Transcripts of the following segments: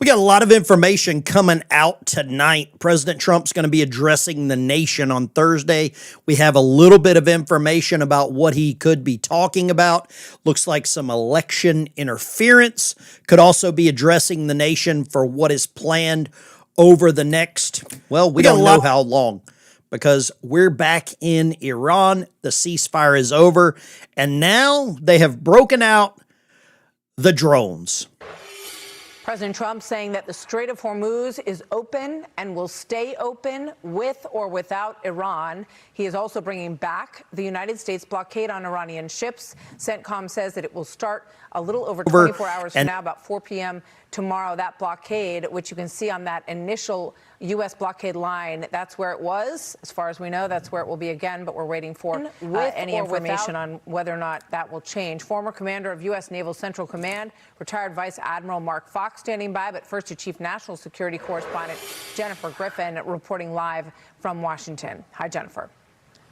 We got a lot of information coming out tonight. President Trump's going to be addressing the nation on Thursday. We have a little bit of information about what he could be talking about. Looks like some election interference. Could also be addressing the nation for what is planned over the next, well, we don't know how long, because we're back in Iran. The ceasefire is over, and now they have broken out the drones. President Trump saying that the Strait of Hormuz is open and will stay open with or without Iran. He is also bringing back the United States blockade on Iranian ships. CENTCOM says that it will start a little over 24 hours from now, about 4 p.m. tomorrow. That blockade, which you can see on that initial U.S. blockade line, that's where it was. As far as we know, that's where it will be again, but we're waiting for any information on whether or not that will change. Former commander of U.S. Naval Central Command, retired Vice Admiral Mark Fox standing by, but first, your Chief National Security Correspondent Jennifer Griffin reporting live from Washington. Hi, Jennifer.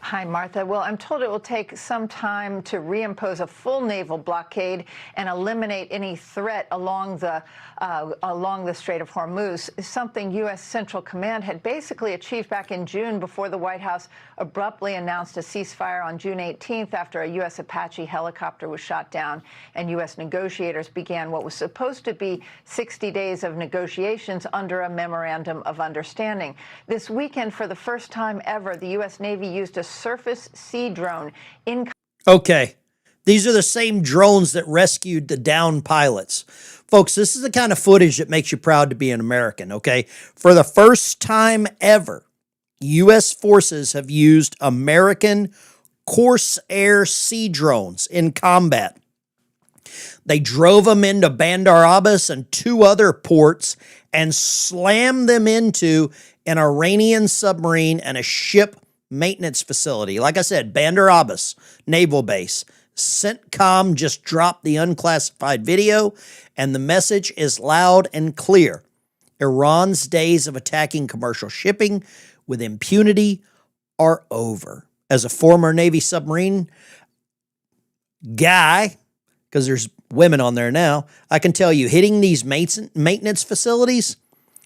Hi, Martha. Well, I'm told it will take some time to reimpose a full naval blockade and eliminate any threat along the Strait of Hormuz, something U.S. Central Command had basically achieved back in June before the White House abruptly announced a ceasefire on June 18th after a U.S. Apache helicopter was shot down and U.S. negotiators began what was supposed to be 60 days of negotiations under a memorandum of understanding. This weekend, for the first time ever, the U.S. Navy used a surface sea drone in. Okay, these are the same drones that rescued the downed pilots. Folks, this is the kind of footage that makes you proud to be an American, okay? For the first time ever, U.S. forces have used American Corsair sea drones in combat. They drove them into Bandar Abbas and two other ports and slammed them into an Iranian submarine and a ship maintenance facility. Like I said, Bandar Abbas Naval Base. CENTCOM just dropped the unclassified video, and the message is loud and clear. Iran's days of attacking commercial shipping with impunity are over. As a former Navy submarine guy, because there's women on there now, I can tell you, hitting these maintenance facilities,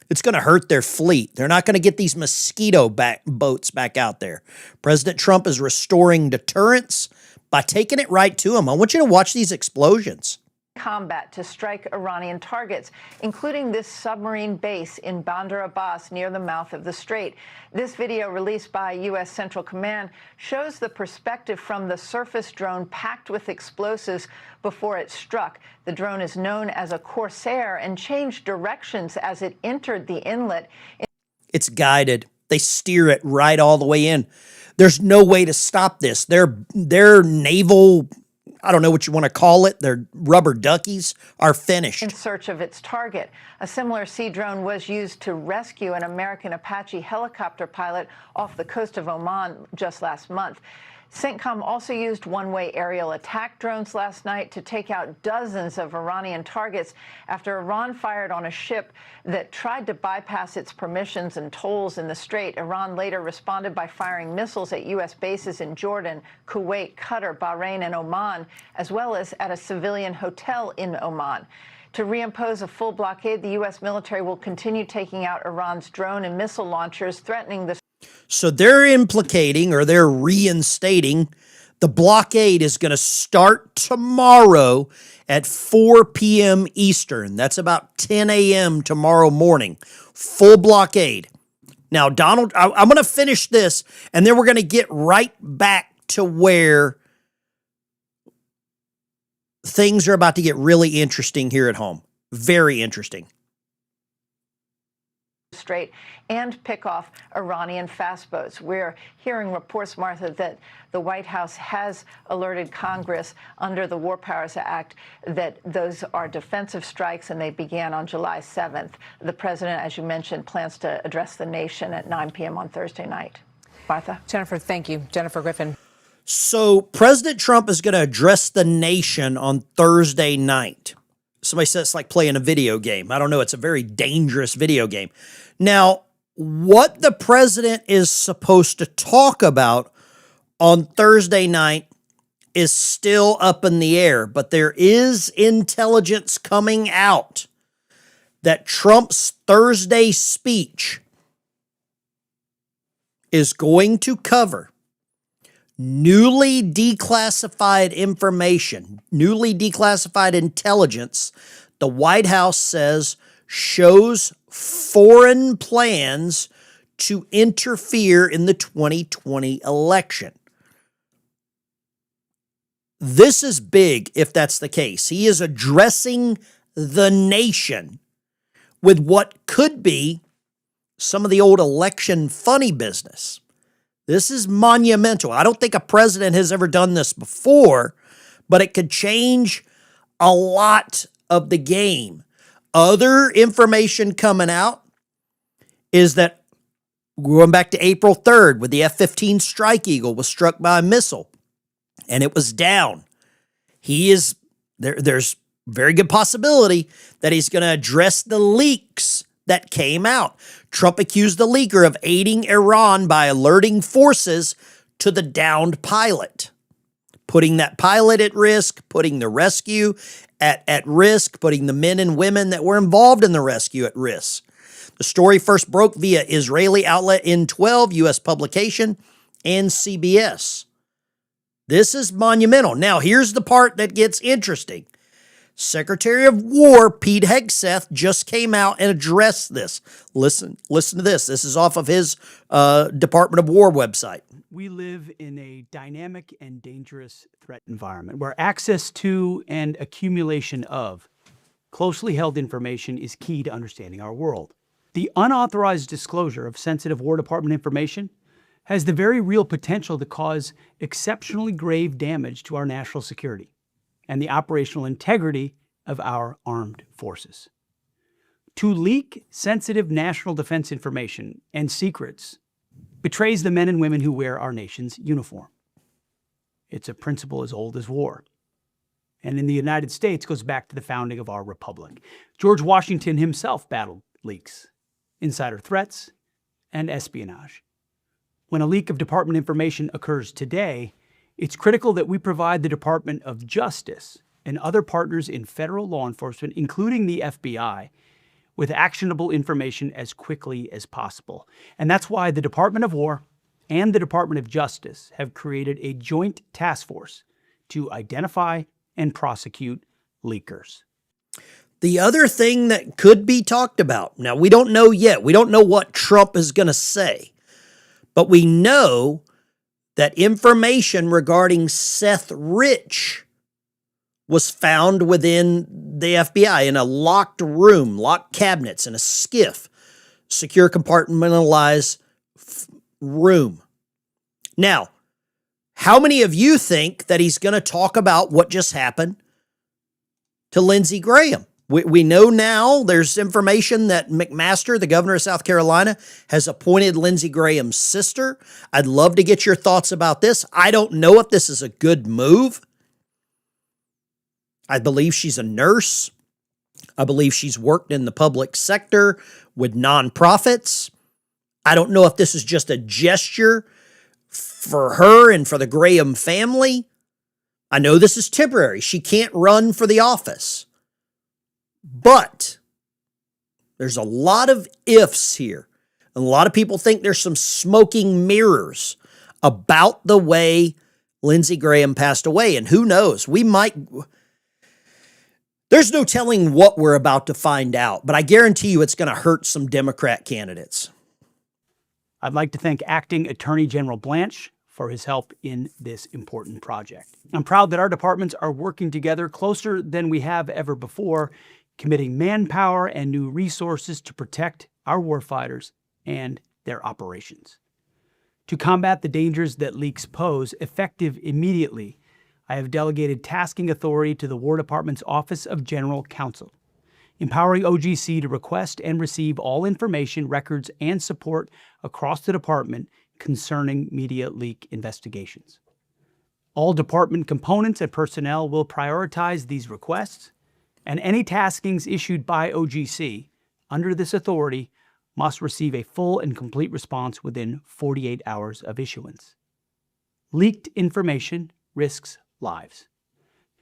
it's going to hurt their fleet. They're not going to get these mosquito boats back out there. President Trump is restoring deterrence by taking it right to him. I want you to watch these explosions. Combat to strike Iranian targets, including this submarine base in Bandar Abbas near the mouth of the strait. This video released by U.S. Central Command shows the perspective from the surface drone packed with explosives before it struck. The drone is known as a Corsair and changed directions as it entered the inlet. It's guided. They steer it right all the way in. There's no way to stop this. Their naval, I don't know what you want to call it, their rubber duckies are finished. In search of its target. A similar sea drone was used to rescue an American Apache helicopter pilot off the coast of Oman just last month. CENTCOM also used one-way aerial attack drones last night to take out dozens of Iranian targets after Iran fired on a ship that tried to bypass its permissions and tolls in the strait. Iran later responded by firing missiles at U.S. bases in Jordan, Kuwait, Qatar, Bahrain, and Oman, as well as at a civilian hotel in Oman. To reimpose a full blockade, the U.S. military will continue taking out Iran's drone and missile launchers, threatening the. So they're implicating, or they're reinstating, the blockade is going to start tomorrow at 4 p.m. Eastern. That's about 10 a.m. tomorrow morning. Full blockade. Now, Donald, I'm going to finish this, and then we're going to get right back to where things are about to get really interesting here at home. Very interesting. Strait and pick off Iranian fast boats. We're hearing reports, Martha, that the White House has alerted Congress under the War Powers Act that those are defensive strikes, and they began on July 7th. The president, as you mentioned, plans to address the nation at 9 p.m. on Thursday night. Martha? Jennifer, thank you. Jennifer Griffin. So President Trump is going to address the nation on Thursday night. Somebody says it's like playing a video game. I don't know. It's a very dangerous video game. Now, what the president is supposed to talk about on Thursday night is still up in the air, but there is intelligence coming out that Trump's Thursday speech is going to cover newly declassified information, newly declassified intelligence, the White House says shows foreign plans to interfere in the 2020 election. This is big if that's the case. He is addressing the nation with what could be some of the old election funny business. This is monumental. I don't think a president has ever done this before, but it could change a lot of the game. Other information coming out is that going back to April 3rd, when the F-15 Strike Eagle was struck by a missile and it was down, there's very good possibility that he's going to address the leaks that came out. Trump accused the leaker of aiding Iran by alerting forces to the downed pilot, putting that pilot at risk, putting the rescue at risk, putting the men and women that were involved in the rescue at risk. The story first broke via Israeli outlet N12, U.S. publication, and CBS. This is monumental. Now, here's the part that gets interesting. Secretary of War Pete Hegseth just came out and addressed this. Listen to this. This is off of his Department of War website. We live in a dynamic and dangerous threat environment where access to and accumulation of closely held information is key to understanding our world. The unauthorized disclosure of sensitive War Department information has the very real potential to cause exceptionally grave damage to our national security and the operational integrity of our armed forces. To leak sensitive national defense information and secrets betrays the men and women who wear our nation's uniform. It's a principle as old as war. And in the United States goes back to the founding of our republic. George Washington himself battled leaks, insider threats, and espionage. When a leak of department information occurs today, it's critical that we provide the Department of Justice and other partners in federal law enforcement, including the FBI, with actionable information as quickly as possible. And that's why the Department of War and the Department of Justice have created a joint task force to identify and prosecute leakers. The other thing that could be talked about, now we don't know yet, we don't know what Trump is going to say, but we know that information regarding Seth Rich was found within the FBI in a locked room, locked cabinets, in a SCIF, secure compartmentalized room. Now, how many of you think that he's going to talk about what just happened to Lindsey Graham? We know now there's information that McMaster, the governor of South Carolina, has appointed Lindsey Graham's sister. I'd love to get your thoughts about this. I don't know if this is a good move. I believe she's a nurse. I believe she's worked in the public sector with nonprofits. I don't know if this is just a gesture for her and for the Graham family. I know this is temporary. She can't run for the office. But there's a lot of ifs here. And a lot of people think there's some smoking mirrors about the way Lindsey Graham passed away. And who knows? There's no telling what we're about to find out, but I guarantee you it's going to hurt some Democrat candidates. I'd like to thank Acting Attorney General Blanche for his help in this important project. I'm proud that our departments are working together closer than we have ever before, committing manpower and new resources to protect our warfighters and their operations. To combat the dangers that leaks pose, effective immediately, I have delegated tasking authority to the War Department's Office of General Counsel, empowering OGC to request and receive all information, records, and support across the department concerning media leak investigations. All department components and personnel will prioritize these requests, and any taskings issued by OGC under this authority must receive a full and complete response within 48 hours of issuance. Leaked information risks lives.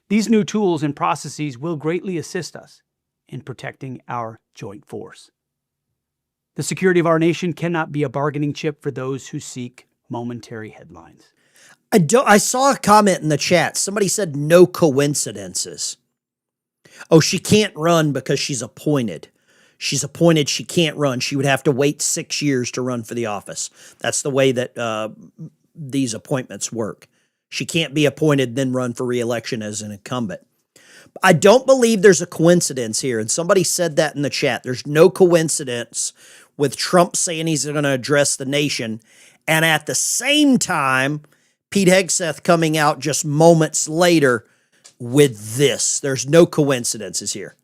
These new tools and processes will greatly assist us in protecting our joint force. The security of our nation cannot be a bargaining chip for those who seek momentary headlines. I saw a comment in the chat. Somebody said no coincidences. Oh, she can't run because she's appointed. She's appointed, she can't run. She would have to wait 6 years to run for the office. That's the way that these appointments work. She can't be appointed, then run for re-election as an incumbent. I don't believe there's a coincidence here, and somebody said that in the chat. There's no coincidence with Trump saying he's going to address the nation, and at the same time, Pete Hegseth coming out just moments later with this. There's no coincidences here.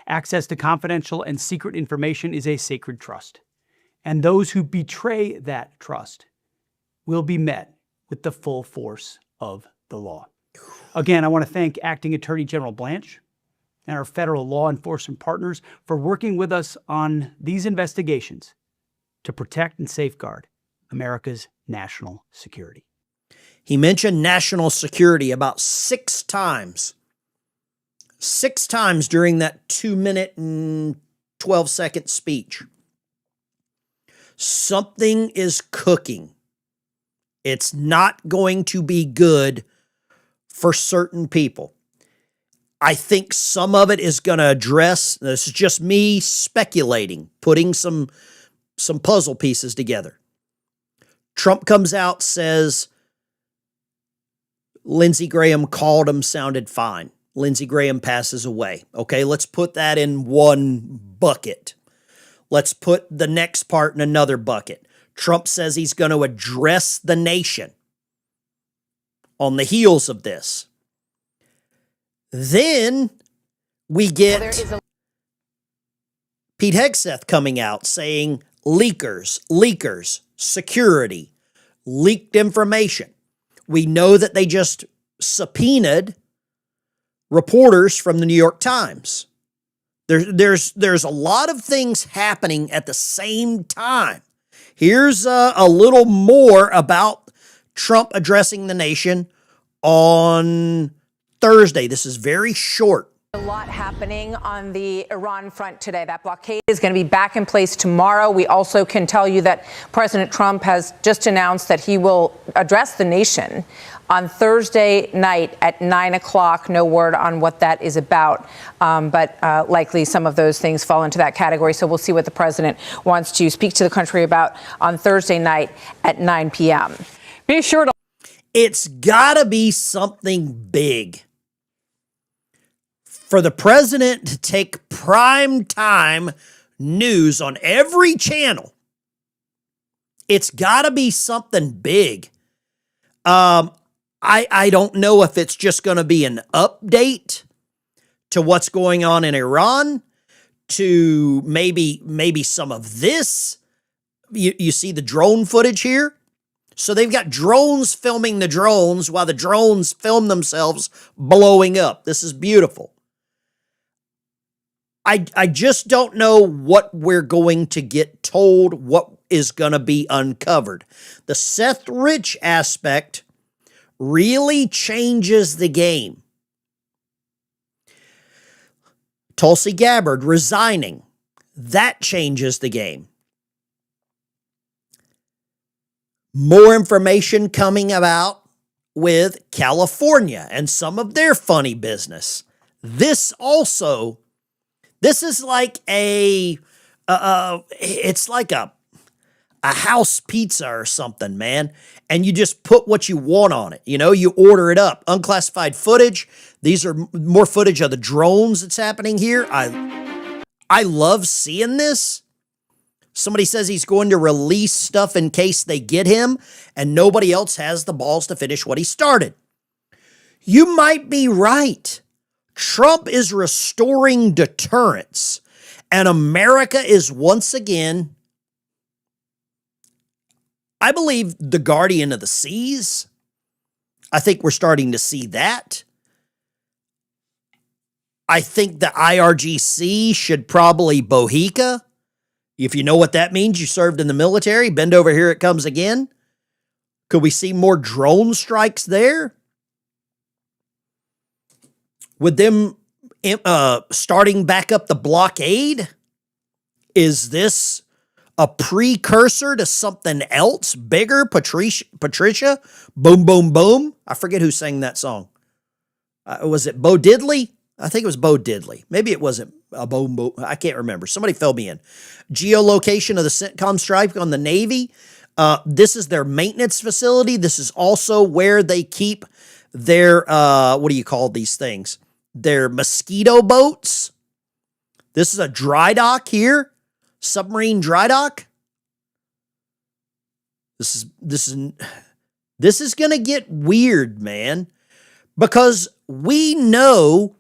Access to confidential and secret information is a sacred trust, and those who betray that trust will be met with the full force of the law. Again, I want to thank Acting Attorney General Blanche and our federal law enforcement partners for working with us on these investigations to protect and safeguard America's national security. He mentioned national security about 6 times. 6 times during that 2-minute and 12-second speech. Something is cooking. It's not going to be good for certain people. I think some of it is going to address, this is just me speculating, putting some puzzle pieces together. Trump comes out, says Lindsey Graham called him, sounded fine. Lindsey Graham passes away. Okay, let's put that in one bucket. Let's put the next part in another bucket. Trump says he's going to address the nation on the heels of this. Then we get Pete Hegseth coming out saying leakers, security, leaked information. We know that they just subpoenaed reporters from the New York Times. There's a lot of things happening at the same time. Here's a little more about Trump addressing the nation on Thursday. This is very short. A lot happening on the Iran front today. That blockade is going to be back in place tomorrow. We also can tell you that President Trump has just announced that he will address the nation on Thursday night at 9 o'clock. No word on what that is about, but likely some of those things fall into that category. So we'll see what the president wants to speak to the country about on Thursday night at 9 p.m. Be sure to... It's got to be something big for the president to take prime time news on every channel. It's got to be something big. I don't know if it's just going to be an update to what's going on in Iran, to maybe some of this. You see the drone footage here? So they've got drones filming the drones while the drones film themselves blowing up. This is beautiful. I just don't know what we're going to get told, what is going to be uncovered. The Seth Rich aspect really changes the game. Tulsi Gabbard resigning, that changes the game. More information coming about with California and some of their funny business. This is like it's like a house pizza or something, man. And you just put what you want on it. You know, you order it up. Unclassified footage. These are more footage of the drones that's happening here. I love seeing this. Somebody says he's going to release stuff in case they get him, and nobody else has the balls to finish what he started. You might be right. Trump is restoring deterrence, and America is once again, I believe, the guardian of the seas. I think we're starting to see that. I think the IRGC should probably bohica. If you know what that means, you served in the military. Bend over, here it comes again. Could we see more drone strikes there? With them starting back up the blockade? Is this a precursor to something else bigger? Patricia, boom, boom, boom. I forget who sang that song. Was it Bo Diddley? I think it was Bo Diddley. Maybe it wasn't a boom, boom. I can't remember. Somebody fill me in. Geolocation of the CENTCOM strike on the Navy. This is their maintenance facility. This is also where they keep their, what do you call these things? Their mosquito boats. This is a dry dock here. Submarine dry dock. This is going to get weird, man, because we know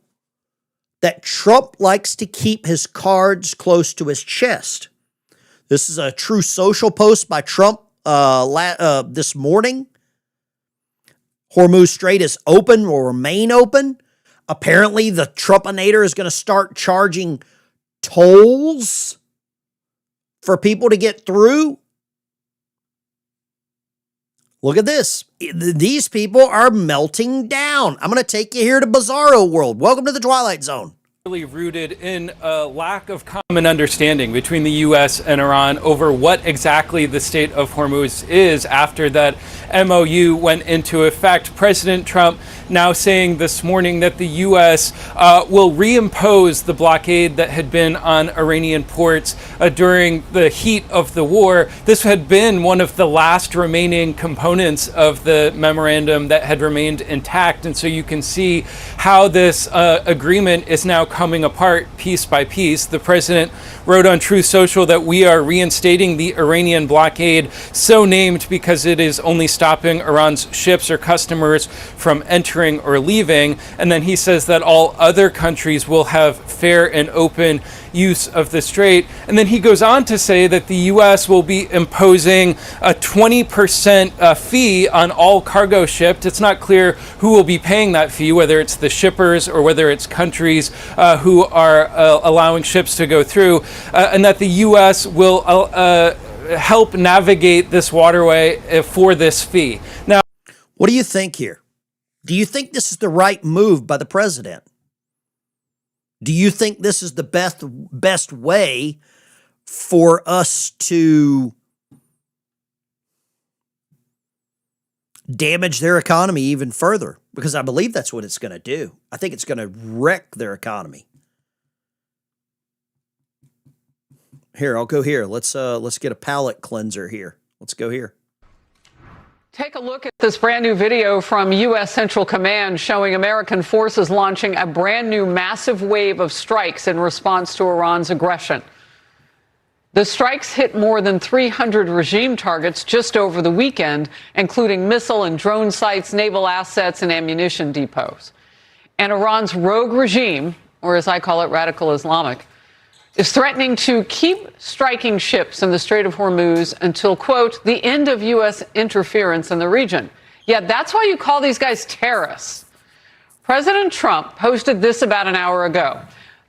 that Trump likes to keep his cards close to his chest. This is a True Social post by Trump this morning. Hormuz Strait is open, will remain open. Apparently, the Trumpinator is going to start charging tolls for people to get through. Look at this. These people are melting down. I'm going to take you here to Bizarro World. Welcome to the Twilight Zone. Really rooted in a lack of common understanding between the U.S. and Iran over what exactly the Strait of Hormuz is after that MOU went into effect. President Trump now saying this morning that the U.S. Will reimpose the blockade that had been on Iranian ports during the heat of the war. This had been one of the last remaining components of the memorandum that had remained intact. And so you can see how this agreement is now coming apart piece by piece. The president wrote on Truth Social that we are reinstating the Iranian blockade, so named because it is only stopping Iran's ships or customers from entering or leaving. And then he says that all other countries will have fair and open use of the strait. And then he goes on to say that the U.S. will be imposing a 20% fee on all cargo shipped. It's not clear who will be paying that fee, whether it's the shippers or whether it's countries who are allowing ships to go through, and that the U.S. will help navigate this waterway for this fee. Now, what do you think here? Do you think this is the right move by the president? Do you think this is the best way for us to damage their economy even further? Because I believe that's what it's going to do. I think it's going to wreck their economy. Here, I'll go here. Let's get a palate cleanser here. Let's go here. Take a look at this brand new video from U.S. Central Command showing American forces launching a brand new massive wave of strikes in response to Iran's aggression. The strikes hit more than 300 regime targets just over the weekend, including missile and drone sites, naval assets, and ammunition depots. And Iran's rogue regime, or as I call it, radical Islamic, is threatening to keep striking ships in the Strait of Hormuz until, quote, the end of U.S. interference in the region. Yet that's why you call these guys terrorists. President Trump posted this about an hour ago.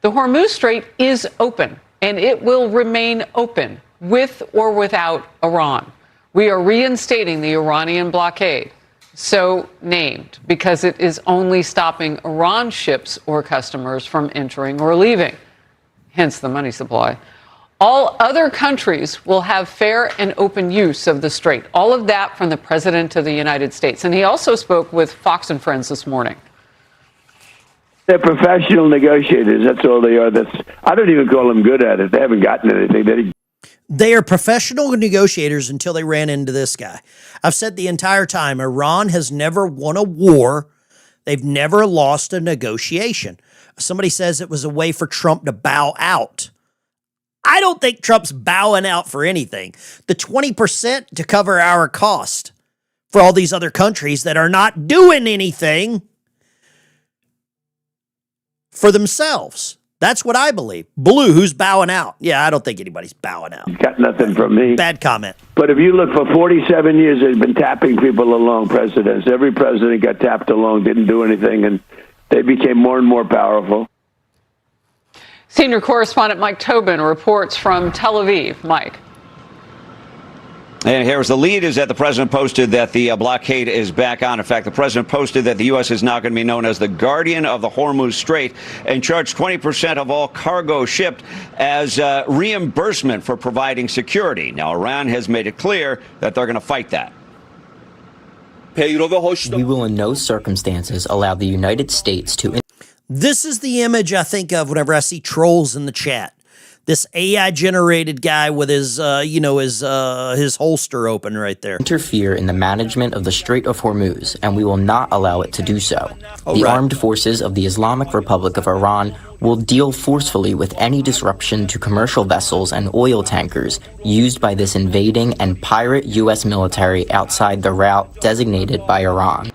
The Hormuz Strait is open, and it will remain open with or without Iran. We are reinstating the Iranian blockade, so named because it is only stopping Iran ships or customers from entering or leaving. Hence the money supply. All other countries will have fair and open use of the strait. All of that from the President of the United States. And he also spoke with Fox and Friends this morning. They're professional negotiators. That's all they are. I don't even call them good at it. They haven't gotten anything. They are professional negotiators until they ran into this guy. I've said the entire time, Iran has never won a war. They've never lost a negotiation. Somebody says it was a way for Trump to bow out. I don't think Trump's bowing out for anything. The 20% to cover our cost for all these other countries that are not doing anything for themselves. That's what I believe. Blue, who's bowing out? Yeah, I don't think anybody's bowing out. Got nothing from me. Bad comment. But if you look, for 47 years, they've been tapping people along, presidents. Every president got tapped along, didn't do anything, and they became more and more powerful. Senior correspondent Mike Tobin reports from Tel Aviv. Mike. And here's the lead is that the president posted that the blockade is back on. In fact, the president posted that the U.S. is now going to be known as the guardian of the Hormuz Strait and charge 20% of all cargo shipped as reimbursement for providing security. Now, Iran has made it clear that they're going to fight that. We will in no circumstances allow the United States to... This is the image I think of whenever I see trolls in the chat. This AI-generated guy with his, his holster open right there. Interfere in the management of the Strait of Hormuz, and we will not allow it to do so. The armed forces of the Islamic Republic of Iran will deal forcefully with any disruption to commercial vessels and oil tankers used by this invading and pirate U.S. military outside the route designated by Iran.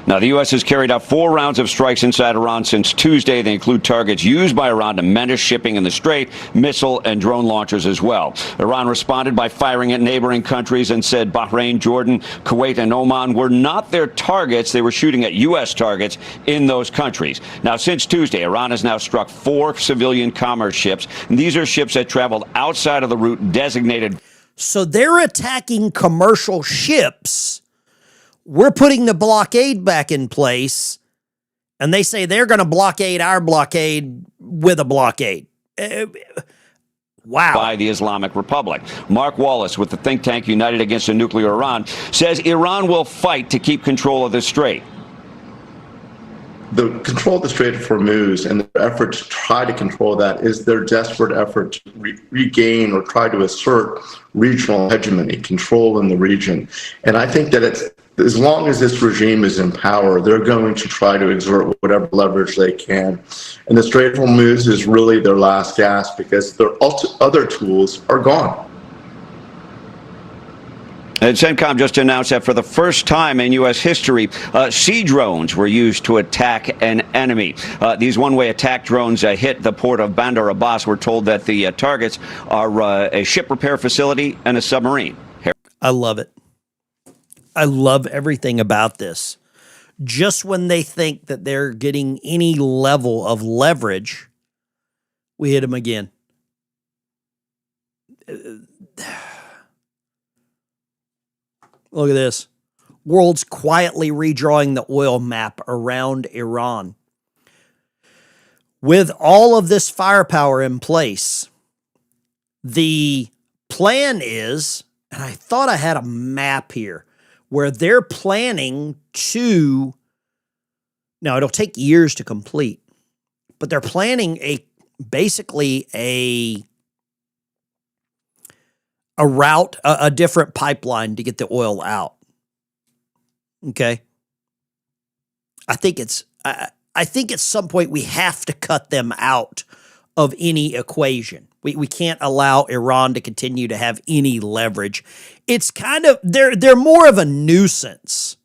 Now, the U.S. has carried out 4 rounds of strikes inside Iran since Tuesday. They include targets used by Iran to menace shipping in the Strait, missile and drone launchers as well. Iran responded by firing at neighboring countries and said Bahrain, Jordan, Kuwait and Oman were not their targets. They were shooting at U.S. targets in those countries. Now, since Tuesday, Iran has now struck 4 civilian commerce ships. And these are ships that traveled outside of the route designated. So they're attacking commercial ships. We're putting the blockade back in place, and they say they're going to blockade our blockade with a blockade. Wow. By the Islamic Republic. Mark Wallace with the think tank United Against a Nuclear Iran says Iran will fight to keep control of the strait. The control of the Strait of Hormuz and their effort to try to control that is their desperate effort to regain or try to assert regional hegemony, control in the region. And I think that as long as this regime is in power, they're going to try to exert whatever leverage they can. And the Strait of Hormuz is really their last gasp because their other tools are gone. And CENTCOM just announced that for the first time in U.S. history, sea drones were used to attack an enemy. These one-way attack drones hit the port of Bandar Abbas. We're told that the targets are a ship repair facility and a submarine. I love it. I love everything about this. Just when they think that they're getting any level of leverage, we hit them again. Look at this. World's quietly redrawing the oil map around Iran. With all of this firepower in place, the plan is, and I thought I had a map here, where they're planning to, now it'll take years to complete, but they're planning basically a route, a different pipeline to get the oil out. Okay. I think at some point we have to cut them out of any equation. We can't allow Iran to continue to have any leverage. It's kind of, they're more of a nuisance,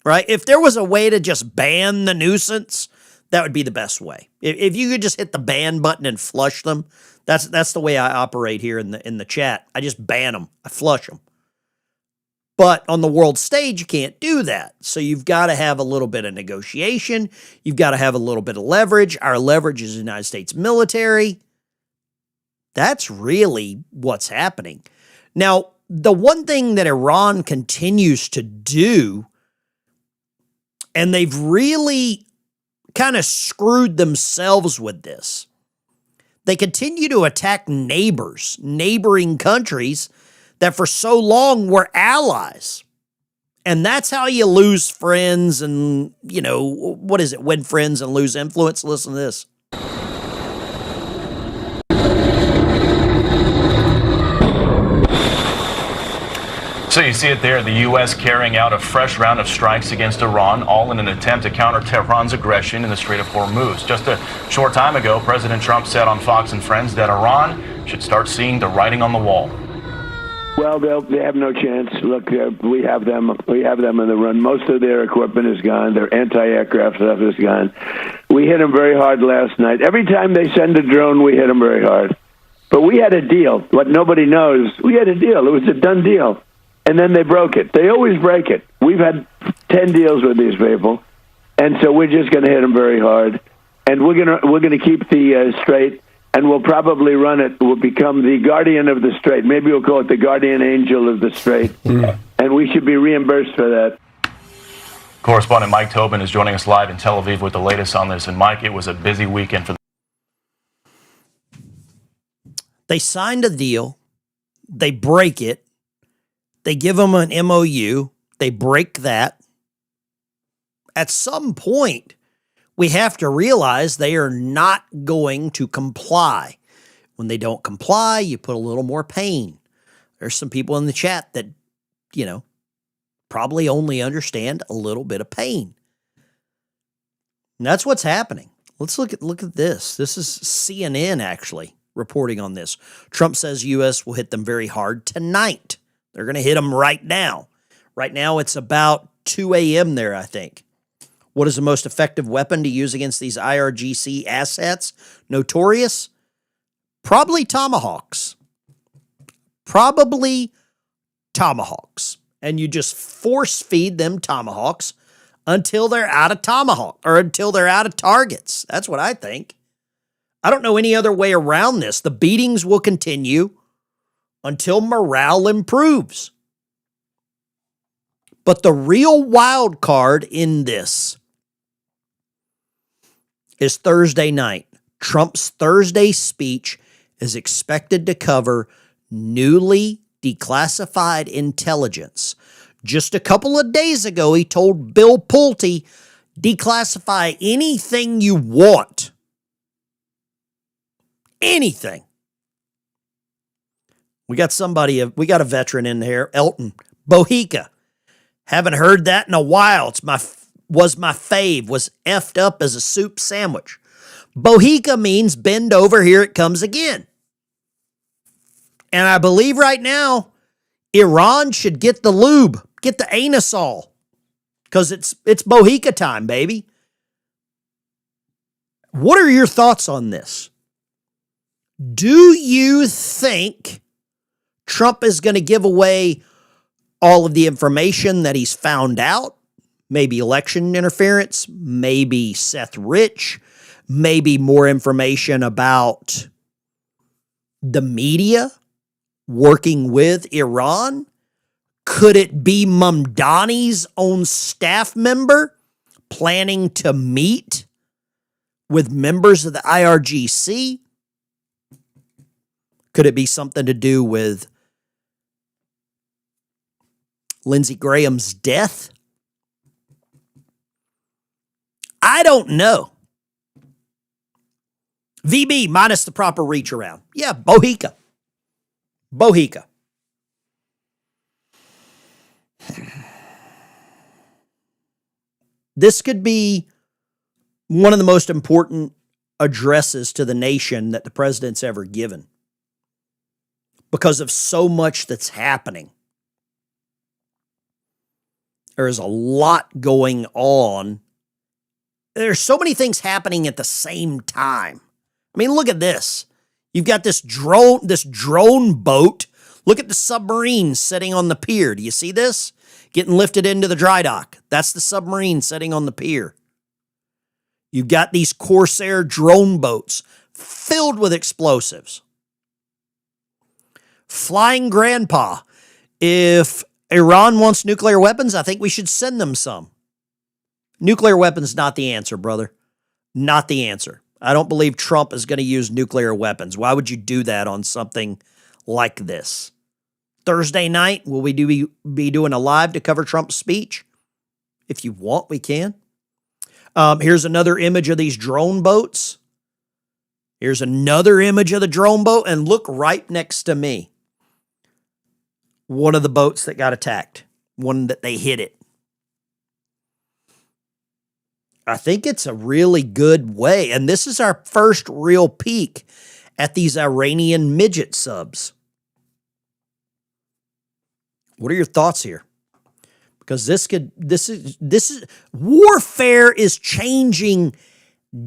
right? If there was a way to just ban the nuisance, that would be the best way. If you could just hit the ban button and flush them, that's the way I operate here in the chat. I just ban them. I flush them. But on the world stage, you can't do that. So you've got to have a little bit of negotiation. You've got to have a little bit of leverage. Our leverage is the United States military. That's really what's happening. Now, the one thing that Iran continues to do, and they've really kind of screwed themselves with this, they continue to attack neighboring countries that for so long were allies. And that's how you lose friends and, what is it? Win friends and lose influence. Listen to this. So you see it there, the U.S. carrying out a fresh round of strikes against Iran, all in an attempt to counter Tehran's aggression in the Strait of Hormuz. Just a short time ago, President Trump said on Fox and Friends that Iran should start seeing the writing on the wall. Well, they have no chance. Look, we have them in the run. Most of their equipment is gone. Their anti-aircraft stuff is gone. We hit them very hard last night. Every time they send a drone, we hit them very hard. But we had a deal. What nobody knows, we had a deal. It was a done deal. And then they broke it. They always break it. We've had 10 deals with these people, and so we're just going to hit them very hard. And we're going to keep the strait and we'll probably run it. We'll become the guardian of the strait. Maybe we'll call it the guardian angel of the strait. And we should be reimbursed for that. Correspondent Mike Tobin is joining us live in Tel Aviv with the latest on this. And Mike, it was a busy weekend for They signed a deal. They break it. They give them an MOU. They break that. At some point, we have to realize they are not going to comply. When they don't comply, you put a little more pain. There's some people in the chat that, probably only understand a little bit of pain. And that's what's happening. Let's look at this. This is CNN actually reporting on this. Trump says U.S. will hit them very hard tonight. They're going to hit them right now. Right now it's about 2 a.m. there, I think. What is the most effective weapon to use against these IRGC assets? Notorious? Probably tomahawks. And you just force feed them tomahawks until they're out of tomahawk or until they're out of targets. That's what I think. I don't know any other way around this. The beatings will continue until morale improves. But the real wild card in this is Thursday night. Trump's Thursday speech is expected to cover newly declassified intelligence. Just a couple of days ago, he told Bill Pulte, declassify anything you want. Anything. We got a veteran in here, Elton Bohica. Haven't heard that in a while. Was my fave, was effed up as a soup sandwich. Bohica means bend over, here it comes again. And I believe right now, Iran should get the lube, get the anusol, because it's Bohica time, baby. What are your thoughts on this? Do you think Trump is going to give away all of the information that he's found out? Maybe election interference, maybe Seth Rich, maybe more information about the media working with Iran? Could it be Mamdani's own staff member planning to meet with members of the IRGC? Could it be something to do with Lindsey Graham's death? I don't know. VB minus the proper reach around. Yeah, Bohica. This could be one of the most important addresses to the nation that the president's ever given because of so much that's happening. There is a lot going on. There's so many things happening at the same time. I mean, look at this. You've got this drone boat. Look at the submarine sitting on the pier. Do you see this? Getting lifted into the dry dock. That's the submarine sitting on the pier. You've got these Corsair drone boats filled with explosives. Flying grandpa. If Iran wants nuclear weapons, I think we should send them some. Nuclear weapons not the answer, brother. Not the answer. I don't believe Trump is going to use nuclear weapons. Why would you do that on something like this? Thursday night, will we be doing a live to cover Trump's speech? If you want, we can. Here's another image of these drone boats. Here's another image of the drone boat, and look right next to me. One of the boats that got attacked. One that they hit it. I think it's a really good way. And this is our first real peek at these Iranian midget subs. What are your thoughts here? Because this is warfare is changing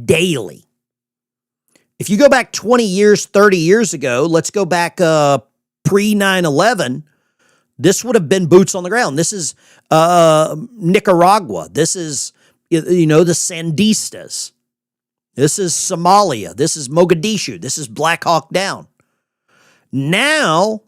daily. If you go back 20 years, 30 years ago, let's go back pre 9/11, this would have been boots on the ground. This is Nicaragua. This is the Sandistas. This is Somalia. This is Mogadishu. This is Black Hawk Down. Now,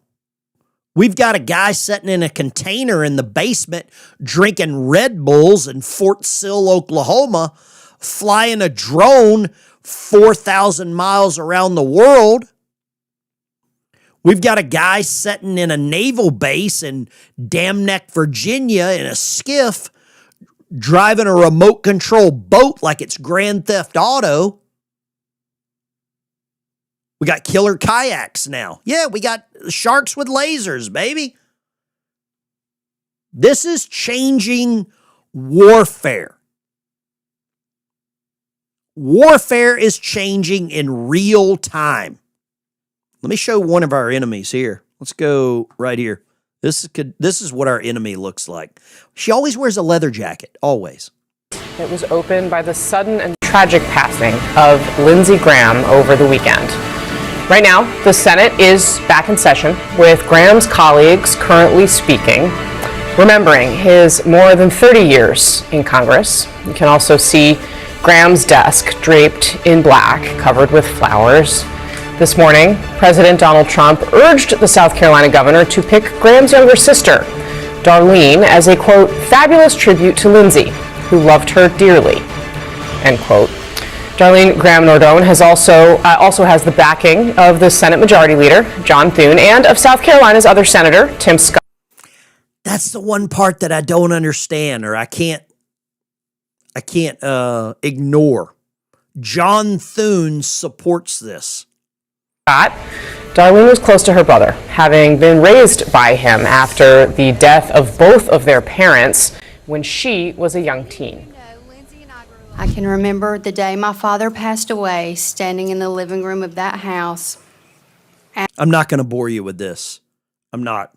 we've got a guy sitting in a container in the basement drinking Red Bulls in Fort Sill, Oklahoma, flying a drone 4,000 miles around the world. We've got a guy sitting in a naval base in Dam Neck, Virginia, in a skiff, driving a remote control boat like it's Grand Theft Auto. We got killer kayaks now. Yeah, we got sharks with lasers, baby. This is changing warfare. Warfare is changing in real time. Let me show one of our enemies here. Let's go right here. This is what our enemy looks like. She always wears a leather jacket, always. It was opened by the sudden and tragic passing of Lindsey Graham over the weekend. Right now, the Senate is back in session, with Graham's colleagues currently speaking, remembering his more than 30 years in Congress. You can also see Graham's desk draped in black, covered with flowers. This morning, President Donald Trump urged the South Carolina governor to pick Graham's younger sister, Darlene, as a, quote, fabulous tribute to Lindsey, who loved her dearly, end quote. Darlene Graham Nordone has also has the backing of the Senate Majority Leader, John Thune, and of South Carolina's other senator, Tim Scott. That's the one part that I don't understand, or I can't ignore. John Thune supports this. Darlene was close to her brother, having been raised by him after the death of both of their parents when she was a young teen. I can remember the day my father passed away, standing in the living room of that house. I'm not going to bore you with this. I'm not.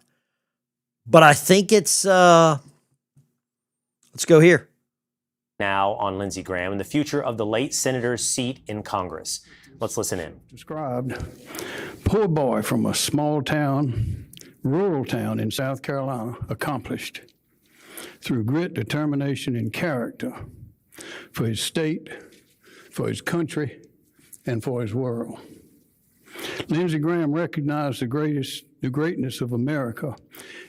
But I think it's, let's go here. Now on Lindsey Graham and the future of the late senator's seat in Congress. Let's listen in. Described, poor boy from a small town, rural town in South Carolina, accomplished through grit, determination, and character for his state, for his country, and for his world. Lindsey Graham recognized the greatness of America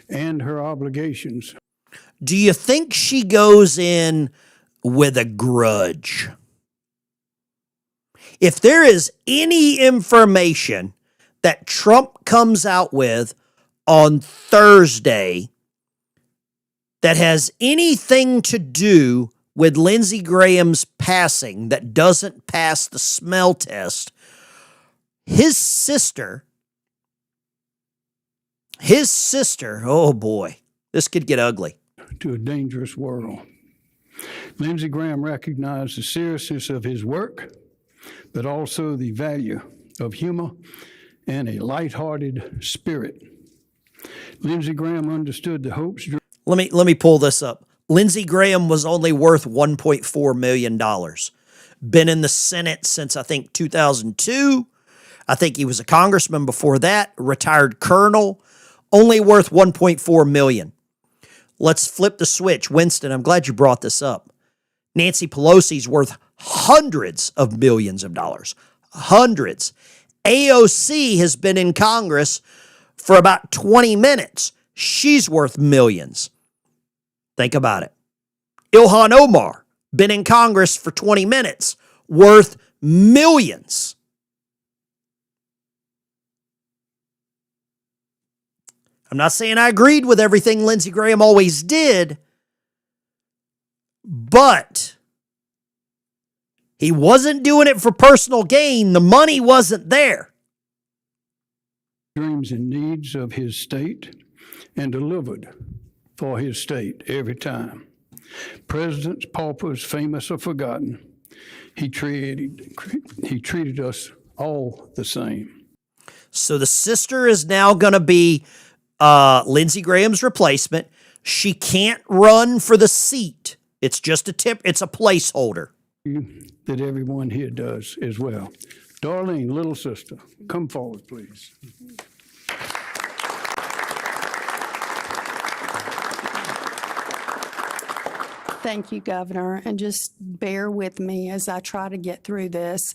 and her obligations. Do you think she goes in with a grudge? If there is any information that Trump comes out with on Thursday that has anything to do with Lindsey Graham's passing that doesn't pass the smell test, his sister, oh boy, this could get ugly. To a dangerous world. Lindsey Graham recognized the seriousness of his work, but also the value of humor and a lighthearted spirit. Lindsey Graham understood the hopes. Let me pull this up. Lindsey Graham was only worth $1.4 million. Been in the Senate since, I think, 2002. I think he was a congressman before that, retired colonel, only worth $1.4 million. Let's flip the switch. Winston, I'm glad you brought this up. Nancy Pelosi's worth hundreds of millions of dollars. Hundreds. AOC has been in Congress for about 20 minutes. She's worth millions. Think about it. Ilhan Omar, been in Congress for 20 minutes, worth millions. I'm not saying I agreed with everything Lindsey Graham always did, but he wasn't doing it for personal gain. The money wasn't there. Dreams and needs of his state and delivered for his state every time. Presidents, paupers, famous or forgotten, he treated us all the same. So the sister is now going to be Lindsey Graham's replacement. She can't run for the seat. It's just it's a placeholder. That everyone here does as well. Darlene, little sister, come forward, please. Thank you, Governor, and just bear with me as I try to get through this.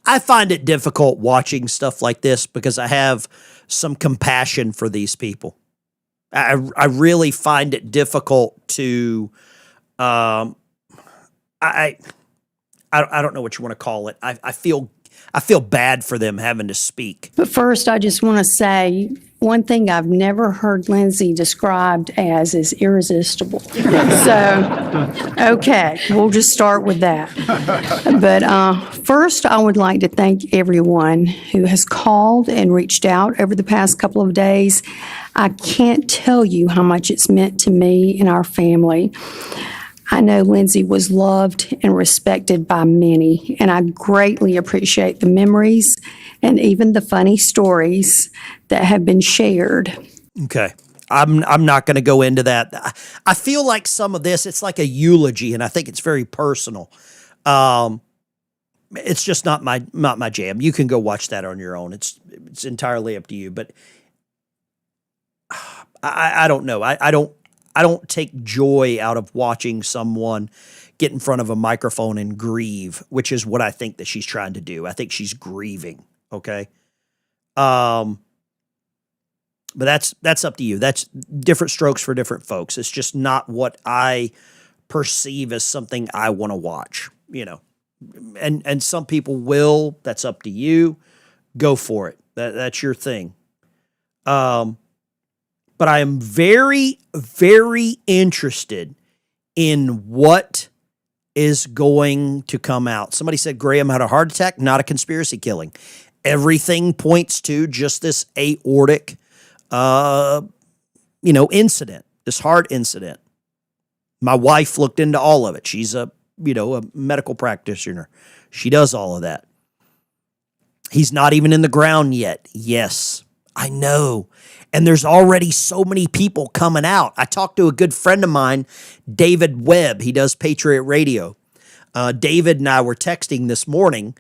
I find it difficult watching stuff like this because I have some compassion for these people. I really find it difficult to, I don't know what you want to call it. I feel bad for them having to speak. But first, I just want to say one thing I've never heard Lindsay described as is irresistible. So, okay, we'll just start with that. But first, I would like to thank everyone who has called and reached out over the past couple of days. I can't tell you how much it's meant to me and our family. I know Lindsay was loved and respected by many, and I greatly appreciate the memories and even the funny stories that have been shared. Okay. I'm not going to go into that. I feel like some of this, it's like a eulogy, and I think it's very personal. It's just not my jam. You can go watch that on your own. It's entirely up to you. But I don't know. I don't take joy out of watching someone get in front of a microphone and grieve, which is what I think that she's trying to do. I think she's grieving. Okay. But that's up to you. That's different strokes for different folks. It's just not what I perceive as something I want to watch, and some people will. That's up to you. Go for it. That's your thing. But I am very, very interested in what is going to come out. Somebody said Graham had a heart attack, not a conspiracy killing. Everything points to just this aortic, incident, this heart incident. My wife looked into all of it. She's a medical practitioner. She does all of that. He's not even in the ground yet. Yes, I know. And there's already so many people coming out. I talked to a good friend of mine, David Webb. He does Patriot Radio. David and I were texting this morning,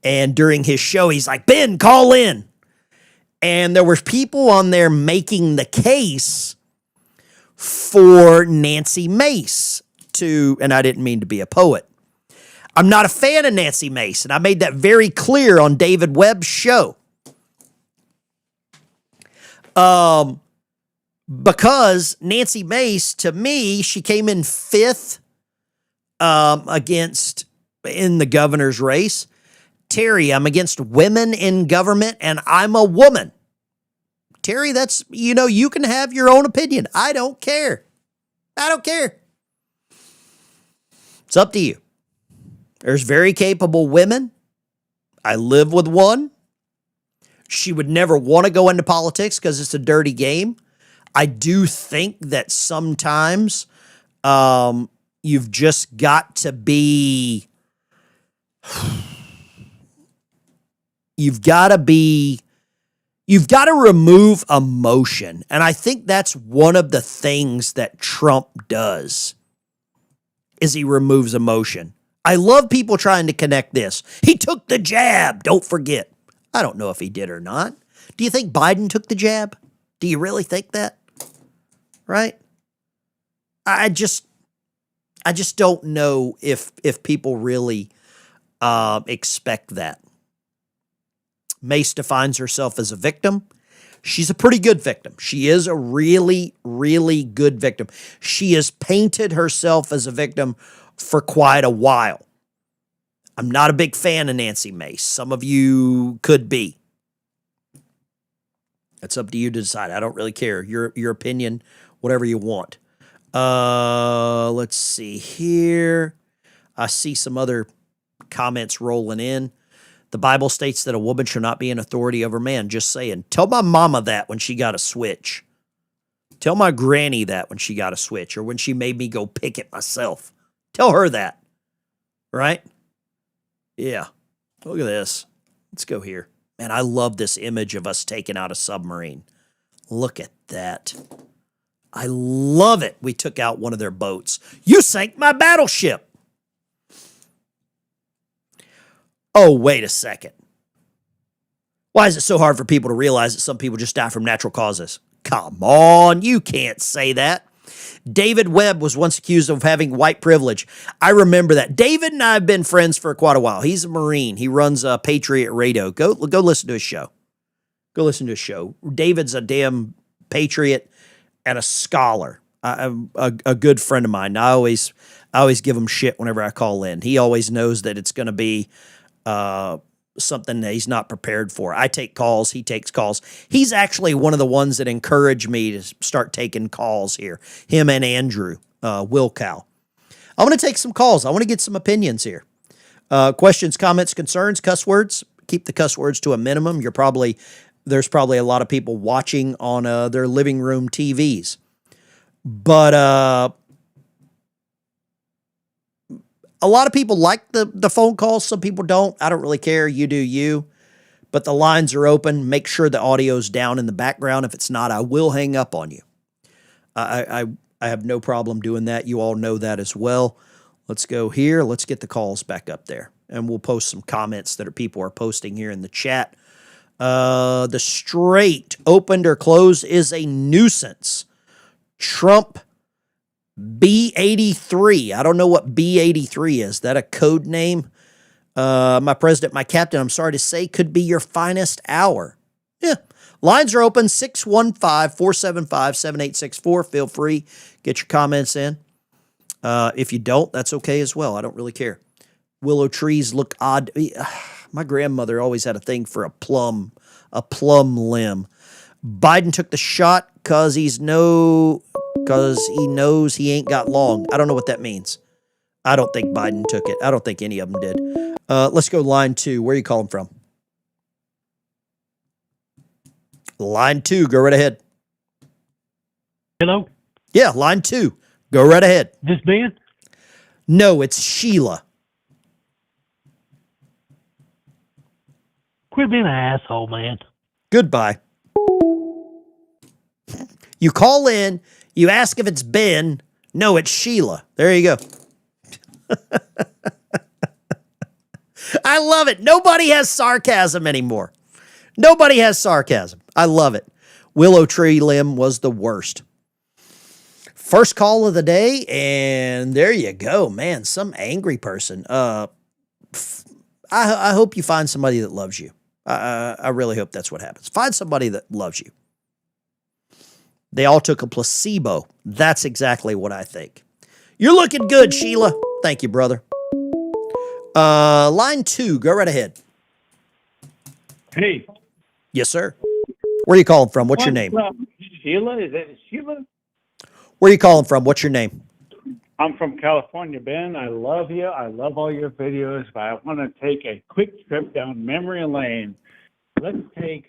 and during his show, he's like, Ben, call in. And there were people on there making the case for Nancy Mace and I didn't mean to be a poet. I'm not a fan of Nancy Mace, and I made that very clear on David Webb's show. Because Nancy Mace, to me, she came in fifth in the governor's race. Terry, I'm against women in government, and I'm a woman. Terry, that's, you can have your own opinion. I don't care. It's up to you. There's very capable women. I live with one. She would never want to go into politics because it's a dirty game. I do think that sometimes you've just got to be... You've got to remove emotion. And I think that's one of the things that Trump does, is he removes emotion. I love people trying to connect this. He took the jab, don't forget. I don't know if he did or not. Do you think Biden took the jab? Do you really think that? Right? I just don't know if people really expect that. Mace defines herself as a victim. She's a pretty good victim. She is a really, really good victim. She has painted herself as a victim for quite a while. I'm not a big fan of Nancy Mace. Some of you could be. It's up to you to decide. I don't really care. Your opinion, whatever you want. Let's see here. I see some other comments rolling in. The Bible states that a woman shall not be an authority over man. Just saying. Tell my mama that when she got a switch. Tell my granny that when she got a switch, or when she made me go pick it myself. Tell her that. Right? Yeah. Look at this. Let's go here. Man, I love this image of us taking out a submarine. Look at that. I love it. We took out one of their boats. You sank my battleship. Oh, wait a second. Why is it so hard for people to realize that some people just die from natural causes? Come on, you can't say that. David Webb was once accused of having white privilege. I remember that. David and I have been friends for quite a while. He's a Marine. He runs Patriot Radio. Go listen to his show. Go listen to his show. David's a damn patriot and a scholar. A good friend of mine. I always give him shit whenever I call in. He always knows that it's going to be something that he's not prepared for. I take calls. He takes calls. He's actually one of the ones that encouraged me to start taking calls here. Him and Andrew Wilkow. I want to take some calls. I want to get some opinions here. Questions, comments, concerns, cuss words. Keep the cuss words to a minimum. There's probably a lot of people watching on their living room TVs. But a lot of people like the phone calls. Some people don't. I don't really care. You do you. But the lines are open. Make sure the audio's down in the background. If it's not, I will hang up on you. I have no problem doing that. You all know that as well. Let's go here. Let's get the calls back up there. And we'll post some comments that people are posting here in the chat. The Strait, opened or closed, is a nuisance. Trump B-83. I don't know what B-83 is. That a code name? My president, my captain, I'm sorry to say, could be your finest hour. Yeah. Lines are open, 615-475-7864. Feel free. Get your comments in. If you don't, that's okay as well. I don't really care. Willow trees look odd. My grandmother always had a thing for a plum limb. Biden took the shot because he knows he ain't got long. I don't know what that means. I don't think Biden took it. I don't think any of them did. Let's go line 2. Where are you calling from? Line 2. Go right ahead. Hello? Yeah, line 2. Go right ahead. This Ben? No, it's Sheila. Quit being an asshole, man. Goodbye. You call in, you ask if it's Ben. No, it's Sheila. There you go. I love it. Nobody has sarcasm anymore. Nobody has sarcasm. I love it. Willow tree limb was the worst. First call of the day, and there you go, man. Some angry person. I hope you find somebody that loves you. I really hope that's what happens. Find somebody that loves you. They all took a placebo. That's exactly what I think. You're looking good, Sheila. Thank you, brother. Line 2, go right ahead. Hey. Yes, sir. Where are you calling from? What's your name? Sheila? Is that Sheila? Where are you calling from? What's your name? I'm from California, Ben. I love you. I love all your videos, but I want to take a quick trip down memory lane. Let's take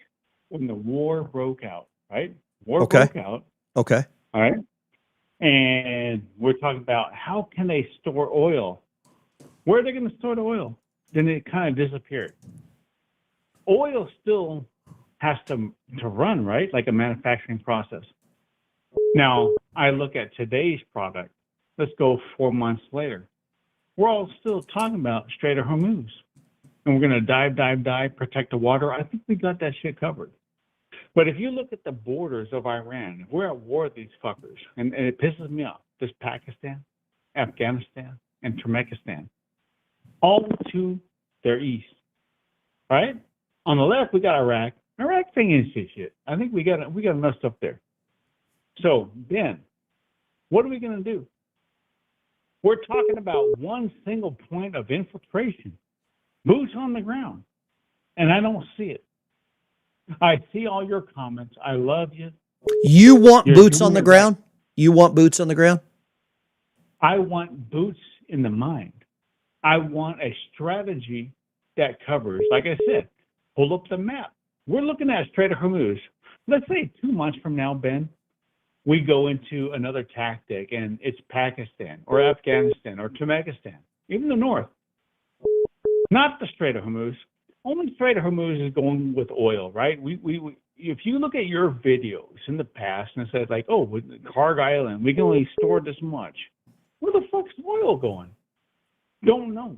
when the war broke out, right? War broke out. Okay. All right. And we're talking about how can they store oil? Where are they going to store the oil? Then it kind of disappeared. Oil still has to run, right? Like a manufacturing process. Now, I look at today's product. Let's go 4 months later. We're all still talking about Strait of Hormuz. And we're going to dive, protect the water. I think we got that shit covered. But if you look at the borders of Iran, we're at war with these fuckers. And it pisses me off. There's Pakistan, Afghanistan, and Turkmenistan. All to their east. Right? On the left, we got Iraq. Iraq thing is shit. I think we got enough stuff there. So, Ben, what are we going to do? We're talking about one single point of infiltration. Boots on the ground. And I don't see it. I see all your comments. I love you. You want boots on the ground? Right. You want boots on the ground? I want boots in the mind. I want a strategy that covers, like I said, pull up the map. We're looking at Strait of Hormuz. Let's say 2 months from now, Ben, we go into another tactic and it's Pakistan or Afghanistan or Turkmenistan, even the north. Not the Strait of Hormuz. Only Strait of Hormuz is going with oil, right? We if you look at your videos in the past and it says like, oh, with Karg Island, we can only store this much. Where the fuck's oil going? Don't know.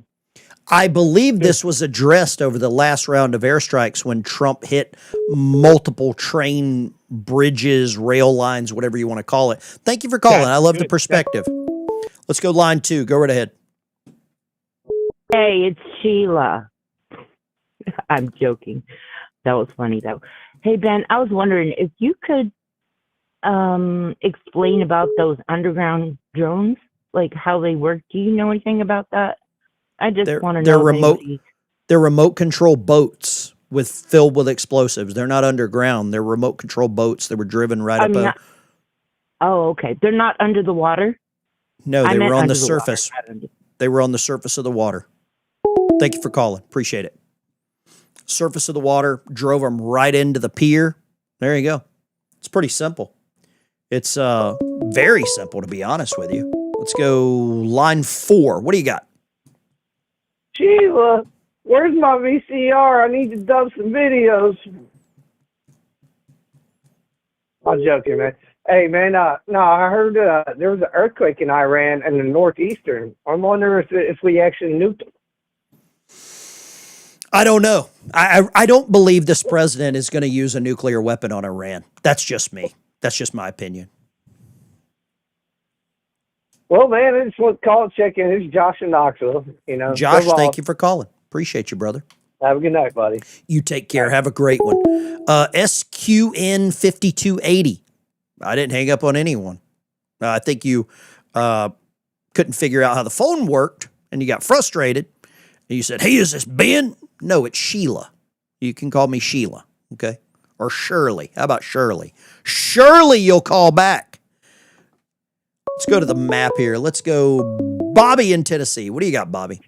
I believe this was addressed over the last round of airstrikes when Trump hit multiple train bridges, rail lines, whatever you want to call it. Thank you for calling. I love the perspective. Let's go line 2. Go right ahead. Hey, it's Sheila. I'm joking. That was funny, though. Hey, Ben, I was wondering if you could explain about those underground drones, like how they work. Do you know anything about that? I just want to know. They're remote control boats filled with explosives. They're not underground. They're remote control boats that were driven right up. Oh, okay. They're not under the water? No, they were on the surface. They were on the surface of the water. Thank you for calling. Appreciate it. Surface of the water, drove them right into the pier. There you go. It's pretty simple. It's very simple, to be honest with you. Let's go line 4. What do you got? Sheila, where's my VCR? I need to dump some videos. I'm joking, man. Hey, man, no, I heard there was an earthquake in Iran and the northeastern. I'm wondering if we actually nuked them. I don't know. I don't believe this president is going to use a nuclear weapon on Iran. That's just me. That's just my opinion. Well, man, I just want to call and check in. It's Josh in Knoxville. Josh, thank you for calling. Appreciate you, brother. Have a good night, buddy. You take care. Have a great one. SQN 5280. I didn't hang up on anyone. I think you couldn't figure out how the phone worked, and you got frustrated. And you said, "Hey, is this Ben?" No, it's Sheila. You can call me Sheila, okay? Or Shirley. How about Shirley? Shirley, you'll call back. Let's go to the map here. Let's go Bobby in Tennessee. What do you got, Bobby?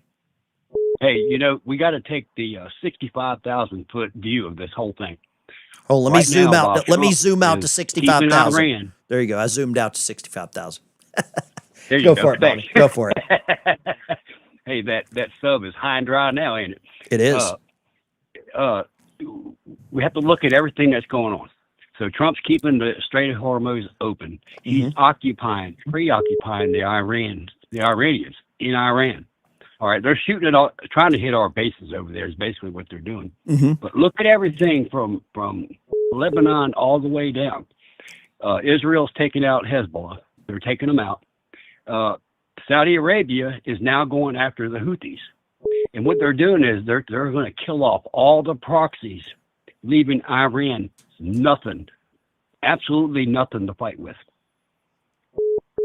Hey, we got to take the 65,000-foot view of this whole thing. Oh, let me zoom out. Let me zoom out to 65,000. Iran. There you go. I zoomed out to 65,000. There you go for it, Bobby. Go for it. Hey, that sub is high and dry now, ain't it? It is. We have to look at everything that's going on. So Trump's keeping the Strait of Hormuz open. He's preoccupying the Iranians in Iran. All right, they're shooting trying to hit our bases over there is basically what they're doing. But look at everything from Lebanon all the way down. Israel's taking out Hezbollah. They're taking them out. Saudi Arabia is now going after the Houthis. And what they're doing is they're going to kill off all the proxies, leaving Iran nothing, absolutely nothing to fight with.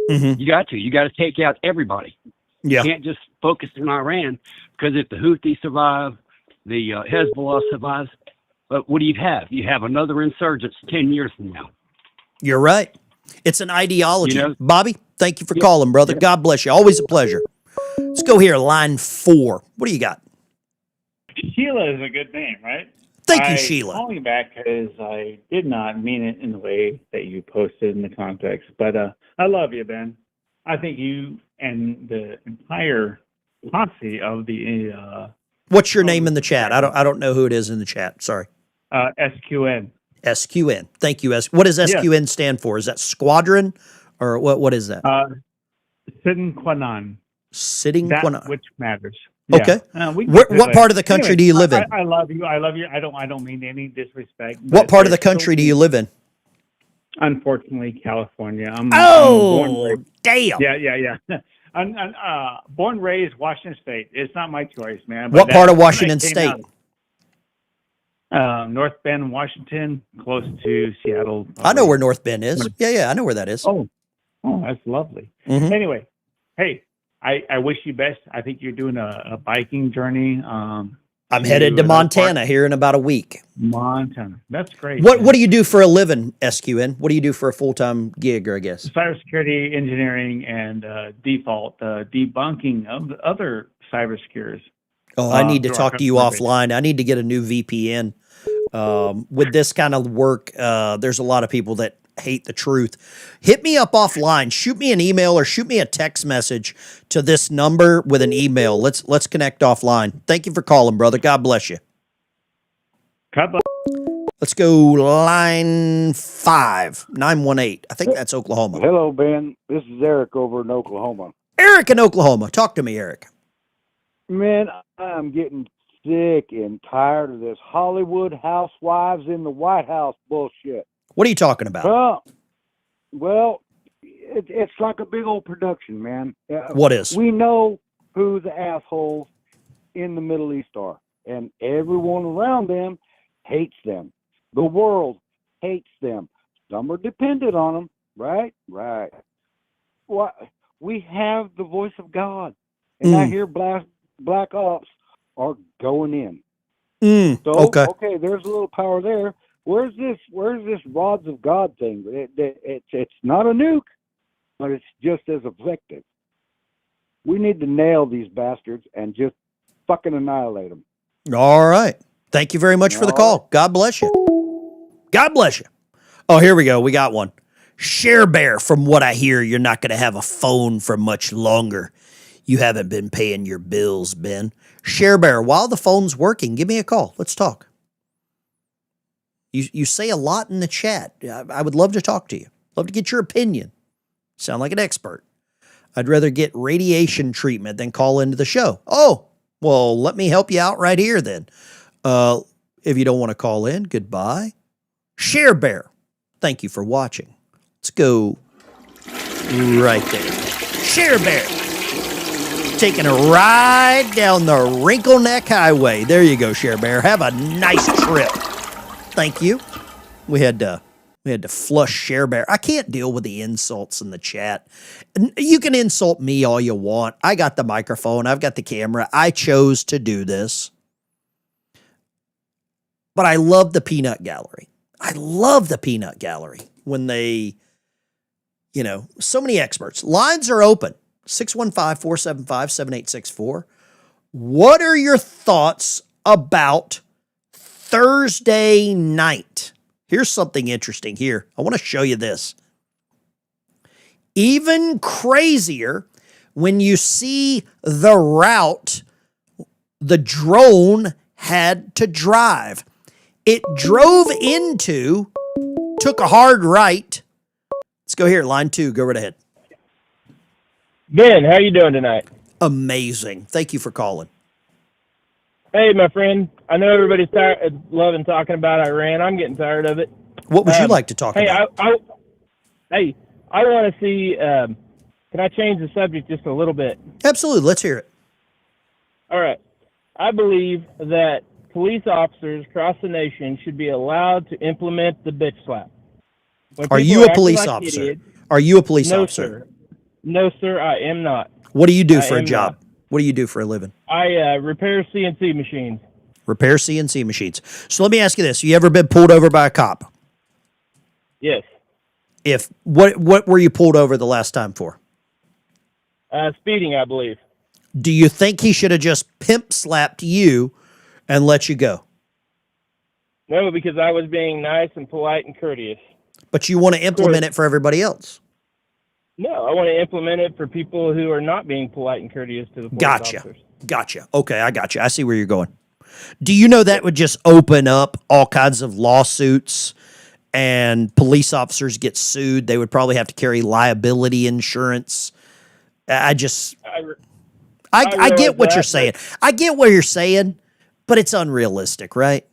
You got to take out everybody. Yeah. You can't just focus on Iran, because if the Houthis survive, the Hezbollah survives, but what do you have? You have another insurgents 10 years from now. You're right. It's an ideology. Bobby, thank you for calling, brother. God bless you. Always a pleasure. Let's go here, line 4. What do you got? Sheila is a good name, right? Thank you, Sheila. I'm calling back because I did not mean it in the way that you posted in the context. But I love you, Ben. I think you and the entire posse of the What's your name in the chat? I don't know who it is in the chat. Sorry. SQN. SQN. Thank you. What does SQN stand for? Is that squadron, or what is that? Sitting Quanon. Sitting Quanon. Which matters. Okay. Yeah. What part of the country do you live in? I love you. I love you. I don't mean any disrespect. What part of the country do you live in? Unfortunately, California. I'm born damn. Yeah. I'm born and raised Washington State. It's not my choice, man. What part of Washington State? North Bend, Washington, close to Seattle. I know where North Bend is. Yeah, I know where that is. Oh, that's lovely. Anyway, hey, I wish you best. I think you're doing a biking journey. I'm headed to Montana here in about a week. Montana. That's great. What do you do for a living, SQN? What do you do for a full-time gig, I guess? Cybersecurity engineering and default debunking of the other cybersecurers. Oh, I need to talk to you offline. I need to get a new VPN. With this kind of work, there's a lot of people that hate the truth. Hit me up offline. Shoot me an email or shoot me a text message to this number with an email. Let's connect offline. Thank you for calling, brother. God bless you. God bless. Let's go line 5, 918. I think that's Oklahoma. Hello, Ben. This is Eric over in Oklahoma. Eric in Oklahoma. Talk to me, Eric. Man, I'm getting sick and tired of this Hollywood housewives in the White House bullshit. What are you talking about? Well, it's like a big old production, man. What is? We know who the assholes in the Middle East are, and everyone around them hates them. The world hates them. Some are dependent on them, right? Right. Well, we have the voice of God, and I hear black ops are going in. Okay, there's a little power there. Where's this rods of God thing? It's not a nuke, but it's just as effective. We need to nail these bastards and just fucking annihilate them. All right. Thank you very much for the call. God bless you. God bless you. Oh, here we go. We got one. Share Bear, from what I hear, you're not going to have a phone for much longer. You haven't been paying your bills, Ben. Share Bear, while the phone's working, give me a call. Let's talk. You say a lot in the chat. I would love to talk to you. Love to get your opinion. Sound like an expert. I'd rather get radiation treatment than call into the show. Oh, well, let me help you out right here then. If you don't want to call in, goodbye. Share Bear, thank you for watching. Let's go right there. Share Bear, taking a ride down the Wrinkle Neck Highway. There you go, Share Bear. Have a nice trip. Thank you. We had to flush Share Bear. I can't deal with the insults in the chat. You can insult me all you want. I got the microphone. I've got the camera. I chose to do this. But I love the peanut gallery. I love the peanut gallery when they, so many experts. Lines are open. 615-475-7864. What are your thoughts about Thursday night? Here's something interesting here. I want to show you this. Even crazier when you see the route the drone had to drive. It drove into, took a hard right. Let's go here. Line 2. Go right ahead. Ben, how you doing tonight? Amazing. Thank you for calling. Hey, my friend. I know everybody's tired of loving talking about Iran. I'm getting tired of it. What would you like to talk about? I want to see, can I change the subject just a little bit? Absolutely. Let's hear it. All right. I believe that police officers across the nation should be allowed to implement the bitch slap. Are you a police officer? Idiots, Are you a police no, officer? Sir. No, sir, I am not. What do you do for a job? What do you do for a living? I repair CNC machines. Repair CNC machines. So let me ask you this. You ever been pulled over by a cop? Yes. What were you pulled over the last time for? Speeding, I believe. Do you think he should have just pimp slapped you and let you go? No, because I was being nice and polite and courteous. But you want to implement it for everybody else? No, I want to implement it for people who are not being polite and courteous to the police officers. Gotcha. Okay, I got you. I see where you're going. Do you know that would just open up all kinds of lawsuits and police officers get sued? They would probably have to carry liability insurance. I get what you're saying. I get what you're saying, but it's unrealistic, right?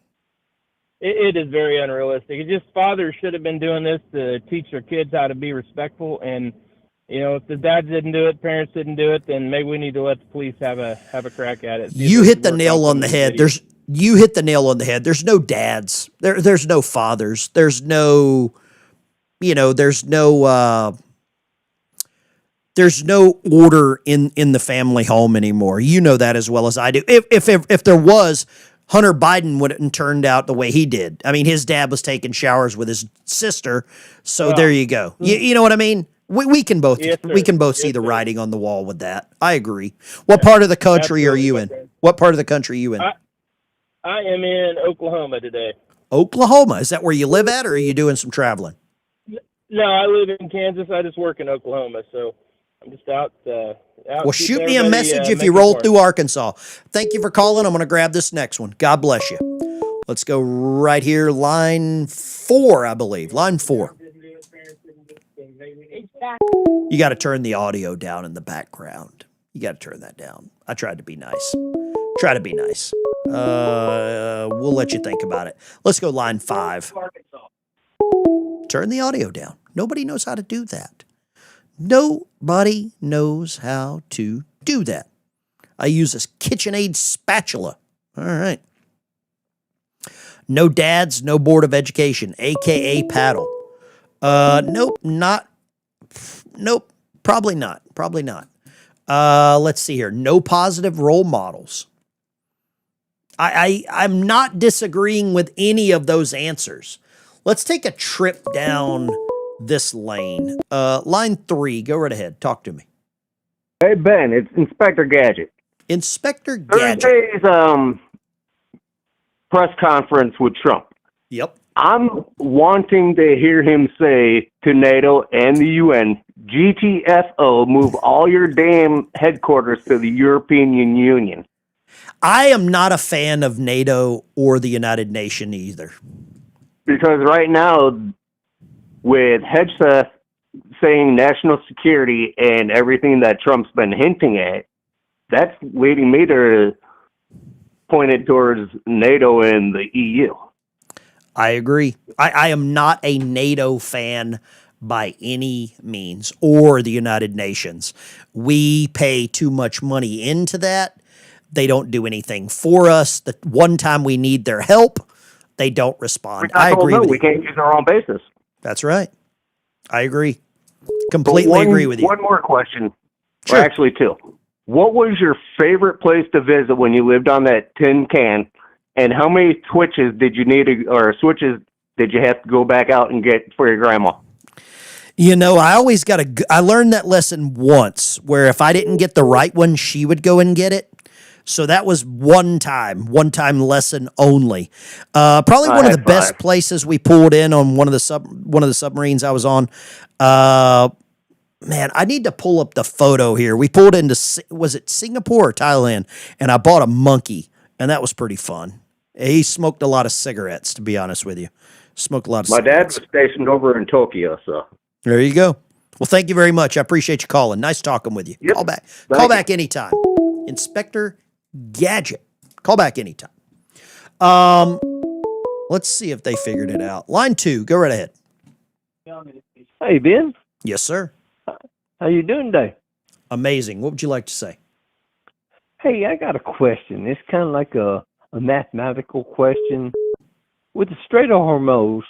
It is very unrealistic. It just fathers should have been doing this to teach their kids how to be respectful. And if the dads didn't do it, parents didn't do it, then maybe we need to let the police have a crack at it. You hit the nail on the head. You hit the nail on the head. There's no dads. There's no fathers. There's no, there's no order in the family home anymore. You know that as well as I do. If there was, Hunter Biden wouldn't have turned out the way he did. I mean, his dad was taking showers with his sister, so there you go. You know what I mean? We can both see the writing on the wall with that. I agree. What part of the country are you in? What part of the country are you in? I am in Oklahoma today. Oklahoma? Is that where you live at, or are you doing some traveling? No, I live in Kansas. I just work in Oklahoma, so I'm just out. Well, shoot me a message if you roll through Arkansas. Thank you for calling. I'm going to grab this next one. God bless you. Let's go right here. Line 4, I believe. Line 4. You got to turn the audio down in the background. You got to turn that down. I tried to be nice. Try to be nice. We'll let you think about it. Let's go line 5. Turn the audio down. Nobody knows how to do that. Nobody knows how to do that. I use this KitchenAid spatula. All right. No dads, no Board of Education, a.k.a. paddle. Nope, probably not. Let's see here. No positive role models. I'm not disagreeing with any of those answers. Let's take a trip down this lane. Line 3, go right ahead. Talk to me. Hey, Ben, it's Inspector Gadget. Inspector Gadget. Thursday's press conference with Trump. Yep. I'm wanting to hear him say to NATO and the UN, GTFO, move all your damn headquarters to the European Union. I am not a fan of NATO or the United Nations either. Because right now, with Hedges saying national security and everything that Trump's been hinting at, that's leading me to point it towards NATO and the EU. I agree. I am not a NATO fan by any means, or the United Nations. We pay too much money into that. They don't do anything for us. The one time we need their help, they don't respond. I agree with you. We can't use our own basis. That's right. I agree. Completely agree with you. One more question. Sure. Or actually 2. What was your favorite place to visit when you lived on that tin can? And how many switches did you need switches did you have to go back out and get for your grandma? You know, I learned that lesson once where if I didn't get the right one, she would go and get it. So that was one time lesson only. Probably one of the best places we pulled in on one of the submarines I was on. Man, I need to pull up the photo here. We pulled into, was it Singapore or Thailand? And I bought a monkey, and that was pretty fun. He smoked a lot of cigarettes, to be honest with you. Smoked a lot of cigarettes. My dad was stationed over in Tokyo, so. There you go. Well, thank you very much. I appreciate you calling. Nice talking with you. Yep. Call back anytime. Inspector Gadget. Call back anytime. Let's see if they figured it out. Line 2, go right ahead. Hey, Ben. Yes, sir. How you doing today? Amazing. What would you like to say? Hey, I got a question. It's kind of like a mathematical question. With the Strait of Hormuz,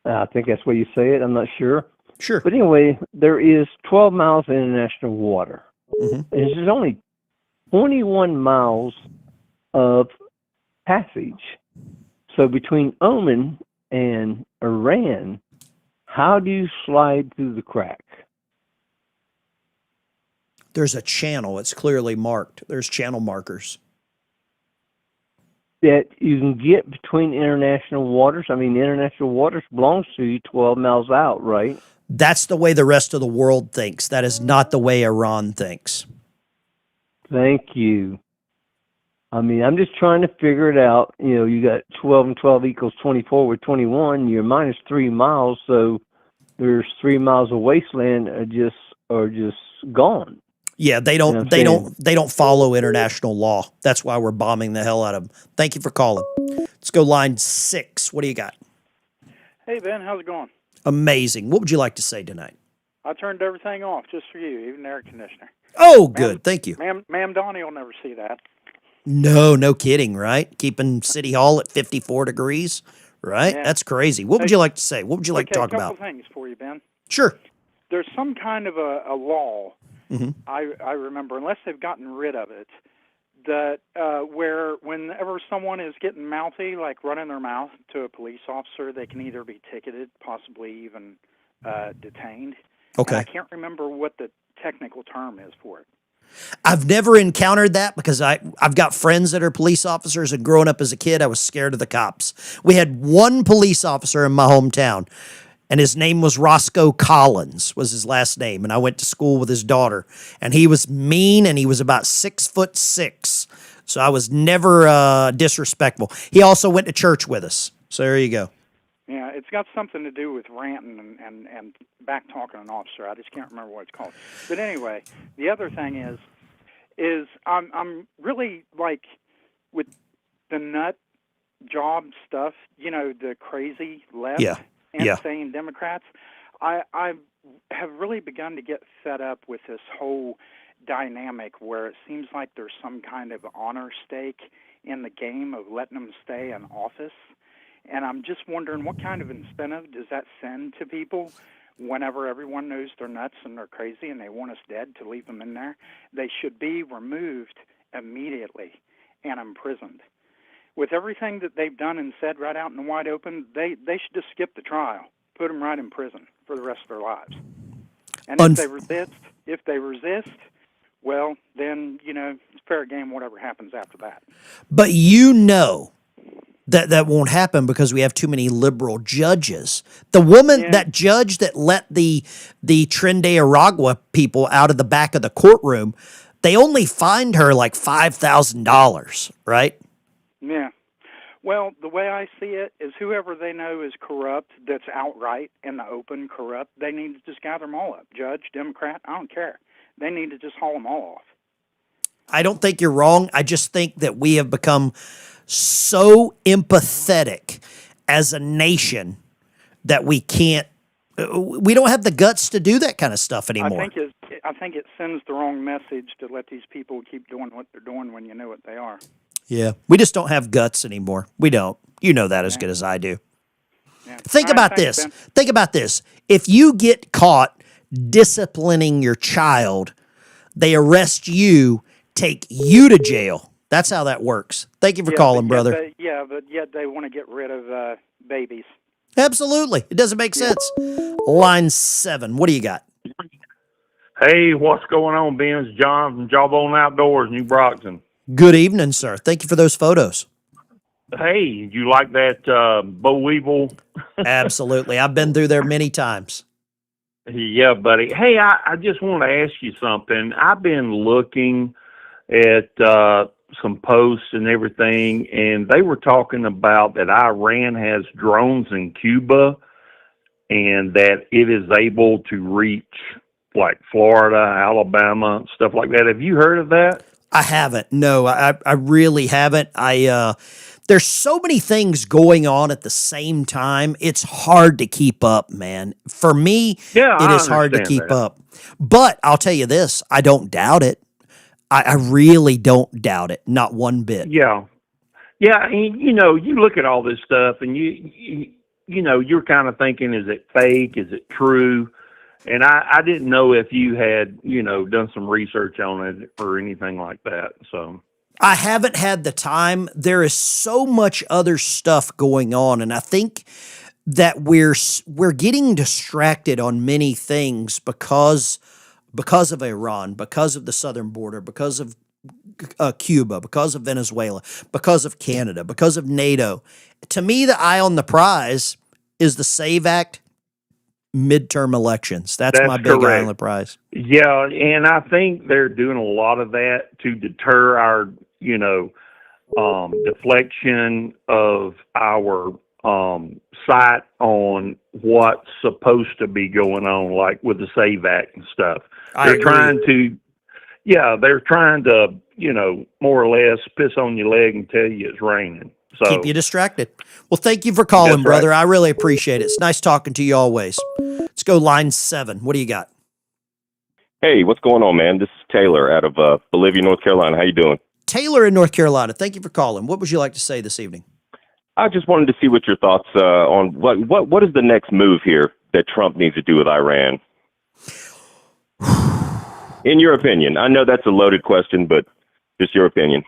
I think that's what you say it. I'm not sure. Sure. But anyway, there is 12 miles of international water. Mm-hmm. And there's only 21 miles of passage. So between Oman and Iran, how do you slide through the crack? There's a channel. It's clearly marked. There's channel markers. That you can get between international waters. I mean, international waters belongs to you 12 miles out, right? That's the way the rest of the world thinks. That is not the way Iran thinks. Thank you. I mean, I'm just trying to figure it out. You know, you got 12 and 12 equals 24 with 21. You're minus 3 miles, so there's 3 miles of wasteland are just gone. Yeah, they don't follow international law. That's why we're bombing the hell out of them. Thank you for calling. Let's go line 6. What do you got? Hey, Ben, how's it going? Amazing. What would you like to say tonight? I turned everything off just for you, even the air conditioner. Oh, good. Thank you. Ma'am Donnie will never see that. No kidding, right? Keeping City Hall at 54 degrees, right? Yeah. That's crazy. What would you like to say? What would you like to talk a about? couple things for you, Ben. Sure. There's some kind of a law, Mm-hmm. I remember, unless they've gotten rid of it, that where whenever someone is getting mouthy, like running their mouth to a police officer, they can either be ticketed, possibly even detained. Okay. And I can't remember what the technical term is for it. I've never encountered that because I've got friends that are police officers, and growing up as a kid, I was scared of the cops. We had one police officer in my hometown, and his name was Roscoe Collins, was his last name. And I went to school with his daughter, and he was mean, and he was about 6'6". So I was never disrespectful. He also went to church with us. So there you go. Yeah, it's got something to do with ranting and back talking an officer. I just can't remember what it's called. But anyway, the other thing is, is I'm really like with the nut job stuff, the crazy left, Yeah. Yeah. insane Democrats. I have really begun to get fed up with this whole dynamic where it seems like there's some kind of honor stake in the game of letting them stay in office. And I'm just wondering, what kind of incentive does that send to people whenever everyone knows they're nuts and they're crazy and they want us dead to leave them in there? They should be removed immediately and imprisoned. With everything that they've done and said right out in the wide open, they should just skip the trial, put them right in prison for the rest of their lives. And if they resist, well, then, it's fair game, whatever happens after that. But that won't happen because we have too many liberal judges. The woman, that judge that let the Tren de Aragua people out of the back of the courtroom, they only fined her like $5,000, right? Yeah. Well, the way I see it is whoever they know is corrupt, that's outright in the open corrupt, they need to just gather them all up. Judge, Democrat, I don't care. They need to just haul them all off. I don't think you're wrong. I just think that we have become so empathetic as a nation that we don't have the guts to do that kind of stuff anymore. I think it sends the wrong message to let these people keep doing what they're doing when you know what they are. Yeah, we just don't have guts anymore. We don't. You know that as good as I do. Yeah. Think about this. Think about this. If you get caught disciplining your child, they arrest you, take you to jail. That's how that works. Thank you for calling, brother. But yet they want to get rid of babies. Absolutely. It doesn't make sense. Line 7. What do you got? Hey, what's going on, Ben? It's John from Jawbone Outdoors, New Brockton. Good evening, sir. Thank you for those photos. Hey, you like that boll weevil? Absolutely. I've been through there many times. Yeah, buddy. Hey, I just want to ask you something. I've been looking at some posts and everything, and they were talking about that Iran has drones in Cuba and that it is able to reach like Florida, Alabama, stuff like that. Have you heard of that? I haven't. No, I really haven't. There's so many things going on at the same time. It's hard to keep up, man. For me, it is hard to keep up. But I'll tell you this, I don't doubt it. I really don't doubt it. Not one bit. Yeah. Yeah, I mean, you look at all this stuff and you're kind of thinking, is it fake? Is it true? And I didn't know if you had, done some research on it or anything like that. So I haven't had the time. There is so much other stuff going on, and I think that we're getting distracted on many things because of Iran, because of the southern border, because of Cuba, because of Venezuela, because of Canada, because of NATO. To me, the eye on the prize is the SAVE Act midterm elections. That's my big eye on the prize. Yeah, and I think they're doing a lot of that to deter our, deflection of our sight on what's supposed to be going on, like with the SAVE Act and stuff. They're trying to, more or less piss on your leg and tell you it's raining. So keep you distracted. Well, thank you for calling, brother. I really appreciate it. It's nice talking to you always. Let's go line 7. What do you got? Hey, what's going on, man? This is Taylor out of Bolivia, North Carolina. How you doing? Taylor in North Carolina. Thank you for calling. What would you like to say this evening? I just wanted to see what your thoughts on what is the next move here that Trump needs to do with Iran? In your opinion. I know that's a loaded question, but just your opinion.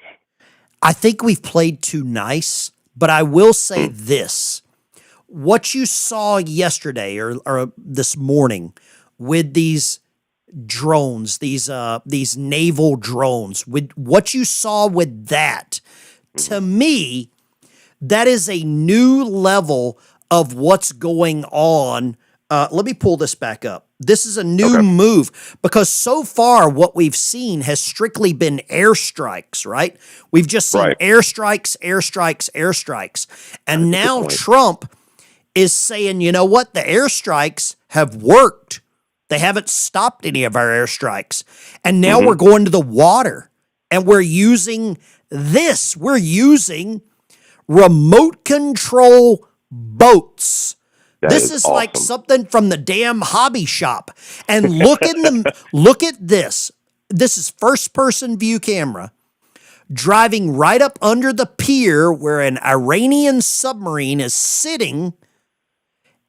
I think we've played too nice, but I will say this. What you saw yesterday or this morning with these drones, these naval drones, with what you saw with that, to me, that is a new level of what's going on. Let me pull this back up. This is a new move because so far what we've seen has strictly been airstrikes, right? We've just seen airstrikes. And now Trump is saying, you know what? The airstrikes have worked. They haven't stopped any of our airstrikes. And now we're going to the water. And we're using this. We're using remote control boats. This is like something from the damn hobby shop. And look at this. This is first person view camera driving right up under the pier where an Iranian submarine is sitting,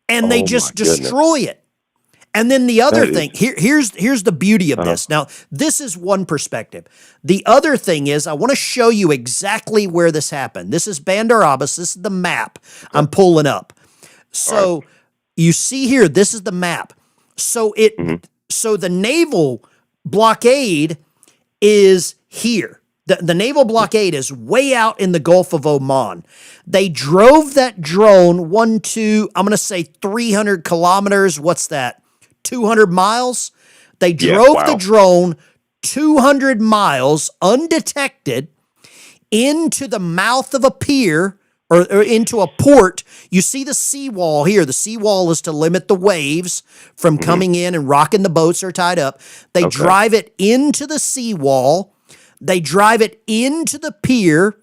and they just destroy it. And then the other thing, here's the beauty of this. Now, this is one perspective. The other thing is, I want to show you exactly where this happened. This is Bandar Abbas. This is the map I'm pulling up. So you see here, this is the map. So so the naval blockade is here. The naval blockade is way out in the Gulf of Oman. They drove that drone I'm going to say 300 kilometers. What's that? 200 miles. They drove the drone 200 miles undetected into the mouth of a pier or into a port. You see the seawall here. The seawall is to limit the waves from coming in and rocking the boats are tied up. They drive it into the seawall. They drive it into the pier,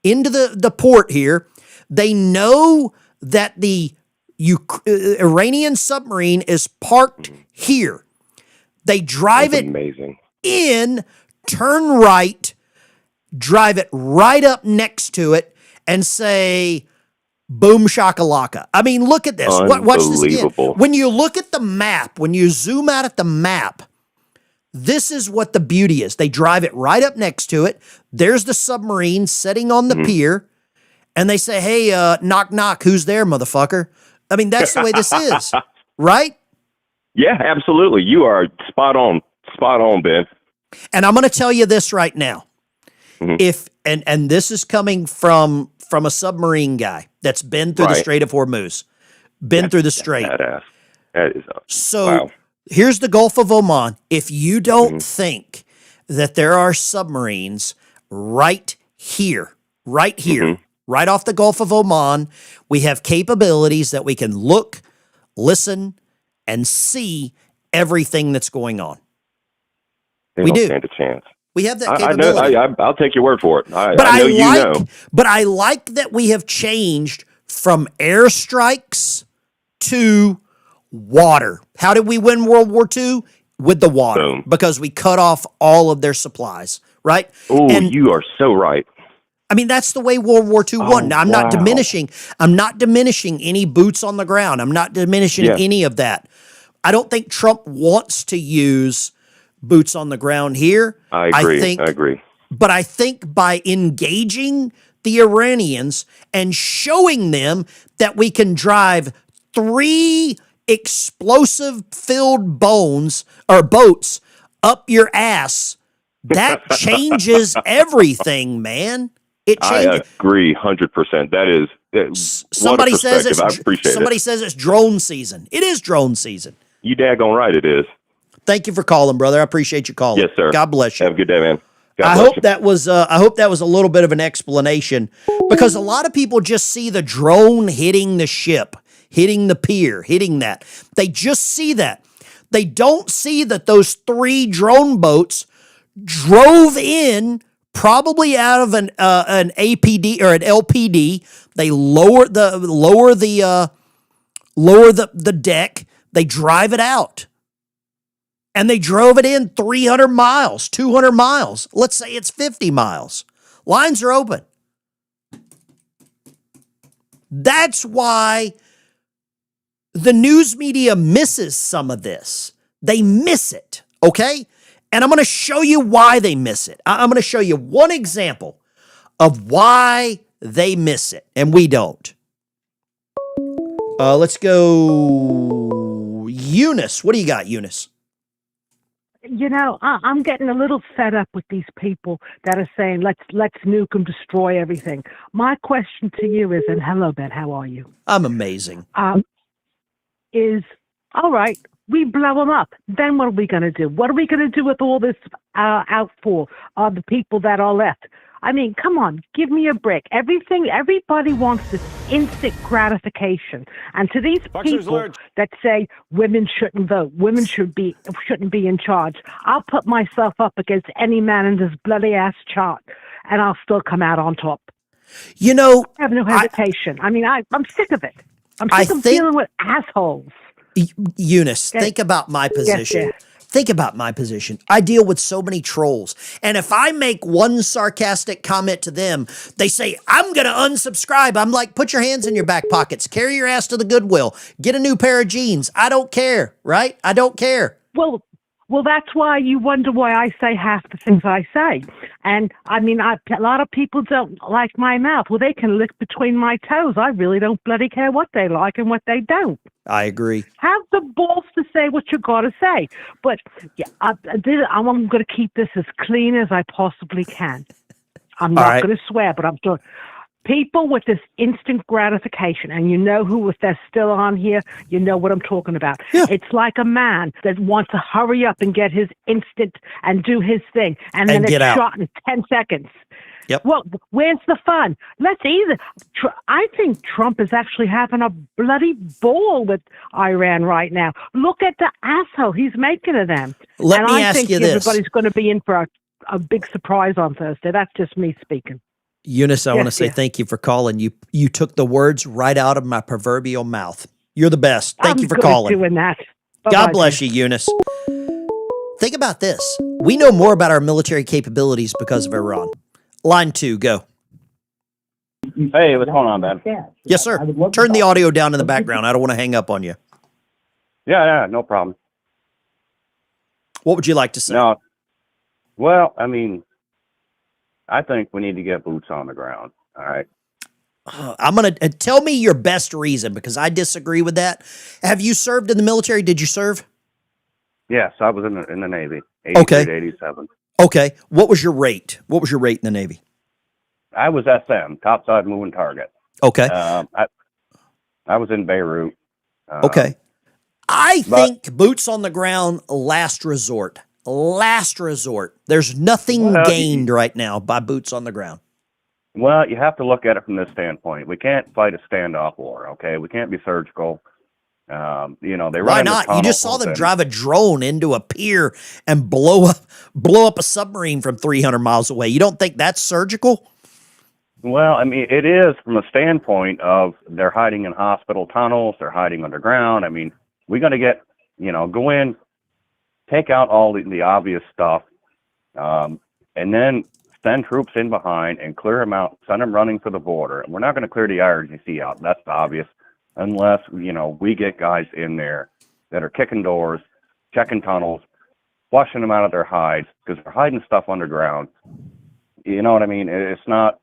into the port here. They know that the Iranian submarine is parked here. They drive it in, turn right, drive it right up next to it, and say, boom shakalaka. I mean, look at this. Watch this again. When you look at the map, when you zoom out at the map, this is what the beauty is. They drive it right up next to it. There's the submarine sitting on the pier, and they say, hey, knock, knock, who's there, motherfucker? I mean, that's the way this is, right? Yeah, absolutely. You are spot on, Ben. And I'm going to tell you this right now. If and this is coming from a submarine guy that's been through the Strait of Hormuz, through the Strait. That is so here's the Gulf of Oman. If you don't think that there are submarines right here, right off the Gulf of Oman, we have capabilities that we can look, listen, and see everything that's going on. They don't stand a chance. We have that capability. I'll take your word for it. I know. But I like that we have changed from airstrikes to water. How did we win World War II? With the water. Because we cut off all of their supplies, right? Oh, you are so right. I mean, that's the way World War II won. Now, I'm not diminishing any boots on the ground. I'm not diminishing any of that. I don't think Trump wants to use boots on the ground here. I agree. But I think by engaging the Iranians and showing them that we can drive 3 explosive-filled boats up your ass, that changes everything, man. It changes. I agree 100%. That is somebody says I appreciate somebody says it's drone season. It is drone season. You daggone right it is. Thank you for calling, brother. I appreciate you calling. Yes, sir. God bless you. Have a good day, man. I hope that was a little bit of an explanation, because a lot of people just see the drone hitting the ship, hitting the pier, hitting that. They just see that. They don't see that those 3 drone boats drove in, probably out of an APD or an LPD. They lower the deck. They drive it out. And they drove it in 300 miles, 200 miles. Let's say it's 50 miles. Lines are open. That's why the news media misses some of this. They miss it, okay? And I'm going to show you why they miss it. I'm going to show you one example of why they miss it, and we don't. Let's go Eunice. What do you got, Eunice? You know, I'm getting a little fed up with these people that are saying, let's nuke them, destroy everything. My question to you is, and hello, Ben, how are you? I'm amazing. Is, all right, we blow them up. Then what are we going to do? What are we going to do with all this outfall of the people that are left? I mean, come on, give me a break. Everybody wants this instant gratification. And to these people that say women shouldn't vote, women shouldn't be in charge, I'll put myself up against any man in this bloody ass chart, and I'll still come out on top. You know, I have no hesitation. I'm sick of it. I'm sick of dealing with assholes. Eunice, think about my position. Yes. Think about my position. I deal with so many trolls. And if I make one sarcastic comment to them, they say, I'm going to unsubscribe. I'm like, put your hands in your back pockets. Carry your ass to the Goodwill. Get a new pair of jeans. I don't care, right? I don't care. Well, that's why you wonder why I say half the things I say. And, I mean, a lot of people don't like my mouth. Well, they can lick between my toes. I really don't bloody care what they like and what they don't. I agree. Have the balls to say what you got to say. But yeah, I'm going to keep this as clean as I possibly can. I'm not going to swear, but I'm doing. People with this instant gratification, and you know who, if they're still on here, you know what I'm talking about. Yeah. It's like a man that wants to hurry up and get his instant and do his thing, and then it's shot in 10 seconds. Yep. Well, where's the fun? I think Trump is actually having a bloody ball with Iran right now. Look at the asshole he's making of them. I think everybody's going to be in for a big surprise on Thursday. That's just me speaking. Eunice, I want to say thank you for calling. You took the words right out of my proverbial mouth. You're the best. Thank you for calling. Doing that. God bless you, Eunice. Think about this. We know more about our military capabilities because of Iran. Line 2, go. Hey, what's going on, Ben? Yes, sir. Turn the audio down in the background. I don't want to hang up on you. Yeah, no problem. What would you like to say? No. Well, I mean, I think we need to get boots on the ground. All right. I'm going to tell me your best reason, because I disagree with that. Have you served in the military? Did you serve? Yes, I was in the Navy, 83 to 87. Okay. What was your rate? What was your rate in the Navy? I was SM, topside moving target. Okay. I was in Beirut. Okay. I think boots on the ground, last resort. Last resort. There's nothing gained right now by boots on the ground. Well, you have to look at it from this standpoint. We can't fight a standoff war, okay? We can't be surgical. They run. Why not? You just saw them drive a drone into a pier and blow up a submarine from 300 miles away. You don't think that's surgical? Well, I mean, it is from a standpoint of they're hiding in hospital tunnels, they're hiding underground. I mean, we got to go in, take out all the obvious stuff, and then send troops in behind and clear them out, send them running to the border. And we're not going to clear the IRGC out. That's obvious, unless, we get guys in there that are kicking doors, checking tunnels, flushing them out of their hides, because they're hiding stuff underground. You know what I mean? It's not,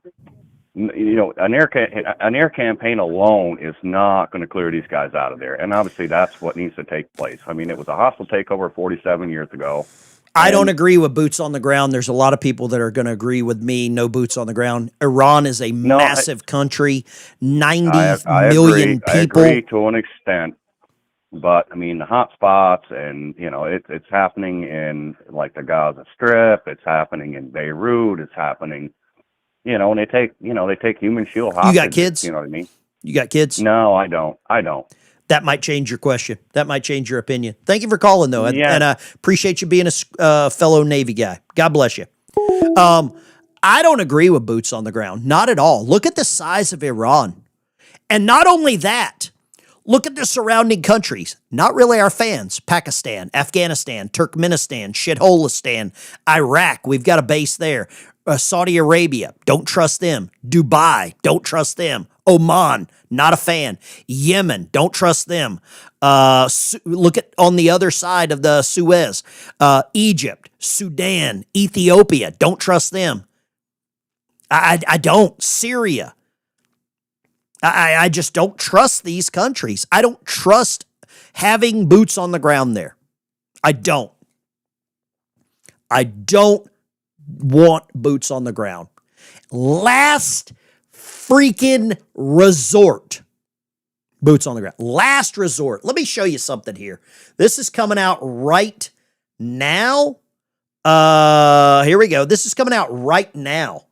an air campaign alone is not going to clear these guys out of there. And obviously that's what needs to take place. I mean, it was a hostile takeover 47 years ago. I don't agree with boots on the ground. There's a lot of people that are going to agree with me. No boots on the ground. Iran is a massive country, 90 million people. I agree to an extent, but I mean the hot spots, and it's happening in like the Gaza Strip. It's happening in Beirut. It's happening, and they take human shield hostages. You got kids? You know what I mean? You got kids? No, I don't. That might change your question. That might change your opinion. Thank you for calling, though. And I appreciate you being a fellow Navy guy. God bless you. I don't agree with boots on the ground. Not at all. Look at the size of Iran. And not only that, look at the surrounding countries. Not really our fans. Pakistan, Afghanistan, Turkmenistan, Shitholistan, Iraq. We've got a base there. Saudi Arabia. Don't trust them. Dubai. Don't trust them. Oman, not a fan. Yemen, don't trust them. Look at on the other side of the Suez. Egypt, Sudan, Ethiopia, don't trust them. I don't. Syria. I just don't trust these countries. I don't trust having boots on the ground there. I don't. I don't want boots on the ground. Last freaking resort. Boots on the ground. Last resort. Let me show you something here. This is coming out right now. Here we go. This is coming out right now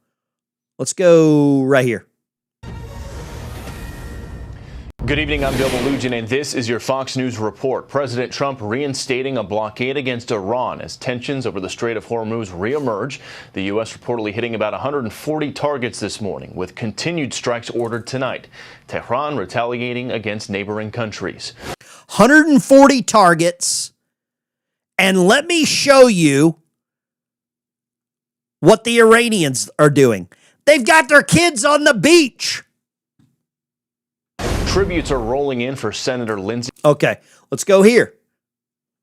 Let's go right here. Good evening, I'm Bill Malugin, and this is your Fox News report. President Trump reinstating a blockade against Iran as tensions over the Strait of Hormuz reemerge. The U.S. reportedly hitting about 140 targets this morning, with continued strikes ordered tonight. Tehran retaliating against neighboring countries. 140 targets, and let me show you what the Iranians are doing. They've got their kids on the beach. Tributes are rolling in for Senator Lindsey. Okay, let's go here.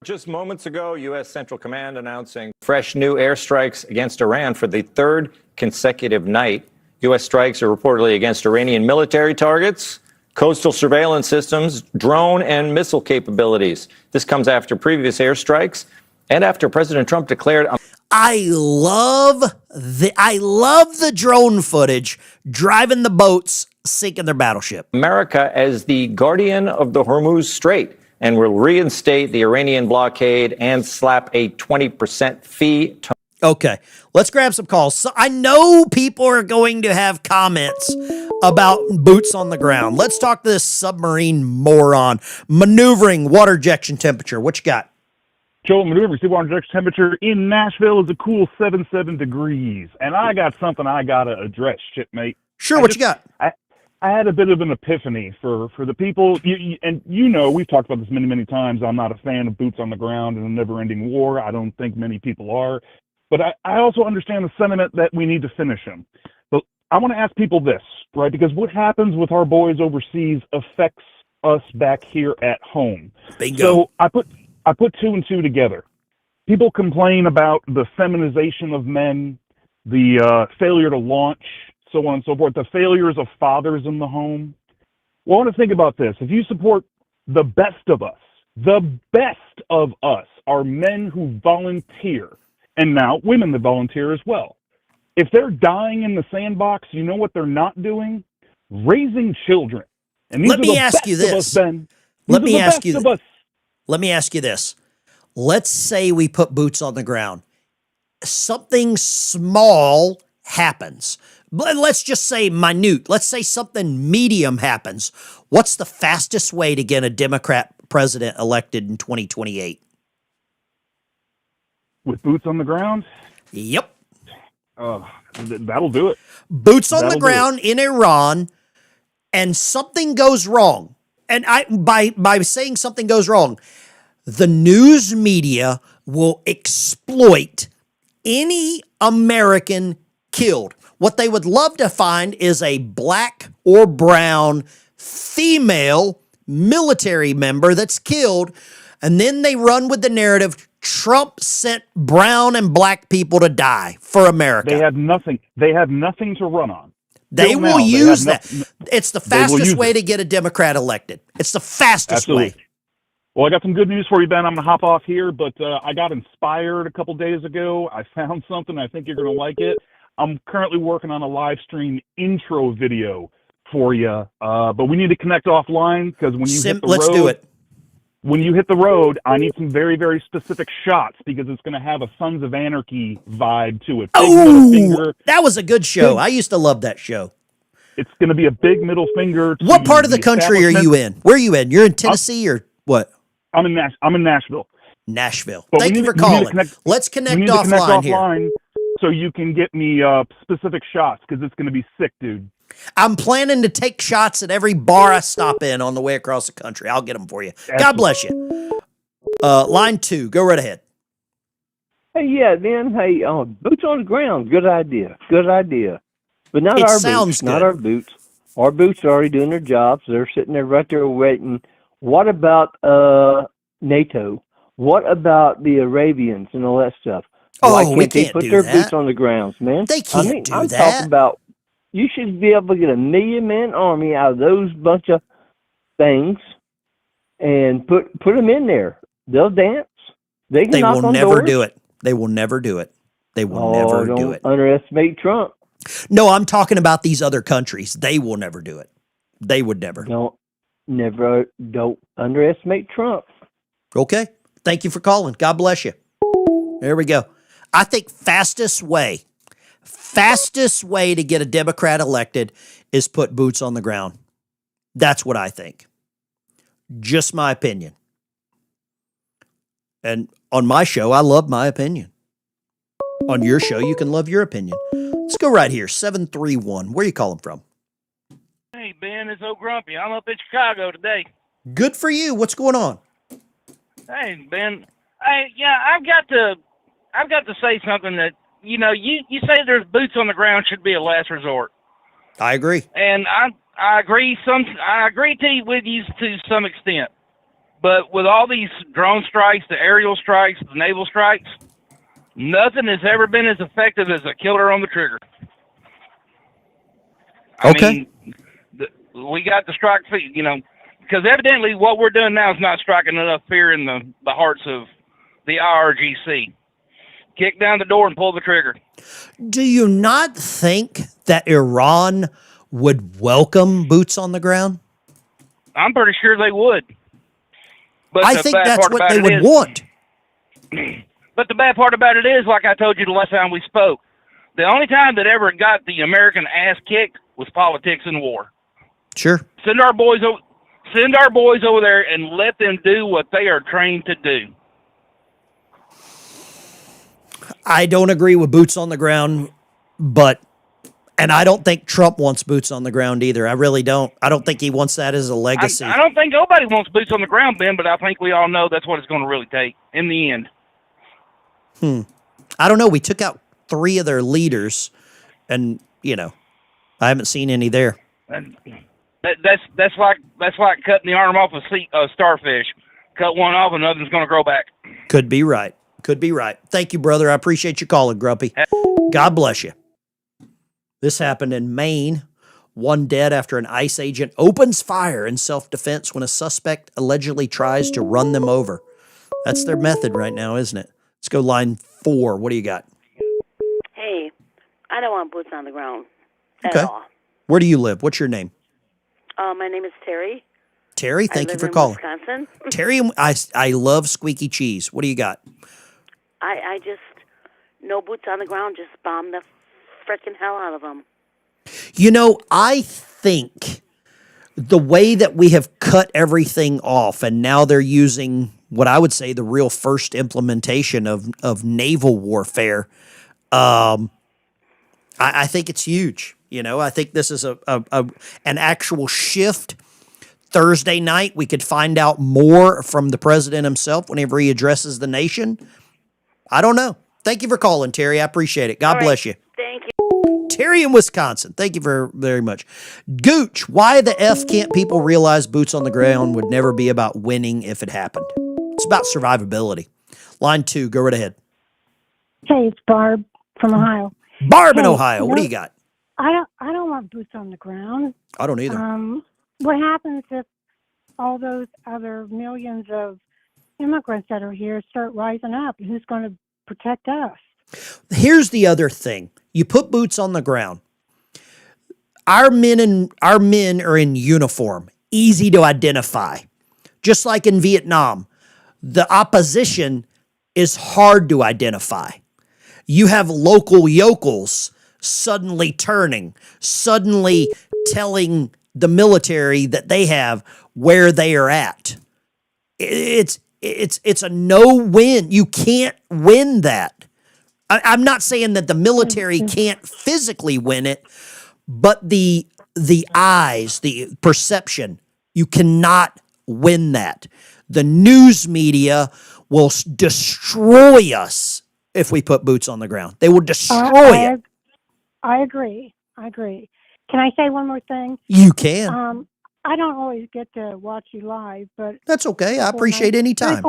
Just moments ago, U.S. Central Command announcing fresh new airstrikes against Iran for the third consecutive night. U.S. strikes are reportedly against Iranian military targets, coastal surveillance systems, drone and missile capabilities. This comes after previous airstrikes and after President Trump declared. I love the drone footage driving the boats sinking their battleship. America as the guardian of the Hormuz Strait and will reinstate the Iranian blockade and slap a 20% fee. Okay, let's grab some calls. So I know people are going to have comments about boots on the ground. Let's talk to this submarine moron. Maneuvering water ejection temperature. What you got? Joel, maneuvering seawater injection temperature in Nashville is a cool 77 degrees. And I got something I got to address, shipmate. Sure, what you got? I had a bit of an epiphany for the people. And we've talked about this many, many times. I'm not a fan of boots on the ground and a never-ending war. I don't think many people are. But I also understand the sentiment that we need to finish them. But I want to ask people this, right? Because what happens with our boys overseas affects us back here at home. Bingo. So I put two and two together. People complain about the feminization of men, the failure to launch, so on and so forth, the failures of fathers in the home. Well, I want to think about this. If you support the best of us are men who volunteer, and now women that volunteer as well. If they're dying in the sandbox, you know what they're not doing? Raising children. And these Let me ask you this. Let me ask you this. Let's say we put boots on the ground. Something small happens. Let's just say minute. Let's say something medium happens. What's the fastest way to get a Democrat president elected in 2028? With boots on the ground? Yep. That'll do it. Boots on the ground in Iran, and something goes wrong. And by saying something goes wrong, the news media will exploit any American killed. What they would love to find is a black or brown female military member that's killed, and then they run with the narrative, Trump sent brown and black people to die for America. They have nothing to run on. They will use that. It's the fastest way to get a Democrat elected. It's the fastest way. Well, I got some good news for you, Ben. I'm going to hop off here, but I got inspired a couple days ago. I found something. I think you're going to like it. I'm currently working on a live stream intro video for you, but we need to connect offline because when you hit the road, let's do it. When you hit the road, I need some very, very specific shots because it's going to have a Sons of Anarchy vibe to it. Oh, that was a good show. I used to love that show. It's going to be a big middle finger. What part of the country are you in? Where are you in? You're in Tennessee or what? I'm in Nashville. Nashville. Thank you for calling. Let's connect offline here. So you can get me specific shots because it's going to be sick, dude. I'm planning to take shots at every bar I stop in on the way across the country. I'll get them for you. God bless you. Line 2, go right ahead. Hey, yeah, man. Hey, boots on the ground. Good idea. Good idea. But not our boots. Not our boots. Our boots are already doing their jobs. They're sitting there right there waiting. What about NATO? What about the Arabians and all that stuff? Why can't they put their boots on the ground, man? They can't do I'm that. talking about you should be able to get a 1,000,000-man army out of those bunch of things and put them in there. They'll dance. They will never do it. They will never do it. They will never do it. Don't underestimate Trump. No, I'm talking about these other countries. They will never do it. They would never. Don't underestimate Trump. Okay. Thank you for calling. God bless you. There we go. I think fastest way Fastest way to get a Democrat elected is put boots on the ground. That's what I think. Just my opinion. And on my show, I love my opinion. On your show, you can love your opinion. Let's go right here. 731. Where are you calling from? Hey, Ben, it's Old Grumpy. I'm up in Chicago today. Good for you. What's going on? Hey, Ben. Hey, yeah, I've got to say something that, you say there's boots on the ground should be a last resort. I agree. And I agree with you to some extent. But with all these drone strikes, the aerial strikes, the naval strikes, nothing has ever been as effective as a killer on the trigger. I mean, we got the strike, because evidently what we're doing now is not striking enough fear in the hearts of the IRGC. Kick down the door and pull the trigger. Do you not think that Iran would welcome boots on the ground? I'm pretty sure they would. But I think that's what they would want. But the bad part about it is, like I told you the last time we spoke, the only time that ever got the American ass kicked was politics and war. Sure. Send our boys over there and let them do what they are trained to do. I don't agree with boots on the ground, and I don't think Trump wants boots on the ground either. I really don't. I don't think he wants that as a legacy. I don't think nobody wants boots on the ground, Ben, but I think we all know that's what it's going to really take in the end. I don't know. We took out 3 of their leaders, and I haven't seen any there. And that's like cutting the arm off a starfish. Cut one off, another's going to grow back. Could be right. Could be right. Thank you, brother. I appreciate you calling, Grumpy. God bless you. This happened in Maine. 1 dead after an ICE agent opens fire in self-defense when a suspect allegedly tries to run them over. That's their method right now, isn't it? Let's go line 4. What do you got? Hey, I don't want boots on the ground at Okay. all. Where do you live? What's your name? My name is Terry. Terry, thank I you live for in calling. Wisconsin. Terry, I love squeaky cheese. What do you got? I just, no boots on the ground, just bomb the frickin' hell out of them. I think the way that we have cut everything off, and now they're using what I would say the real first implementation of naval warfare, I think it's huge. I think this is an actual shift. Thursday night, we could find out more from the president himself whenever he addresses the nation. I don't know. Thank you for calling, Terry. I appreciate it. God bless you. Thank you. Terry in Wisconsin. Thank you very much. Gooch, why the F can't people realize boots on the ground would never be about winning if it happened? It's about survivability. Line 2, go right ahead. Hey, it's Barb from Ohio. Barb in Ohio. What do you got? I don't want boots on the ground. I don't either. What happens if all those other millions of immigrants that are here start rising up? Who's going to protect us? Here's the other thing. You put boots on the ground. Our men are in uniform, easy to identify. Just like in Vietnam, the opposition is hard to identify. You have local yokels suddenly turning, suddenly telling the military that they have where they are at. It's a no-win. You can't win that. I'm not saying that the military can't physically win it, but the eyes, the perception, you cannot win that. The news media will destroy us if we put boots on the ground. They will destroy it. I agree. Can I say one more thing? You can. I don't always get to watch you live, but that's okay. I appreciate any time.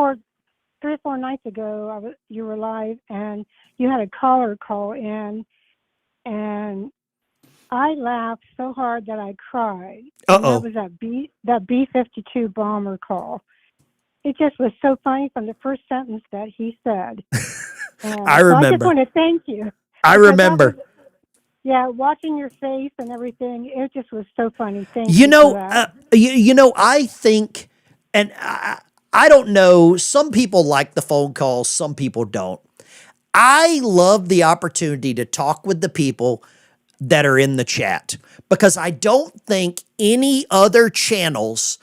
3 or 4 nights ago, you were live, and you had a caller call in, and I laughed so hard that I cried. Uh-oh. That was that B-52 bomber call. It just was so funny from the first sentence that he said. I remember. I just want to thank you. I remember. Yeah, watching your face and everything, it just was so funny. Thank you for that. I think, and I don't know, some people like the phone calls, some people don't. I love the opportunity to talk with the people that are in the chat because I don't think any other channels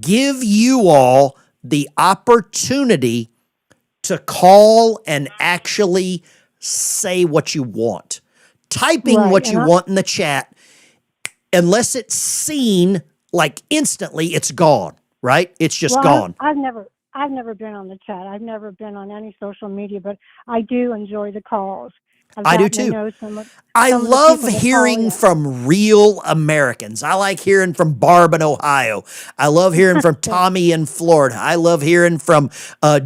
give you all the opportunity to call and actually say what you want. Typing Right, what and you want in the chat, unless it's seen like instantly, it's gone, right? It's just well, gone. I've never been on the chat. I've never been on any social media, but I do enjoy the calls. I've I do gotten to too. know some of I some of the love people that call hearing in. from real Americans. I like hearing from Barb in Ohio. I love hearing from Tommy in Florida. I love hearing from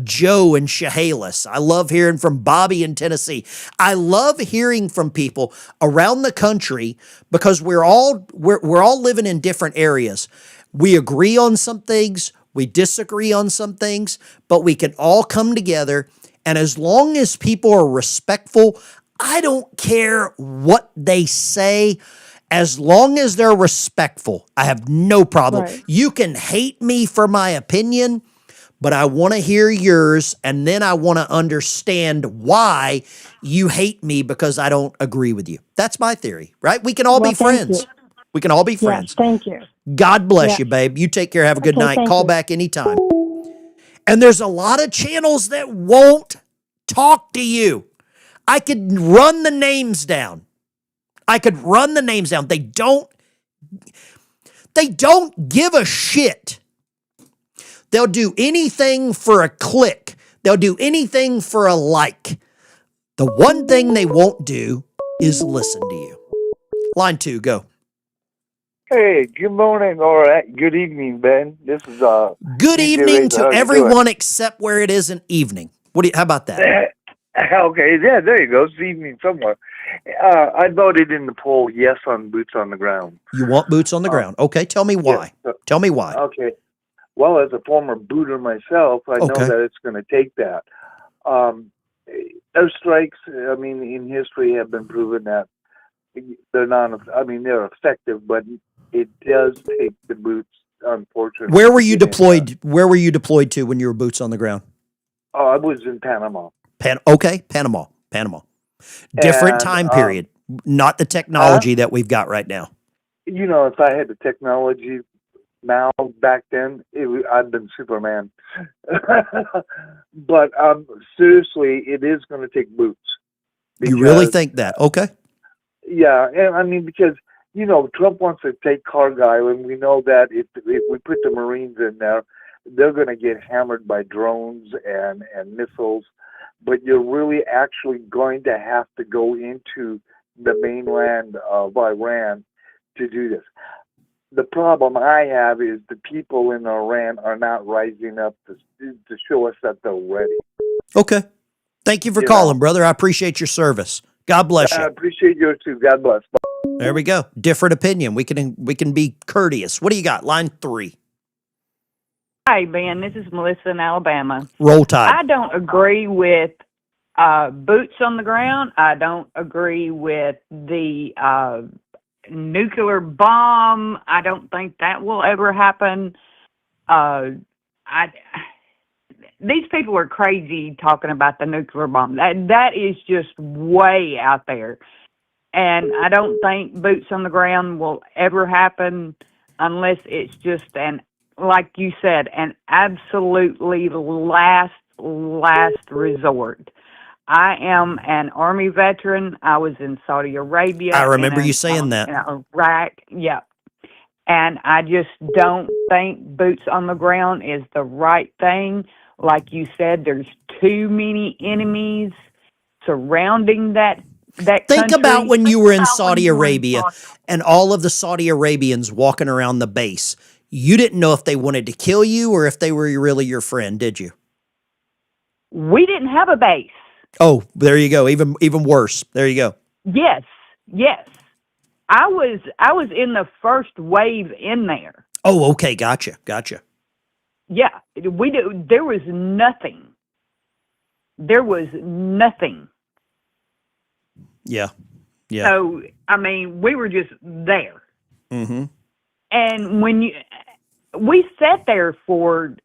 Joe in Chehalis. I love hearing from Bobby in Tennessee. I love hearing from people around the country because we're all living in different areas. We agree on some things, we disagree on some things, but we can all come together. And as long as people are respectful, I don't care what they say. As long as they're respectful, I have no problem. Right. You can hate me for my opinion, but I want to hear yours, and then I want to understand why you hate me because I don't agree with you. That's my theory, right? We can all Well, be thank friends. you. We can all be Yes, friends. thank you. God bless Yes. you, babe. You take care. Have a good Okay, night. thank Call you. back anytime. And there's a lot of channels that won't talk to you. I could run the names down. They don't give a shit. They'll do anything for a click. They'll do anything for a like. The one thing they won't do is listen to you. Line 2, go. Hey, good morning or good evening, Ben. This is Good DJ evening Razor. to How you everyone except where it isn't evening. How about that? doing? Okay, yeah, there you go. It's evening somewhere. I voted in the poll yes on boots on the ground. You want boots on the ground. Okay, tell me why. Yes. Tell me why. Okay. Well, as a former booter myself, I know Okay. that it's going to take that. Airstrikes, I mean, in history have been proven that they're not, I mean, they're effective, but it does take the boots, unfortunately. Where were you to get in deployed? Where were you deployed to when you were boots on the ground? Oh, I was in Panama. Panama. Different And, time period, not the technology that we've got right now. You know, if I had the technology now back then, I'd been Superman. But seriously, it is going to take boots. You really think that? Okay. Yeah, and I mean, because, you know, Trump wants to take Cargill, and we know that if we put the Marines in there, they're going to get hammered by drones and missiles. But you're really actually going to have to go into the mainland of Iran to do this. The problem I have is the people in Iran are not rising up to show us that they're ready. Okay. Thank you for calling, brother. I appreciate your service. God bless you. I appreciate yours too. God bless. Bye. There we go. Different opinion. We can be courteous. What do you got? Line 3. Hi, Ben. This is Melissa in Alabama. Roll Tide. I don't agree with boots on the ground. I don't agree with the nuclear bomb. I don't think that will ever happen. These people are crazy talking about the nuclear bomb. That is just way out there. And I don't think boots on the ground will ever happen unless it's just like you said, an absolutely last resort. I am an Army veteran. I was in Saudi Arabia. I remember you saying that. In Iraq, yeah. And I just don't think boots on the ground is the right thing. Like you said, there's too many enemies surrounding that Think country. about when you were in Saudi Arabia and all of the Saudi Arabians walking around the base. You didn't know if they wanted to kill you or if they were really your friend, did you? We didn't have a base. Oh, there you go. Even worse. There you go. Yes. I was in the first wave in there. Oh, okay. Gotcha. Yeah, there was nothing. Yeah. So, I mean, we were just there. Mm-hmm. And we sat there for,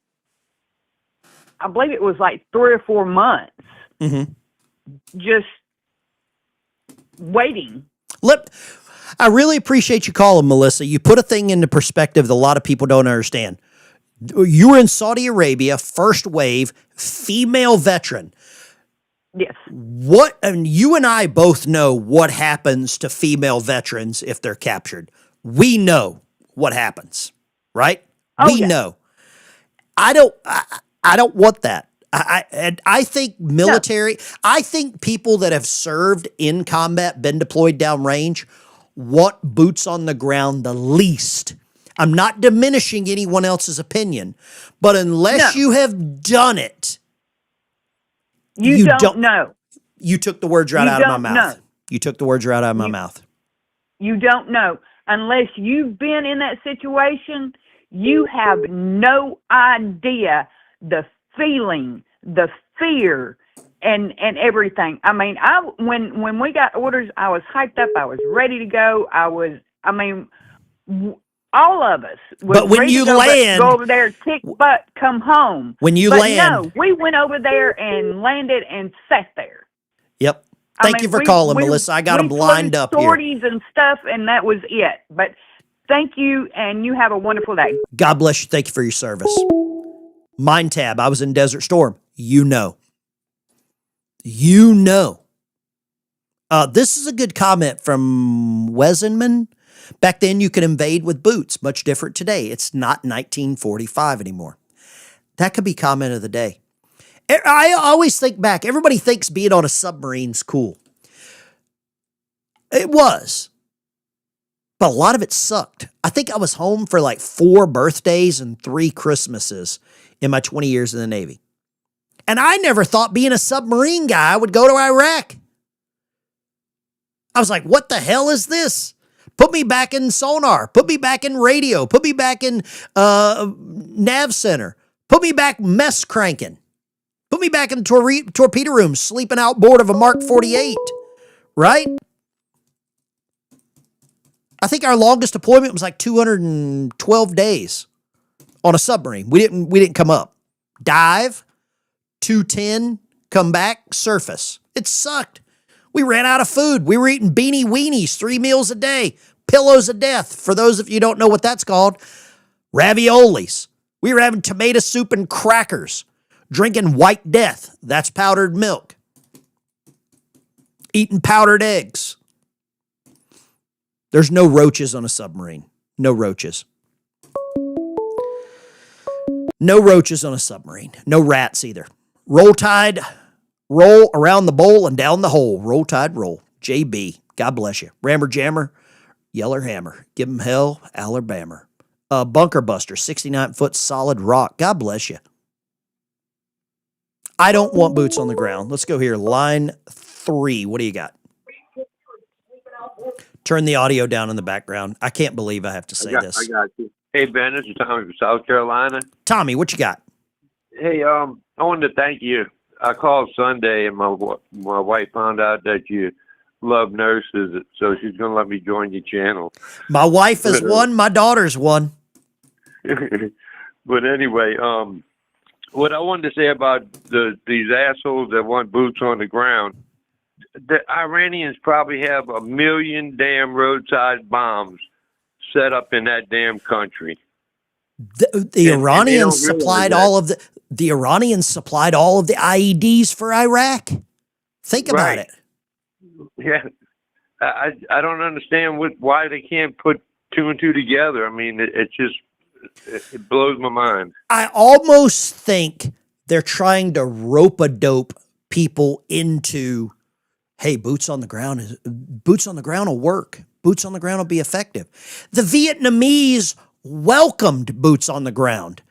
I believe it was like 3 or 4 months mm-hmm. just waiting. Look, I really appreciate you calling, Melissa. You put a thing into perspective that a lot of people don't understand. You were in Saudi Arabia, first wave, female veteran. Yes. And you and I both know what happens to female veterans if they're captured. We know what happens, right? We know. I don't want that. I think military, I think people that have served in combat, been deployed downrange, want boots on the ground the least. I'm not diminishing anyone else's opinion, but unless you have done it, you don't know. You took the words right out of my mouth. You took the words right out of my mouth. You don't know. Unless you've been in that situation, you have no idea the feeling, the fear, and everything. I mean, when we got orders, I was hyped up. I was ready to go. All of us. But when you land, go over there, kick butt, come home. When you land, no, we went over there and landed and sat there. Yep. Thank you for calling, Melissa. I got them lined up here. Sorties and stuff, and that was it. But thank you, and you have a wonderful day. God bless you. Thank you for your service. Mine Tab. I was in Desert Storm. You know. This is a good comment from Wesenman. Back then, you could invade with boots. Much different today. It's not 1945 anymore. That could be comment of the day. I always think back. Everybody thinks being on a submarine's cool. It was. But a lot of it sucked. I think I was home for like 4 birthdays and 3 Christmases in my 20 years in the Navy. And I never thought being a submarine guy would go to Iraq. I was like, what the hell is this? Put me back in sonar. Put me back in radio. Put me back in nav center. Put me back mess cranking. Put me back in the torpedo room, sleeping outboard of a Mark 48, right? I think our longest deployment was like 212 days on a submarine. We didn't come up. Dive, 210, come back, surface. It sucked. We ran out of food. We were eating beanie weenies 3 meals a day, pillows of death. For those of you who don't know what that's called, raviolis. We were having tomato soup and crackers. Drinking White Death, that's powdered milk. Eating powdered eggs. There's no roaches on a submarine. No roaches. No roaches on a submarine. No rats either. Roll Tide, roll around the bowl and down the hole. Roll Tide, roll. JB, God bless you. Rammer Jammer, Yeller Hammer. Give 'em hell, Alabama. Bunker Buster, 69-foot solid rock. God bless you. I don't want boots on the ground. Let's go here. Line 3. What do you got? Turn the audio down in the background. I can't believe I have to say this. I got you. Hey, Ben, this is Tommy from South Carolina. Tommy, what you got? Hey, I wanted to thank you. I called Sunday, and my wife found out that you love nurses, so she's going to let me join your channel. My wife is one. My daughter's one. But anyway, what I wanted to say about these assholes that want boots on the ground, the Iranians probably have 1 million damn roadside bombs set up in that damn country. The Iranians supplied all of the Iranians supplied all of the IEDs for Iraq. Think about it. Yeah, I don't understand why they can't put 2 and 2 together. I mean, it blows my mind. I almost think they're trying to rope-a-dope people into, hey, boots on the ground will work. Boots on the ground will be effective. The Vietnamese welcomed boots on the ground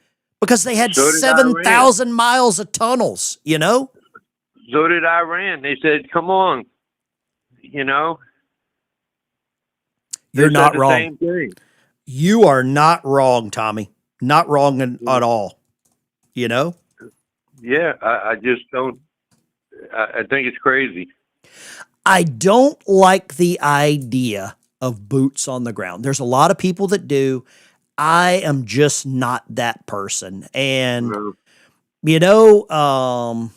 because they had 7,000 miles of tunnels, you know? So did Iran. They said, come on, you know? You're not wrong. Same thing. You are not wrong, Tommy. Not wrong at all. You know? Yeah, I just don't. I think it's crazy. I don't like the idea of boots on the ground. There's a lot of people that do. I am just not that person. And, you know,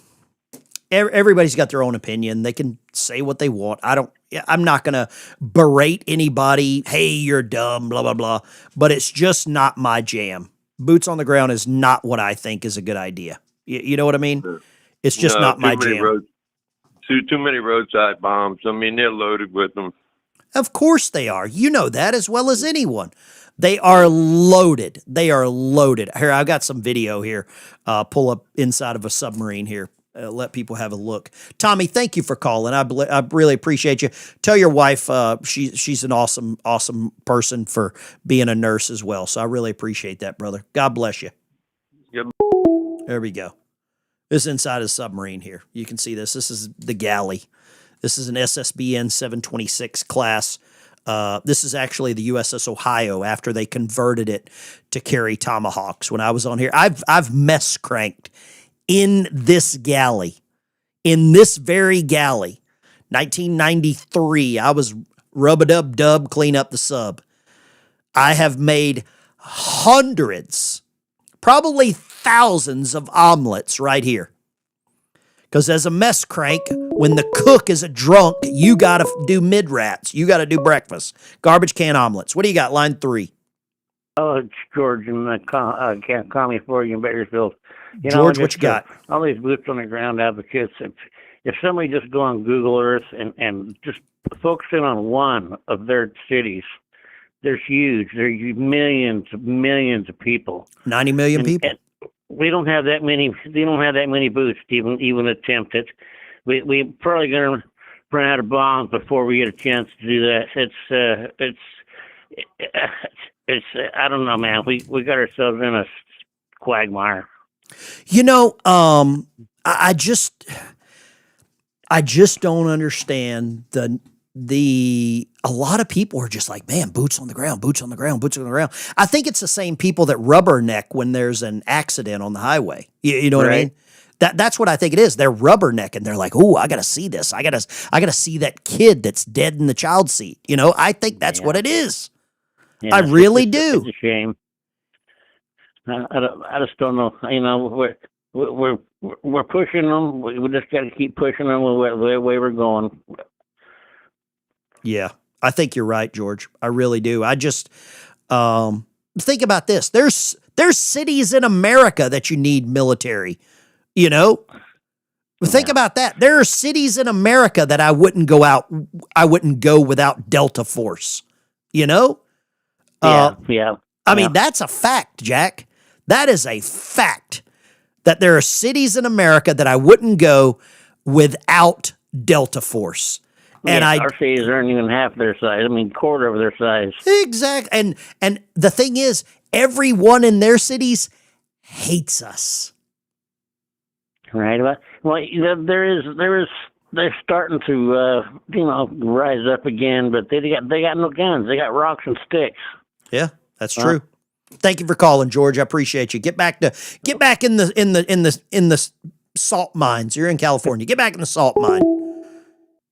everybody's got their own opinion. They can say what they want. I'm not going to berate anybody. Hey, you're dumb, blah, blah, blah. But it's just not my jam. Boots on the ground is not what I think is a good idea. You know what I mean? It's just not my jam. Too many roadside bombs. I mean, they're loaded with them. Of course they are. You know that as well as anyone. They are loaded. They are loaded. Here, I've got some video here. Pull up inside of a submarine here. Let people have a look. Tommy, thank you for calling. I really appreciate you. Tell your wife she's an awesome person for being a nurse as well. So I really appreciate that, brother. God bless you. Yep. There we go. This is inside a submarine here. You can see this. This is the galley. This is an SSBN 726 class. This is actually the USS Ohio after they converted it to carry Tomahawks. When I was on here, I've mess cranked in this galley, in this very galley. 1993, I was rub-a-dub-dub, clean up the sub. I have made hundreds, probably thousands of omelets right here. Because as a mess crank, when the cook is a drunk, you got to do mid-rats. You got to do breakfast. Garbage can omelets. What do you got? Line 3. Oh, it's George in can't call me for you in Bakersfield. George, what you got? All these boots on the ground advocates. If somebody just go on Google Earth and just focus in on one of their cities, they're huge. They're millions of people. 90 million people. And we don't have that many. They don't have that many boots to even attempt it. We probably gonna run out of bombs before we get a chance to do that. It's I don't know, man. We got ourselves in a quagmire. You know, I just don't understand a lot of people are just like, man, boots on the ground, boots on the ground, boots on the ground. I think it's the same people that rubberneck when there's an accident on the highway. You know what I mean? That's what I think it is. They're rubbernecking. They're like, oh, I got to see this. I got to see that kid that's dead in the child seat. You know, I think that's what it is. Yeah, I really do. It's a shame. I just don't know. You know, we're pushing them. We just got to keep pushing them the way we're going. Yeah, I think you're right, George. I really do. I just think about this. There's cities in America that you need military. You know, think about that. There are cities in America that I wouldn't go without Delta Force. You know. Yeah. I mean, that's a fact, Jack. That is a fact that there are cities in America that I wouldn't go without Delta Force. And our cities aren't even half their size. I mean, quarter of their size. Exactly. And the thing is, everyone in their cities hates us. Right. Well, they're starting to rise up again, but they got no guns. They got rocks and sticks. Yeah, that's true. Thank you for calling, George. I appreciate you. Get back in the salt mines. You're in California. Get back in the salt mine.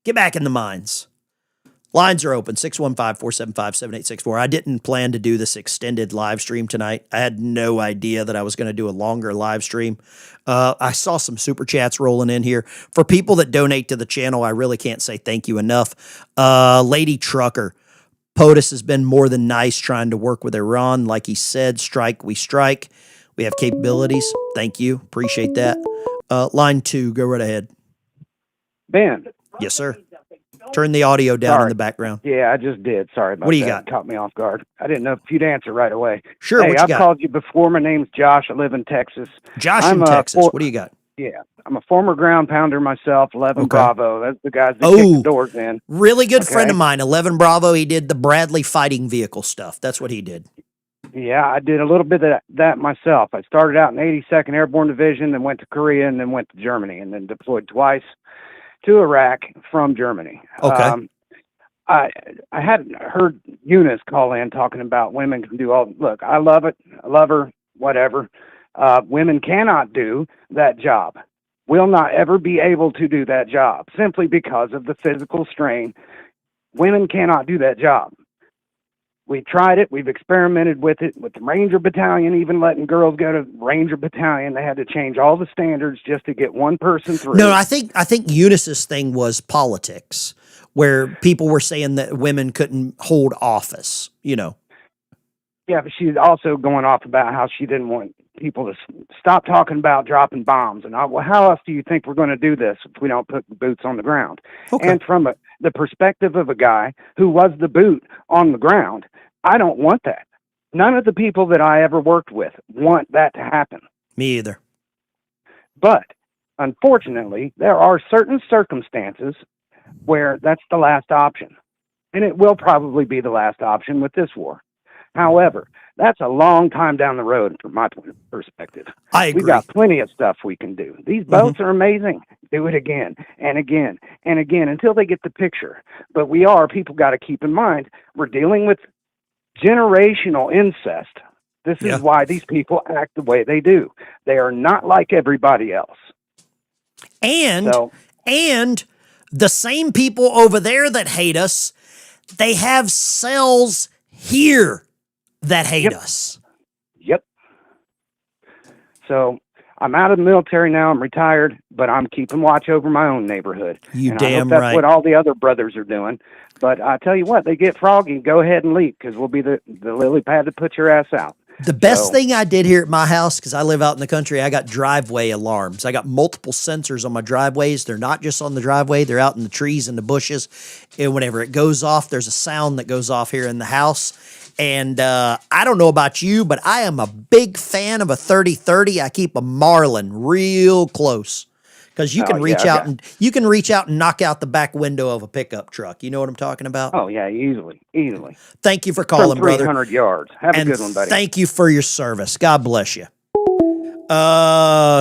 Get back in the mines. Lines are open, 615-475-7864. I didn't plan to do this extended live stream tonight. I had no idea that I was going to do a longer live stream. I saw some super chats rolling in here. For people that donate to the channel, I really can't say thank you enough. Lady Trucker, POTUS has been more than nice trying to work with Iran. Like he said, strike, we strike. We have capabilities. Thank you. Appreciate that. Line 2, go right ahead. Ben. Yes, sir. Turn the audio down in the background. Yeah, I just did. Sorry about that. What do you got? Caught me off guard. I didn't know if you'd answer right away. Sure, hey, what you I've got? called you before. My name's Josh. I live in Texas. Josh in Texas. What do you got? Yeah, I'm a former ground pounder myself, 11 Bravo. That's the guys that kick the doors in. Really good friend of mine, 11 Bravo. He did the Bradley fighting vehicle stuff. That's what he did. Yeah, I did a little bit of that myself. I started out in 82nd Airborne Division, then went to Korea, and then went to Germany, and then deployed twice to Iraq from Germany. Okay. I hadn't heard Eunice call in talking about women can do all. Look, I love it. I love her, whatever. Women cannot do that job. Will not ever be able to do that job simply because of the physical strain. Women cannot do that job. We tried it. We've experimented with it with the Ranger Battalion, even letting girls go to Ranger Battalion. They had to change all the standards just to get one person through. No, I think Eunice's thing was politics, where people were saying that women couldn't hold office, you know. Yeah, but she's also going off about how she didn't want people to stop talking about dropping bombs. And well, how else do you think we're going to do this if we don't put boots on the ground? Okay. And from the perspective of a guy who was the boot on the ground, I don't want that. None of the people that I ever worked with want that to happen. Me either. But unfortunately, there are certain circumstances where that's the last option. And it will probably be the last option with this war. However, that's a long time down the road from my perspective. I agree. We've got plenty of stuff we can do. These boats are amazing. Do it again and again and again until they get the picture. But people got to keep in mind, we're dealing with generational incest. This is why these people act the way they do. They are not like everybody else. And the same people over there that hate us, they have cells here that hate us. Yep. So I'm out of the military now. I'm retired, but I'm keeping watch over my own neighborhood. You and damn I hope that's right. what all the other brothers are doing. But I tell you what, they get froggy, go ahead and leap, because we'll be the lily pad to put your ass out. The best thing I did here at my house, because I live out in the country, I got driveway alarms. I got multiple sensors on my driveways. They're not just on the driveway. They're out in the trees and the bushes. And whenever it goes off, there's a sound that goes off here in the house. And I don't know about you, but I am a big fan of a 30-30. I keep a Marlin real close because you can reach out and knock out the back window of a pickup truck. You know what I'm talking about? Oh yeah, easily. Thank you for calling, From brother. 300 yards. Have a good one, buddy. Thank you for your service. God bless you.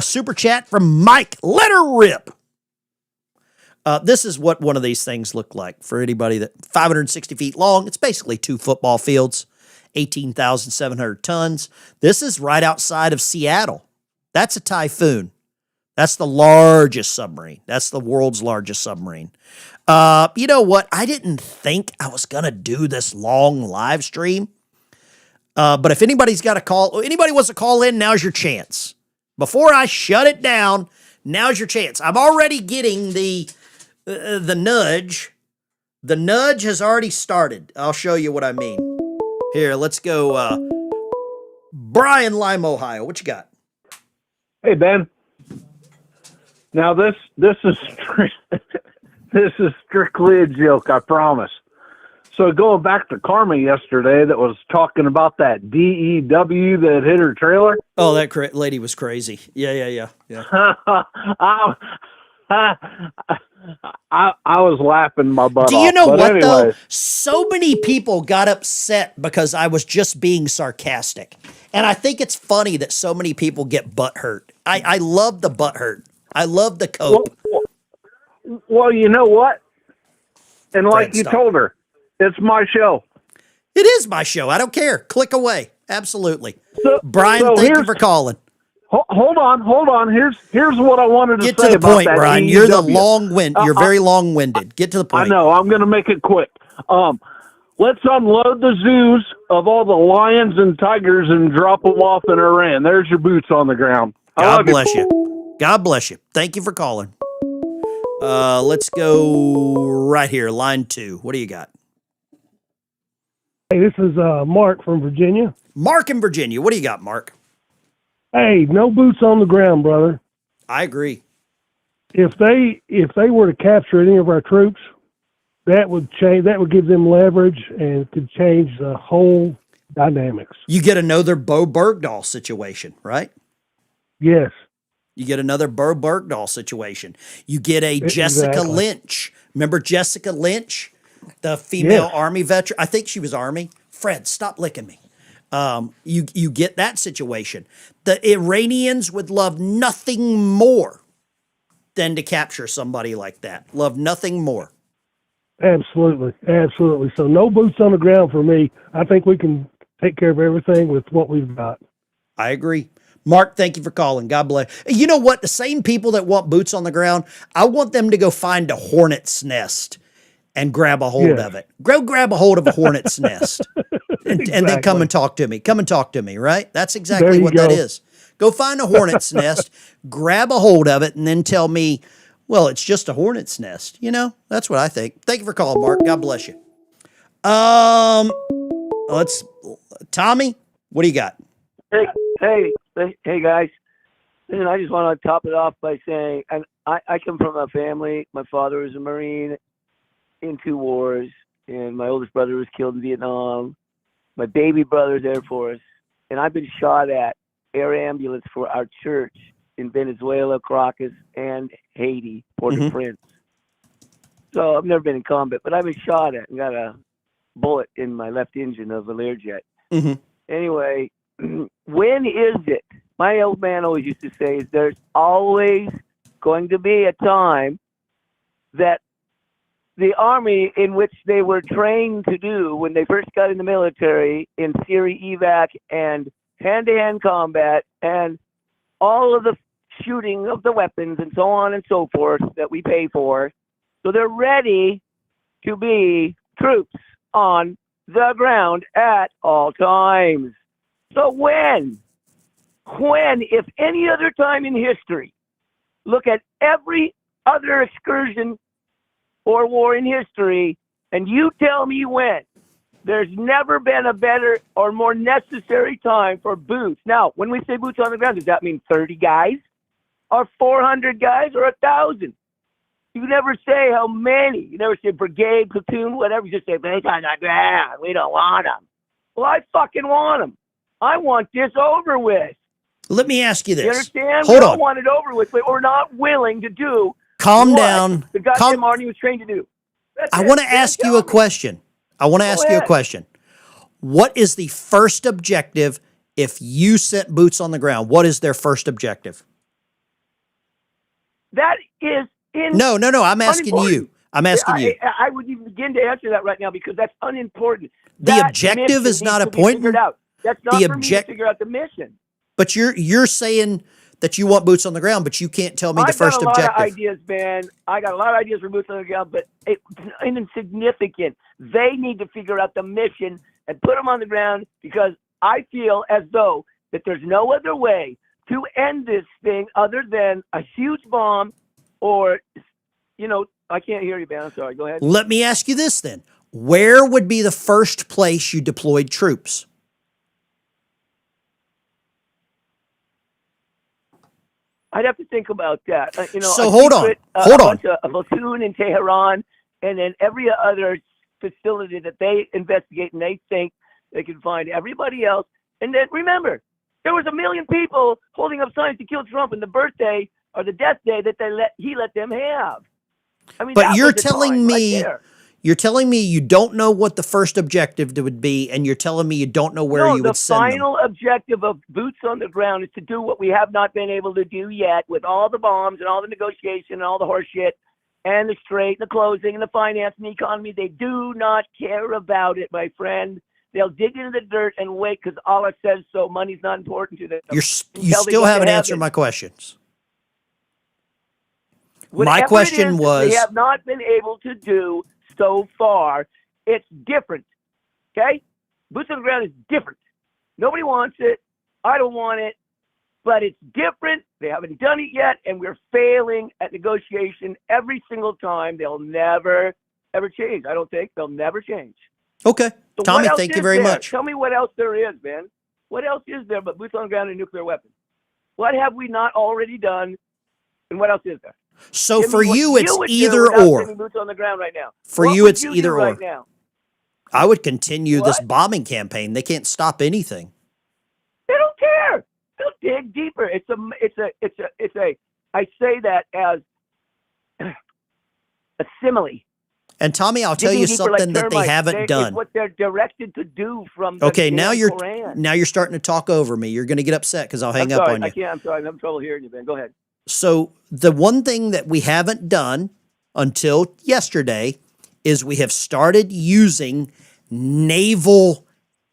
Super chat from Mike. Let her rip. This is what one of these things look like for anybody that 560 feet long. It's basically 2 football fields, 18,700 tons. This is right outside of Seattle. That's a Typhoon. That's the largest submarine. That's the world's largest submarine. You know what? I didn't think I was going to do this long live stream. But if anybody's got a call, anybody wants to call in, now's your chance. Before I shut it down, now's your chance. I'm already getting the nudge. The nudge has already started. I'll show you what I mean. Here, let's go. Brian, Lime, Ohio. What you got? Hey, Ben. Now this is this is strictly a joke, I promise. So going back to Karma yesterday, that was talking about that DEW that hit her trailer. Oh, that lady was crazy. Yeah. I was laughing my butt off. Do you know but what, anyways, though? So many people got upset because I was just being sarcastic. And I think it's funny that so many people get butthurt. I love the butthurt. I love the cope. Well, you know what? And like you told her, it's my show. It is my show. I don't care. Click away. Absolutely. Brian, thank you for calling. Hold on. Here's what I wanted to say. Get to the about point, that Brian. DEW. You're You're very long-winded. Get to the point. I know. I'm going to make it quick. Let's unload the zoos of all the lions and tigers and drop them off in Iran. There's your boots on the ground. God bless you. God bless you. Thank you for calling. Let's go right here. Line 2. What do you got? Hey, this is Mark from Virginia. Mark in Virginia. What do you got, Mark? Hey, no boots on the ground, brother. I agree. If they were to capture any of our troops, that would change. That would give them leverage and could change the whole dynamics. You get another Bo Bergdahl situation, right? Yes. You get another Bo Bergdahl situation. You get a Jessica Lynch. Remember Jessica Lynch, the female Army veteran? I think she was Army. Fred, stop licking me. You get that situation. The Iranians would love nothing more than to capture somebody like that. Love nothing more. Absolutely. So no boots on the ground for me. I think we can take care of everything with what we've got. I agree. Mark, thank you for calling. God bless. You know what? The same people that want boots on the ground, I want them to go find a hornet's nest and grab a hold of it. Go grab a hold of a hornet's nest. and then come and talk to me. Come and talk to me, right? That's exactly what that is. Go find a hornet's nest, grab a hold of it, and then tell me, well, it's just a hornet's nest. You know, that's what I think. Thank you for calling, Mark. God bless you. Tommy, what do you got? Hey, guys. Listen, I just want to top it off by saying, and I come from a family. My father was a Marine in 2 wars, and my oldest brother was killed in Vietnam. My baby brother's Air Force, and I've been shot at air ambulance for our church in Venezuela, Caracas, and Haiti, Port-au-Prince. So I've never been in combat, but I've been shot at and got a bullet in my left engine of a Learjet. Anyway, when is it? My old man always used to say, there's always going to be a time that the army in which they were trained to do when they first got in the military in theory evac and hand-to-hand combat and all of the shooting of the weapons and so on and so forth that we pay for. So they're ready to be troops on the ground at all times. So when, if any other time in history, look at every other excursion or war in history, and you tell me when, there's never been a better or more necessary time for boots. Now, when we say boots on the ground, does that mean 30 guys or 400 guys or 1,000? You never say how many. You never say brigade, platoon, whatever. You just say boots on the ground. We don't want them. Well, I fucking want them. I want this over with. Let me ask you this. You understand? Hold we on. don't want it over with, but we're not willing to do Calm what down. the goddamn army was trained to do. I want to ask you a question. What is the first objective if you sent boots on the ground? What is their first objective? That is No. I'm asking you. I wouldn't even begin to answer that right now because that's unimportant. The objective is not important. That's not for me to figure out the mission. But you're saying that you want boots on the ground, but you can't tell me the first objective. I got a lot of ideas, Ben. I got a lot of ideas for boots on the ground, but it's insignificant. They need to figure out the mission and put them on the ground because I feel as though that there's no other way to end this thing other than a huge bomb or, I can't hear you, Ben. I'm sorry. Go ahead. Let me ask you this then. Where would be the first place you deployed troops? I'd have to think about that. So hold on. A platoon in Tehran, and then every other facility that they investigate and they think they can find everybody else. And then remember, there was 1 million people holding up signs to kill Trump on the birthday or the death day that he let them have. I mean, but you're telling me you don't know what the first objective would be, and you're telling me you don't know where you would send them. The final objective of boots on the ground is to do what we have not been able to do yet with all the bombs and all the negotiation and all the horse shit and the strait and the closing and the finance and the economy. They do not care about it, my friend. They'll dig into the dirt and wait because Allah says so. Money's not important to them. You still haven't answered my questions. My question was, we have not been able to do so far. It's different. Okay? Boots on the ground is different. Nobody wants it. I don't want it. But it's different. They haven't done it yet, and we're failing at negotiation every single time. They'll never, ever change. I don't think they'll never change. Okay. So Tommy, thank you very much. Tell me what else there is, man. What else is there but boots on the ground and nuclear weapons? What have we not already done, and what else is there? So for you, it's either or. Boots on the ground right now. For you, it's either or. Right now? I would continue this bombing campaign. They can't stop anything. They don't care. They'll dig deeper. I say that as a simile. And Tommy, I'll tell you something that they haven't done. It's what they're directed to do from the Okay, now Quran. you're starting to talk over me. You're going to get upset because I'll hang up on you. I'm sorry. I'm having trouble hearing you, Ben. Go ahead. So the one thing that we haven't done until yesterday is we have started using naval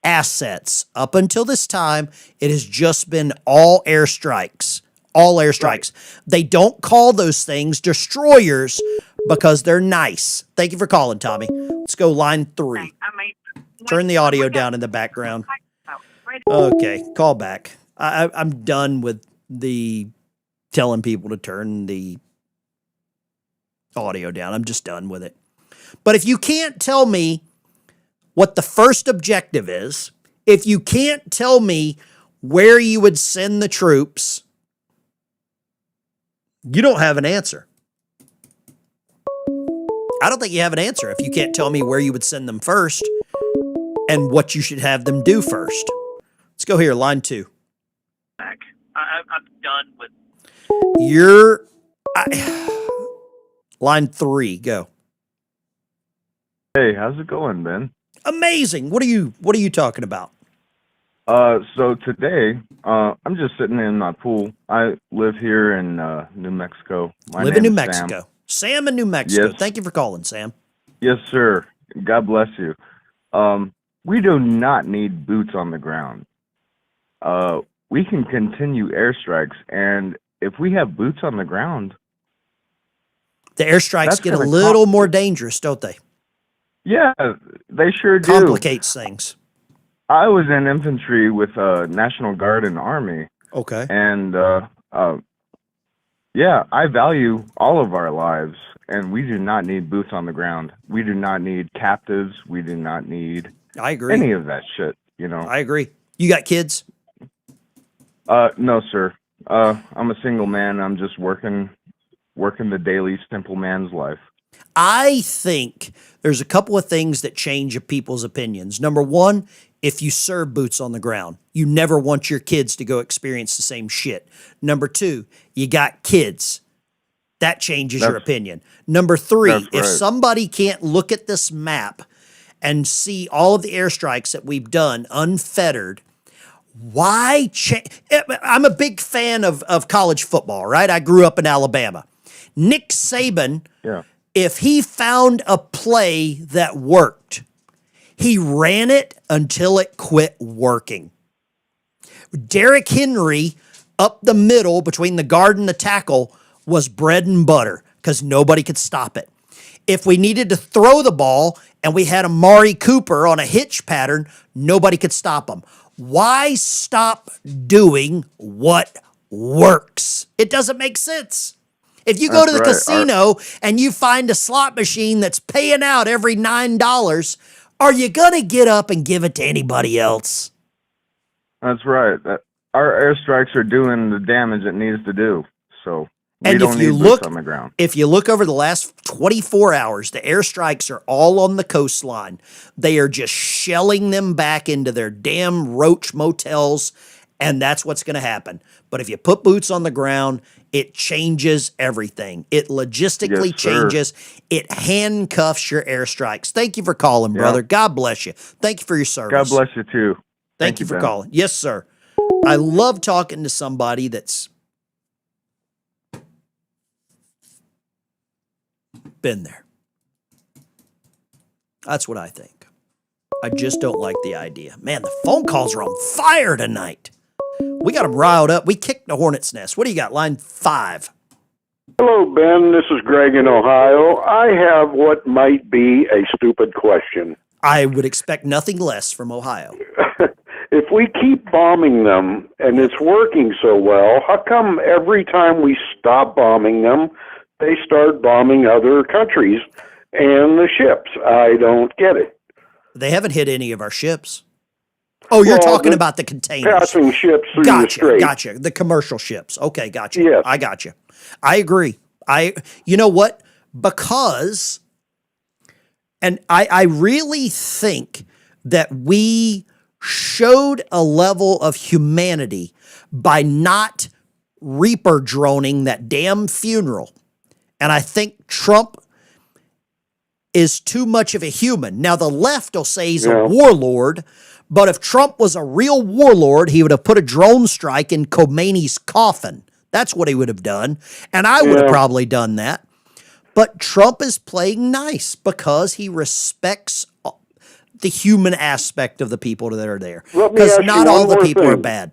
assets. Up until this time, it has just been all airstrikes. All airstrikes. Right. They don't call those things destroyers because they're nice. Thank you for calling, Tommy. Let's go line 3. Turn the audio down in the background. Okay, call back. I'm done with the telling people to turn the audio down. I'm just done with it. But if you can't tell me what the first objective is, if you can't tell me where you would send the troops, you don't have an answer. I don't think you have an answer if you can't tell me where you would send them first and what you should have them do first. Let's go here, line 2. I'm done with. Line 3, go. Hey, how's it going, Ben? Amazing. What are you talking about? So today, I'm just sitting in my pool. I live here in New Mexico. Live in New Mexico. Sam in New Mexico. Yes. Thank you for calling, Sam. Yes, sir. God bless you. We do not need boots on the ground. We can continue airstrikes, and if we have boots on the ground, the airstrikes get a little more dangerous, don't they? Yeah, they sure do. Complicates things. I was in infantry with National Guard and Army. Okay. And yeah, I value all of our lives, and we do not need boots on the ground. We do not need captives. We do not need I agree. any of that shit, you know. I agree. You got kids? No, sir. I'm a single man. I'm just working the daily simple man's life. I think there's a couple of things that change people's opinions. Number one, if you serve boots on the ground, you never want your kids to go experience the same shit. Number two, you got kids. That changes your opinion. Number three, if somebody can't look at this map and see all of the airstrikes that we've done unfettered, why change? I'm a big fan of college football, right? I grew up in Alabama. Nick Saban, if he found a play that worked, he ran it until it quit working. Derrick Henry, up the middle between the guard and the tackle, was bread and butter because nobody could stop it. If we needed to throw the ball and we had Amari Cooper on a hitch pattern, nobody could stop him. Why stop doing what works? It doesn't make sense. If you go to the casino and you find a slot machine that's paying out every $9, are you going to get up and give it to anybody else? That's right. Our airstrikes are doing the damage it needs to do. So we don't need boots on the ground. If you look over the last 24 hours, the airstrikes are all on the coastline. They are just shelling them back into their damn roach motels, and that's what's going to happen. But if you put boots on the ground, it changes everything. It logistically changes. It handcuffs your airstrikes. Thank you for calling, brother. God bless you. Thank you for your service. God bless you, too. Thank you for calling. Yes, sir. I love talking to somebody that's been there. That's what I think. I just don't like the idea. Man, the phone calls are on fire tonight. We got them riled up. We kicked the hornet's nest. What do you got? Line 5. Hello, Ben. This is Greg in Ohio. I have what might be a stupid question. I would expect nothing less from Ohio. If we keep bombing them and it's working so well, how come every time we stop bombing them, they start bombing other countries and the ships? I don't get it. They haven't hit any of our ships. Oh, you're talking about the containers. Passing ships through the strait. Gotcha. The commercial ships. Okay, gotcha. Yes. I gotcha. I agree. You know what? Because, and I really think that we showed a level of humanity by not Reaper droning that damn funeral. And I think Trump is too much of a human. Now, the left will say he's a warlord, but if Trump was a real warlord, he would have put a drone strike in Khomeini's coffin. That's what he would have done. And I would have probably done that. But Trump is playing nice because he respects the human aspect of the people that are there. Because not all the people are bad.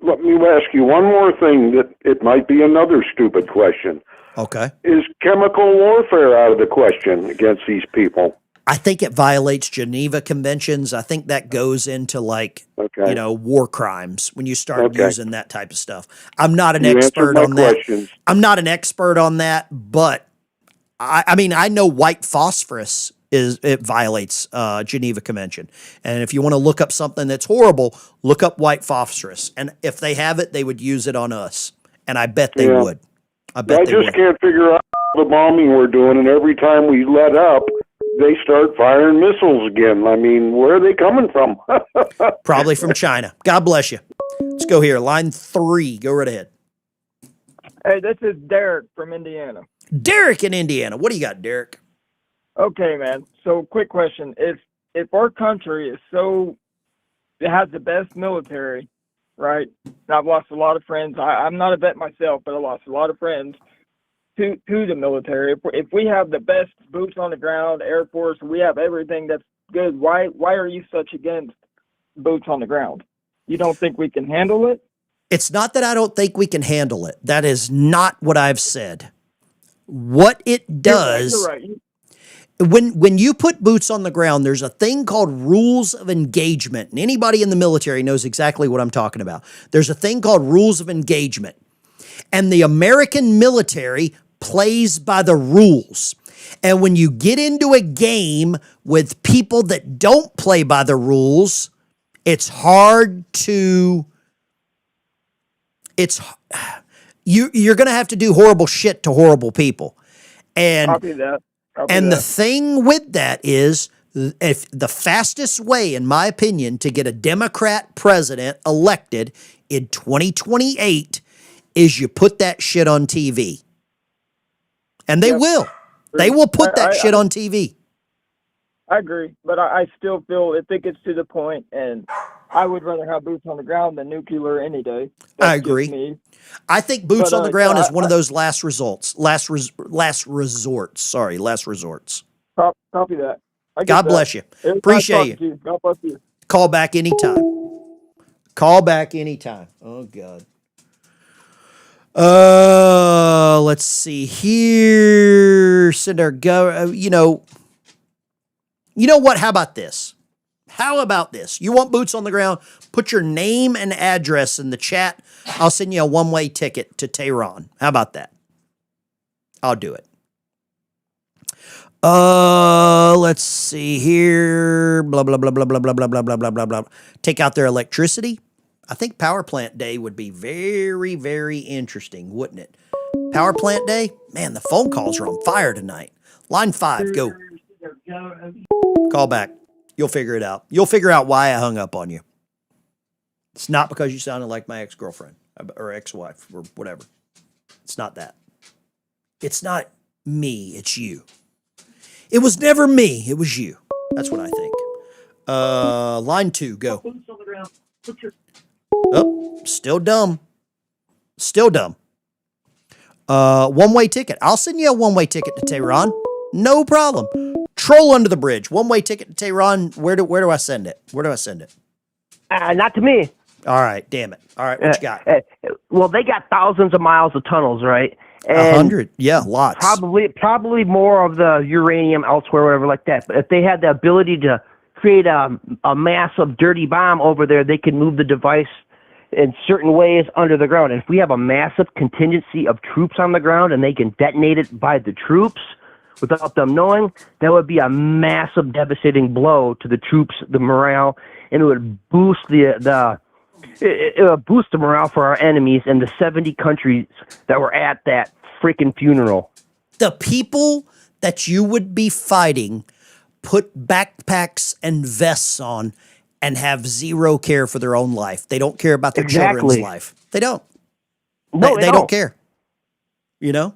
Let me ask you one more thing that it might be another stupid question. Okay. Is chemical warfare out of the question against these people? I think it violates Geneva Conventions. I think that goes into like, Okay. you know, war crimes when you start Okay. using that type of stuff. I'm not an You answered expert my on that. questions. I'm not an expert on that, but I mean, I know white phosphorus it violates Geneva Convention. And if you want to look up something that's horrible, look up white phosphorus. And if they have it, they would use it on us. And I bet they Yeah. would. I bet I they just would. can't figure out the bombing we're doing, and every time we let up, they start firing missiles again. I mean, where are they coming from? Probably from China. God bless you. Let's go here. Line 3. Go right ahead. Hey, this is Derek from Indiana. Derek in Indiana. What do you got, Derek? Okay, man. So, quick question: if our country is it has the best military, right? And I've lost a lot of friends. I'm not a vet myself, but I lost a lot of friends to the military. If we have the best boots on the ground, Air Force, we have everything that's good. Why are you such against boots on the ground? You don't think we can handle it? It's not that I don't think we can handle it. That is not what I've said. What it does, You're right. when you put boots on the ground, there's a thing called rules of engagement. And anybody in the military knows exactly what I'm talking about. There's a thing called rules of engagement. And the American military plays by the rules. And when you get into a game with people that don't play by the rules, it's hard to... You're going to have to do horrible shit to horrible people. And Copy that. the thing with that is, if the fastest way, in my opinion, to get a Democrat president elected in 2028 is you put that shit on TV. And they will. They will put that shit on TV. I agree, but I still feel if it gets to the point, and I would rather have boots on the ground than nuclear any day. I agree. I think boots on the ground is one of those last resorts. Sorry, last resorts. Copy that. God bless you. Appreciate you. God bless you. Call back anytime. Call back anytime. Oh, God. Let's see here. Send our you know what? How about this? How about this? You want boots on the ground? Put your name and address in the chat. I'll send you a one-way ticket to Tehran. How about that? I'll do it. Let's see here. Blah, blah, blah, blah, blah, blah, blah, blah, blah, blah, blah, blah. Take out their electricity. I think power plant day would be very, very interesting, wouldn't it? Power plant day? Man, the phone calls are on fire tonight. Line 5, go. Call back. You'll figure it out. You'll figure out why I hung up on you. It's not because you sounded like my ex-girlfriend or ex-wife or whatever. It's not that. It's not me. It's you. It was never me. It was you. That's what I think. Line 2, go. Oh, still dumb. Still dumb. One-way ticket. I'll send you a one-way ticket to Tehran. No problem. Troll under the bridge. One-way ticket to Tehran. Where do I send it? Where do I send it? Not to me. All right, damn it. All right, what you got? Well, they got thousands of miles of tunnels, right? 100. Yeah, lots. Probably more of the uranium elsewhere, whatever like that. But if they had the ability to create a massive dirty bomb over there, they can move the device in certain ways under the ground. And if we have a massive contingency of troops on the ground and they can detonate it by the troops without them knowing, that would be a massive, devastating blow to the troops, the morale, and it would boost it would boost the morale for our enemies and the 70 countries that were at that freaking funeral. The people that you would be fighting put backpacks and vests on and have zero care for their own life. They don't care about their children's life. They don't. No, they don't care. You know?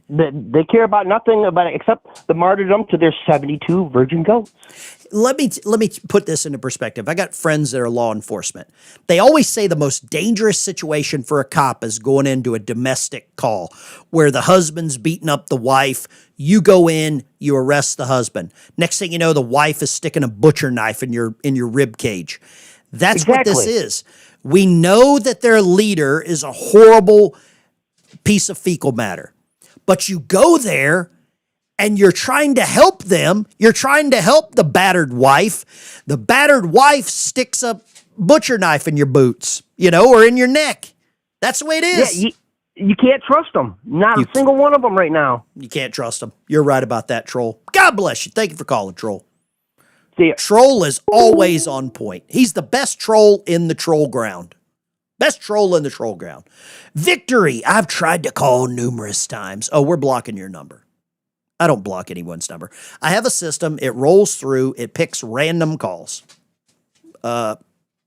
They care about nothing except the martyrdom to their 72 virgin goats. Let me put this into perspective. I got friends that are law enforcement. They always say the most dangerous situation for a cop is going into a domestic call where the husband's beating up the wife. You go in, you arrest the husband. Next thing you know, the wife is sticking a butcher knife in your rib cage. That's what this is. We know that their leader is a horrible piece of fecal matter. But you go there and you're trying to help them. You're trying to help the battered wife. The battered wife sticks a butcher knife in your boots, or in your neck. That's the way it is. Yeah, you can't trust them. Not a single one of them right now. You can't trust them. You're right about that, Troll. God bless you. Thank you for calling, Troll. See ya. Troll is always on point. He's the best troll in the troll ground. Best troll in the troll ground. Victory, I've tried to call numerous times. Oh, we're blocking your number. I don't block anyone's number. I have a system. It rolls through. It picks random calls.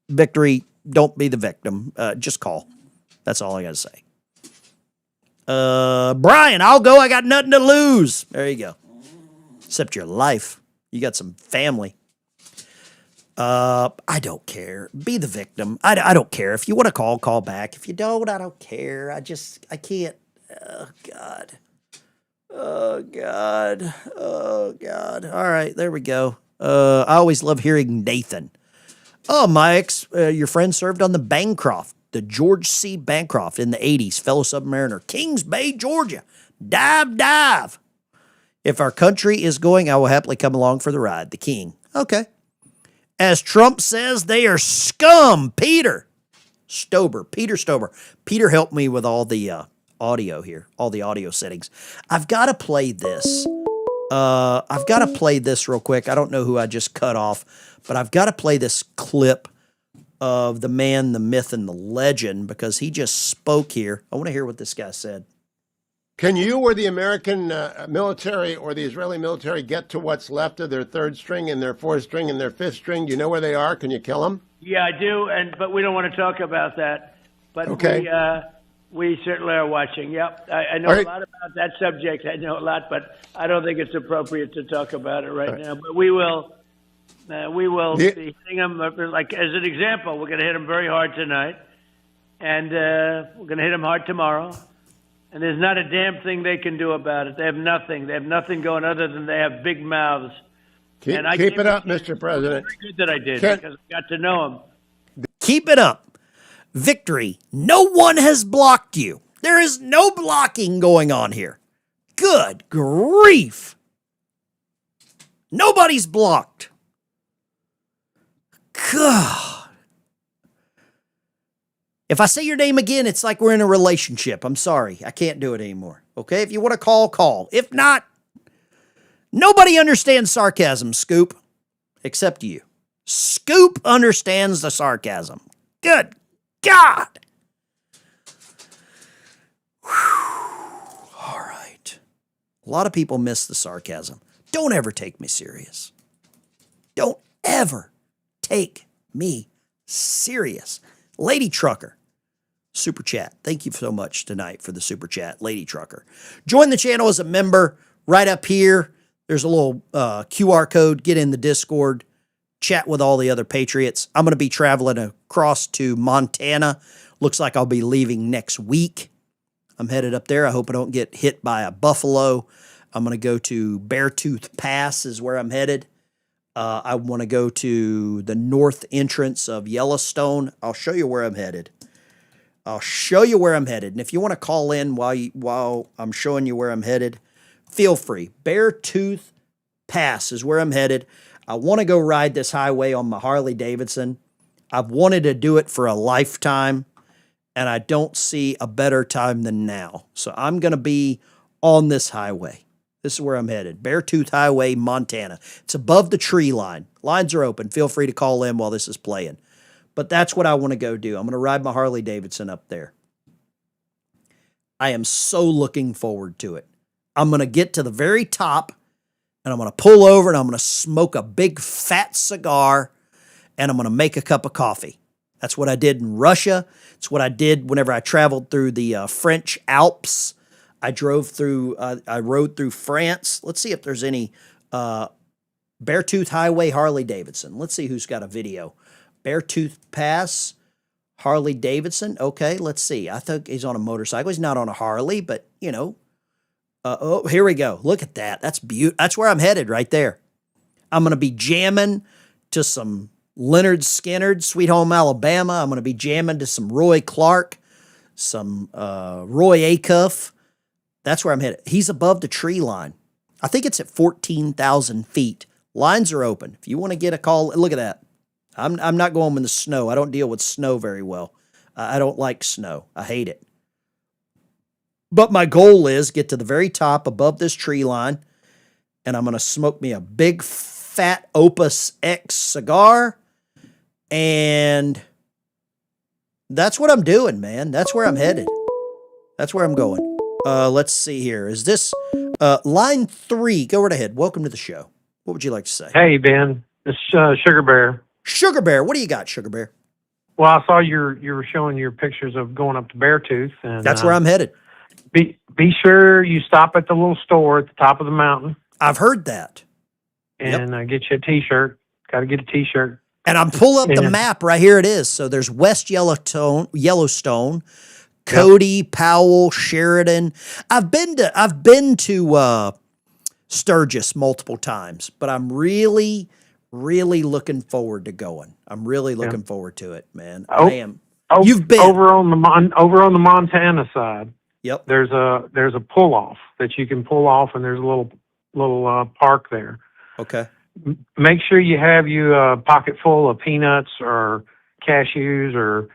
Victory, don't be the victim. Just call. That's all I got to say. Brian, I'll go. I got nothing to lose. There you go. Except your life. You got some family. I don't care. Be the victim. I don't care. If you want to call back. If you don't, I don't care. I can't. Oh, God. Oh, God. Oh, God. All right, there we go. I always love hearing Nathan. Oh, your friend served on the Bancroft, the George C. Bancroft in the 80s, fellow submariner, Kings Bay, Georgia. Dive. If our country is going, I will happily come along for the ride. The King. Okay. As Trump says, they are scum. Peter Stober. Peter helped me with all the audio here, all the audio settings. I've got to play this. Real quick. I don't know who I just cut off, but I've got to play this clip of the man, the myth, and the legend because he just spoke here. I want to hear what this guy said. Can you or the American military or the Israeli military get to what's left of their third string and their fourth string and their fifth string? Do you know where they are? Can you kill them? Yeah, I do, but we don't want to talk about that. But okay. We certainly are watching. Yep, I know a lot about that subject. I know a lot, but I don't think it's appropriate to talk about it right now. But we will. We will be hitting them. Like as an example, we're going to hit them very hard tonight, and we're going to hit them hard tomorrow. And there's not a damn thing they can do about it. They have nothing. They have nothing going other than they have big mouths. Keep it up, Mr. President. Very good that I did because I got to know them. Keep it up. Victory. No one has blocked you. There is no blocking going on here. Good grief. Nobody's blocked. God. If I say your name again, it's like we're in a relationship. I'm sorry. I can't do it anymore. Okay? If you want to call. If not, nobody understands sarcasm, Scoop, except you. Scoop understands the sarcasm. Good God. Whew. All right. A lot of people miss the sarcasm. Don't ever take me serious. Don't ever take me serious. Lady Trucker, super chat. Thank you so much tonight for the super chat, Lady Trucker. Join the channel as a member right up here. There's a little QR code. Get in the Discord. Chat with all the other Patriots. I'm going to be traveling across to Montana. Looks like I'll be leaving next week. I'm headed up there. I hope I don't get hit by a buffalo. I'm going to go to Beartooth Pass is where I'm headed. I want to go to the north entrance of Yellowstone. I'll show you where I'm headed. And if you want to call in while I'm showing you where I'm headed, feel free. Beartooth Pass is where I'm headed. I want to go ride this highway on my Harley Davidson. I've wanted to do it for a lifetime, and I don't see a better time than now. So I'm going to be on this highway. This is where I'm headed. Beartooth Highway, Montana. It's above the tree line. Lines are open. Feel free to call in while this is playing. But that's what I want to go do. I'm going to ride my Harley Davidson up there. I am so looking forward to it. I'm going to get to the very top, and I'm going to pull over, and I'm going to smoke a big fat cigar, and I'm going to make a cup of coffee. That's what I did in Russia. It's what I did whenever I traveled through the French Alps. I rode through France. Let's see if there's any Beartooth Highway Harley Davidson. Let's see who's got a video. Beartooth Pass, Harley Davidson. Okay, let's see. I think he's on a motorcycle. He's not on a Harley, but you know. Oh, here we go. Look at that. That's beautiful. That's where I'm headed right there. I'm going to be jamming to some Leonard Skinner, Sweet Home Alabama. I'm going to be jamming to some Roy Clark, some Roy Acuff. That's where I'm headed. He's above the tree line. I think it's at 14,000 feet. Lines are open. If you want to get a call, look at that. I'm not going in the snow. I don't deal with snow very well. I don't like snow. I hate it. But my goal is get to the very top above this tree line, and I'm going to smoke me a big fat Opus X cigar, and that's what I'm doing, man. That's where I'm headed. That's where I'm going. Let's see here. Is this line 3? Go right ahead. Welcome to the show. What would you like to say? Hey, Ben. It's Sugar Bear. Sugar Bear. What do you got, Sugar Bear? Well, I saw you were showing your pictures of going up to Beartooth. And that's where I'm headed. Be sure you stop at the little store at the top of the mountain. I've heard that. And get you a T-shirt. Got to get a T-shirt. And I'm pulling up the map right here. It is. So there's West Yellowstone, Cody, Powell, Sheridan. I've been to Sturgis multiple times, but I'm really looking forward to going. I'm really looking forward to it, man. I am. You've been over on the Montana side. Yep. There's a pull off that you can pull off, and there's a little park there. Okay. Make sure you have you a pocket full of peanuts or cashews or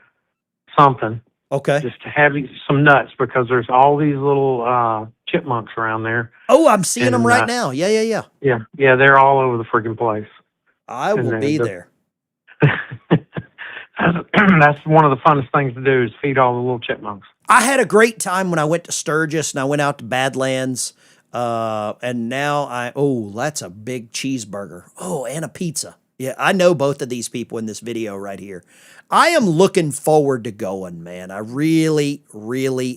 something. Okay. Just to have some nuts, because there's all these little chipmunks around there. Oh, I'm seeing them right now. Yeah. Yeah, they're all over the freaking place. I will be there. That's one of the funnest things to do is feed all the little chipmunks. I had a great time when I went to Sturgis and I went out to Badlands. And now that's a big cheeseburger. Oh, and a pizza. Yeah, I know both of these people in this video right here. I am looking forward to going, man. I really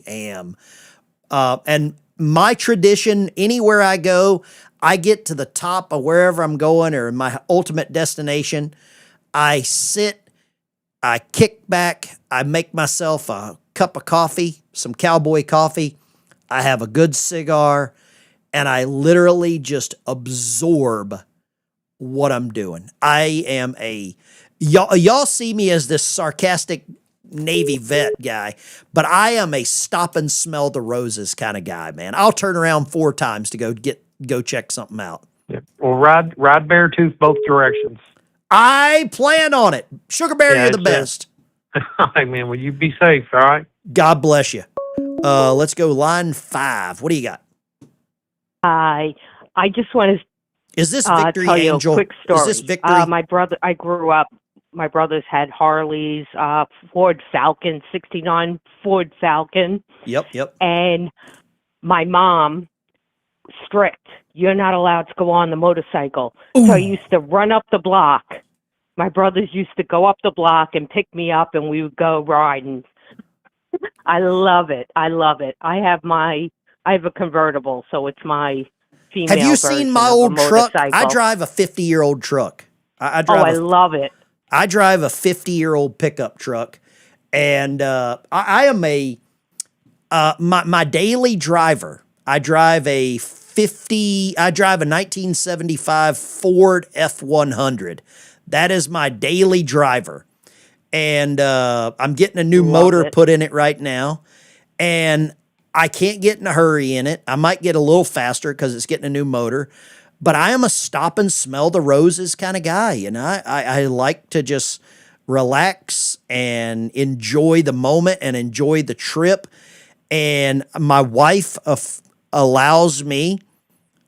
am. And my tradition, anywhere I go, I get to the top of wherever I'm going or my ultimate destination. I sit, I kick back, I make myself a cup of coffee, some cowboy coffee. I have a good cigar, and I literally just absorb what I'm doing. I am y'all see me as this sarcastic Navy vet guy, but I am a stop and smell the roses kind of guy, man. I'll turn around 4 times to go check something out. Yeah. Well, ride Beartooth both directions. I plan on it. Sugar Bear, you're the best. All right, man. Will you be safe? All right. God bless you. Let's go line 5. What do you got? I just want to. Is this Victory tell Angel? You a quick story. Is this Victory? My brother. I grew up. My brothers had Harleys, Ford Falcon, '69 Ford Falcon. Yep. And my mom, strict. You're not allowed to go on the motorcycle. Ooh. So I used to run up the block. My brothers used to go up the block and pick me up, and we would go riding. I love it. I have a convertible, so it's my female. Have you seen my old truck? Motorcycle. I drive a 50-year-old truck. I love it. I drive a 50-year-old pickup truck, and I am my daily driver. I drive a 1975 Ford F100. That is my daily driver. And I'm getting a new motor put in it right now. And I can't get in a hurry in it. I might get a little faster because it's getting a new motor. But I am a stop and smell the roses kind of guy. And I like to just relax and enjoy the moment and enjoy the trip. And my wife allows me,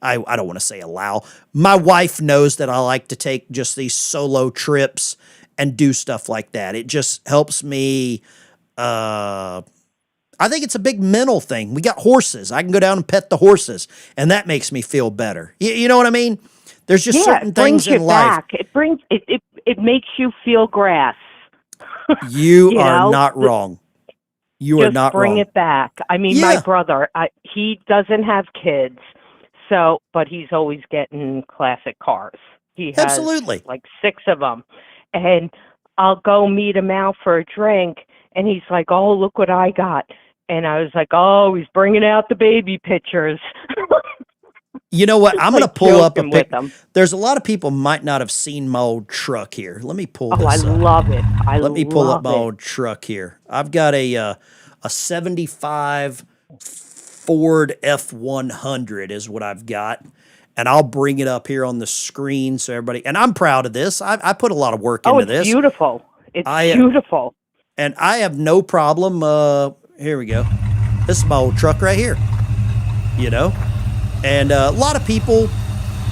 I don't want to say allow, my wife knows that I like to take just these solo trips and do stuff like that. It just helps me. I think it's a big mental thing. We got horses. I can go down and pet the horses, and that makes me feel better. You know what I mean? There's just certain things in life. It brings it makes you feel grass. You are not wrong. You are not wrong. Bring it back. I mean, my brother, he doesn't have kids, but he's always getting classic cars. He has absolutely like 6 of them. And I'll go meet him out for a drink, and he's like, "Oh, look what I got." And I was like, "Oh, he's bringing out the baby pictures." You know what? I'm going to pull up a pic. There's a lot of people might not have seen my old truck here. Let me pull this up. I love it. Let me pull up my old truck here. I've got a 75 Ford F-100 is what I've got. And I'll bring it up here on the screen so everybody, and I'm proud of this. I put a lot of work into this. Oh, it's beautiful. It's beautiful. And I have no problem. Here we go. This is my old truck right here. You know? And a lot of people,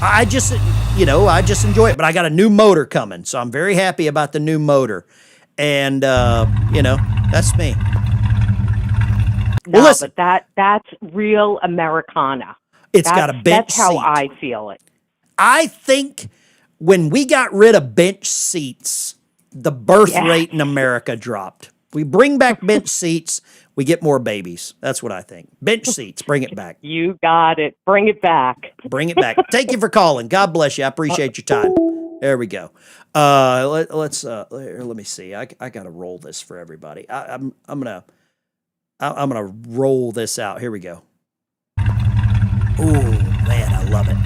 I just enjoy it. But I got a new motor coming, so I'm very happy about the new motor. And, that's me. No, well, listen, but that's real Americana. It's got a bench seat. That's how seat. I feel it. I think when we got rid of bench seats, the birth rate in America dropped. We bring back bench seats, we get more babies. That's what I think. Bench seats, bring it back. You got it. Bring it back. Bring it back. Thank you for calling. God bless you. I appreciate your time. There we go. Let me see. I got to roll this for everybody. I'm gonna roll this out. Here we go. Oh, man, I love it.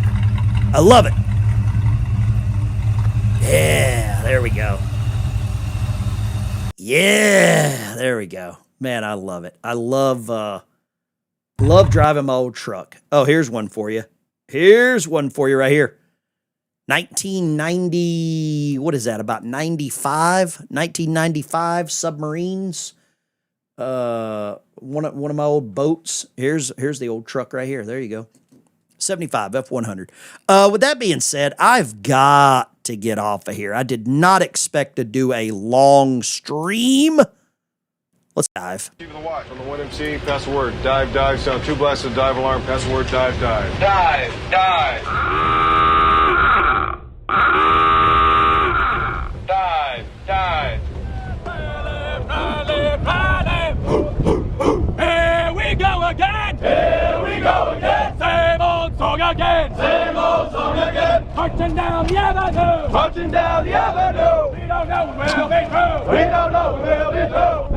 I love it. Yeah, there we go. Yeah, there we go. Man, I love it. I love driving my old truck. Oh, here's one for you. Here's one for you right here. 1990, what is that, about 1995 submarines. One of my old boats. Here's the old truck right here. There you go. 75 F-100. With that being said, I've got to get off of here. I did not expect to do a long stream. Let's dive. Keep the watch on the 1MC. Pass the word. Dive, dive. Sound 2 blasts of dive alarm. Pass the word. Dive, dive. Dive, dive. Dive, dive. Here we go again! Here we go again! Same old song again! Same old song again! Marching down the avenue! Marching down the avenue! We don't know when we'll be through! We don't know when we'll be through!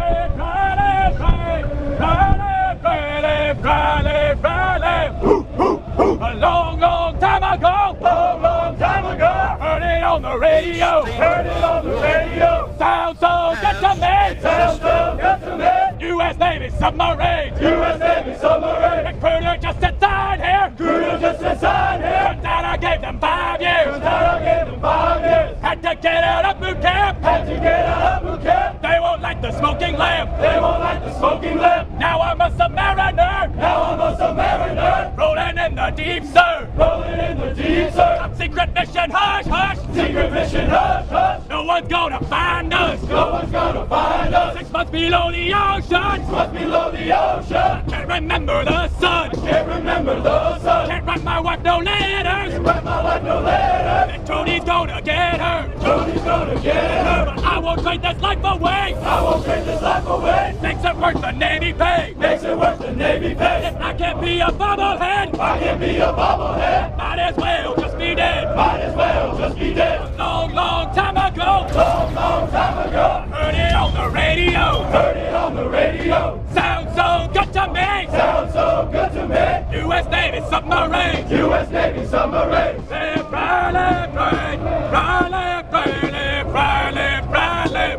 A long, long time ago! Long, long time ago! Heard it on the radio! Heard it on the radio! Sounds so good to me! Sounds so good to me! U.S. Navy submarine! U.S. Navy submarine! Recruiter just inside here! Recruiter just inside here! Turns out I gave them 5 years! Turns out I gave them 5 years! Had to get out of boot camp! Had to get out of boot camp! They won't like the smoking lamp! They won't like the smoking lamp! Now I'm a submariner! Now I'm a submariner! Rolling in the deep sir! Rolling in the deep sir! Top secret mission, hush, hush! Secret mission, hush, hush! No one's gonna find us! No one's gonna find us! 6 months below the ocean! 6 months below the ocean! I can't remember the sun! I can't remember the sun! Can't write my wife no letters! Can't write my wife no letters! And Tony's gonna get her! Tony's gonna get her! But I won't trade this life away! I won't trade this life away! Makes it worth the Navy pay! Makes it worth the Navy pay! If I can't be a bobblehead! I can't be a bobblehead! Might as well just be dead! Might as well just be dead! A long, long time ago! Long, long time ago! Heard it on the radio! Heard it on the radio! Sounds so good to me! Sounds so good to me! U.S. Navy submarine! U.S. Navy submarine! Say, Riley, Riley, Riley, Riley, Riley!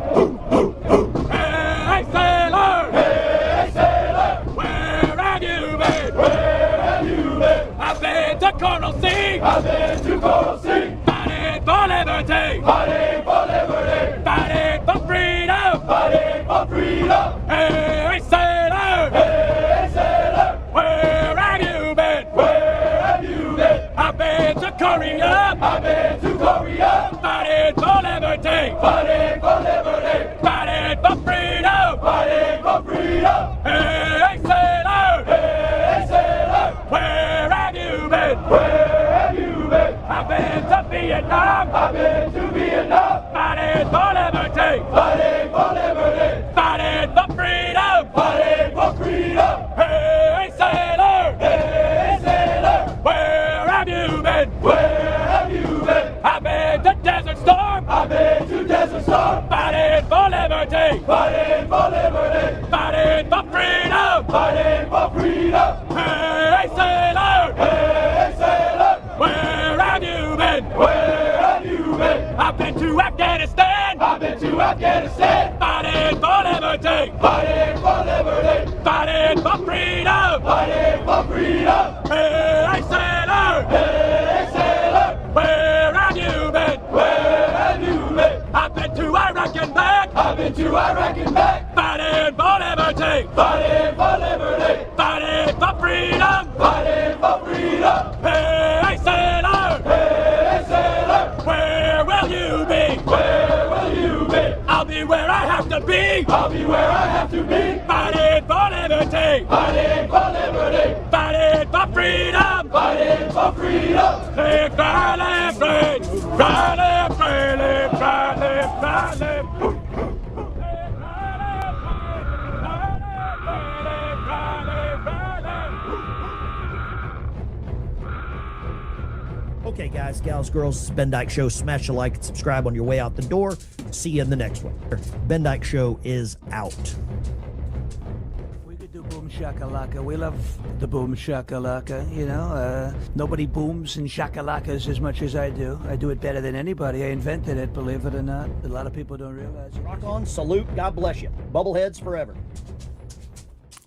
Hey, sailor! Hey, sailor! Where have you been? Where have you been? I've been to Coral Sea! I've been to Coral Sea! Fighting for liberty! Fighting for liberty! Fighting for freedom! Fighting for freedom! Hey, sailor! Hey, sailor! Where have you been? Where have you been? I've been to Korea! I've been to Korea! Fighting for liberty! Fighting for liberty! Fighting for freedom! Fighting for freedom! Hey, sailor! Hey, sailor! Where have you been? Where have you been? I've been to Vietnam! I've been to Vietnam! Fighting for liberty! Fighting for liberty! Fighting for freedom! Fighting for freedom! Hey, sailor! Hey, sailor! Where have you been? Where have you been? I've been to Desert Storm! I've been to Desert Storm! Fighting for liberty! Fighting for liberty! Fighting for freedom! Fighting for freedom! Hey, sailor! Hey, sailor! Where have you been? Where have you been? I've been to Afghanistan! I've been to Afghanistan! Fighting for liberty! Fighting for liberty! Fighting for freedom! Fighting for into Iraq and back. Fighting for liberty. Fighting for liberty. Fighting for freedom. Fighting for freedom. Hey, sailor. Hey, sailor. Where will you be? Where will you be? I'll be where I have to be. I'll be where I have to be. Fighting for liberty. Fighting for liberty. Fighting for freedom. Fighting for freedom. Live, cry, live, free. Cry, live, free. Live, cry, live, cry, live. Okay, guys, gals, girls, this is Ben Dykes Show. Smash a like and subscribe on your way out the door. See you in the next one. Ben Dykes Show is out. We could do boom shakalaka. We love the boom shakalaka, you know. Nobody booms and shakalakas as much as I do. I do it better than anybody. I invented it, believe it or not. A lot of people don't realize it. Rock on, salute, God bless you. Bubbleheads forever.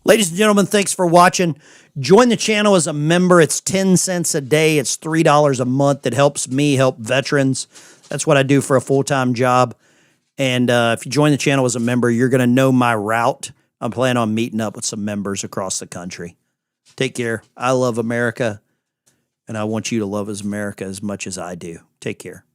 Ladies and gentlemen, thanks for watching. Join the channel as a member. It's 10 cents a day. It's $3 a month. It helps me help veterans. That's what I do for a full-time job. And if you join the channel as a member, you're going to know my route. I'm planning on meeting up with some members across the country. Take care. I love America, and I want you to love America as much as I do. Take care.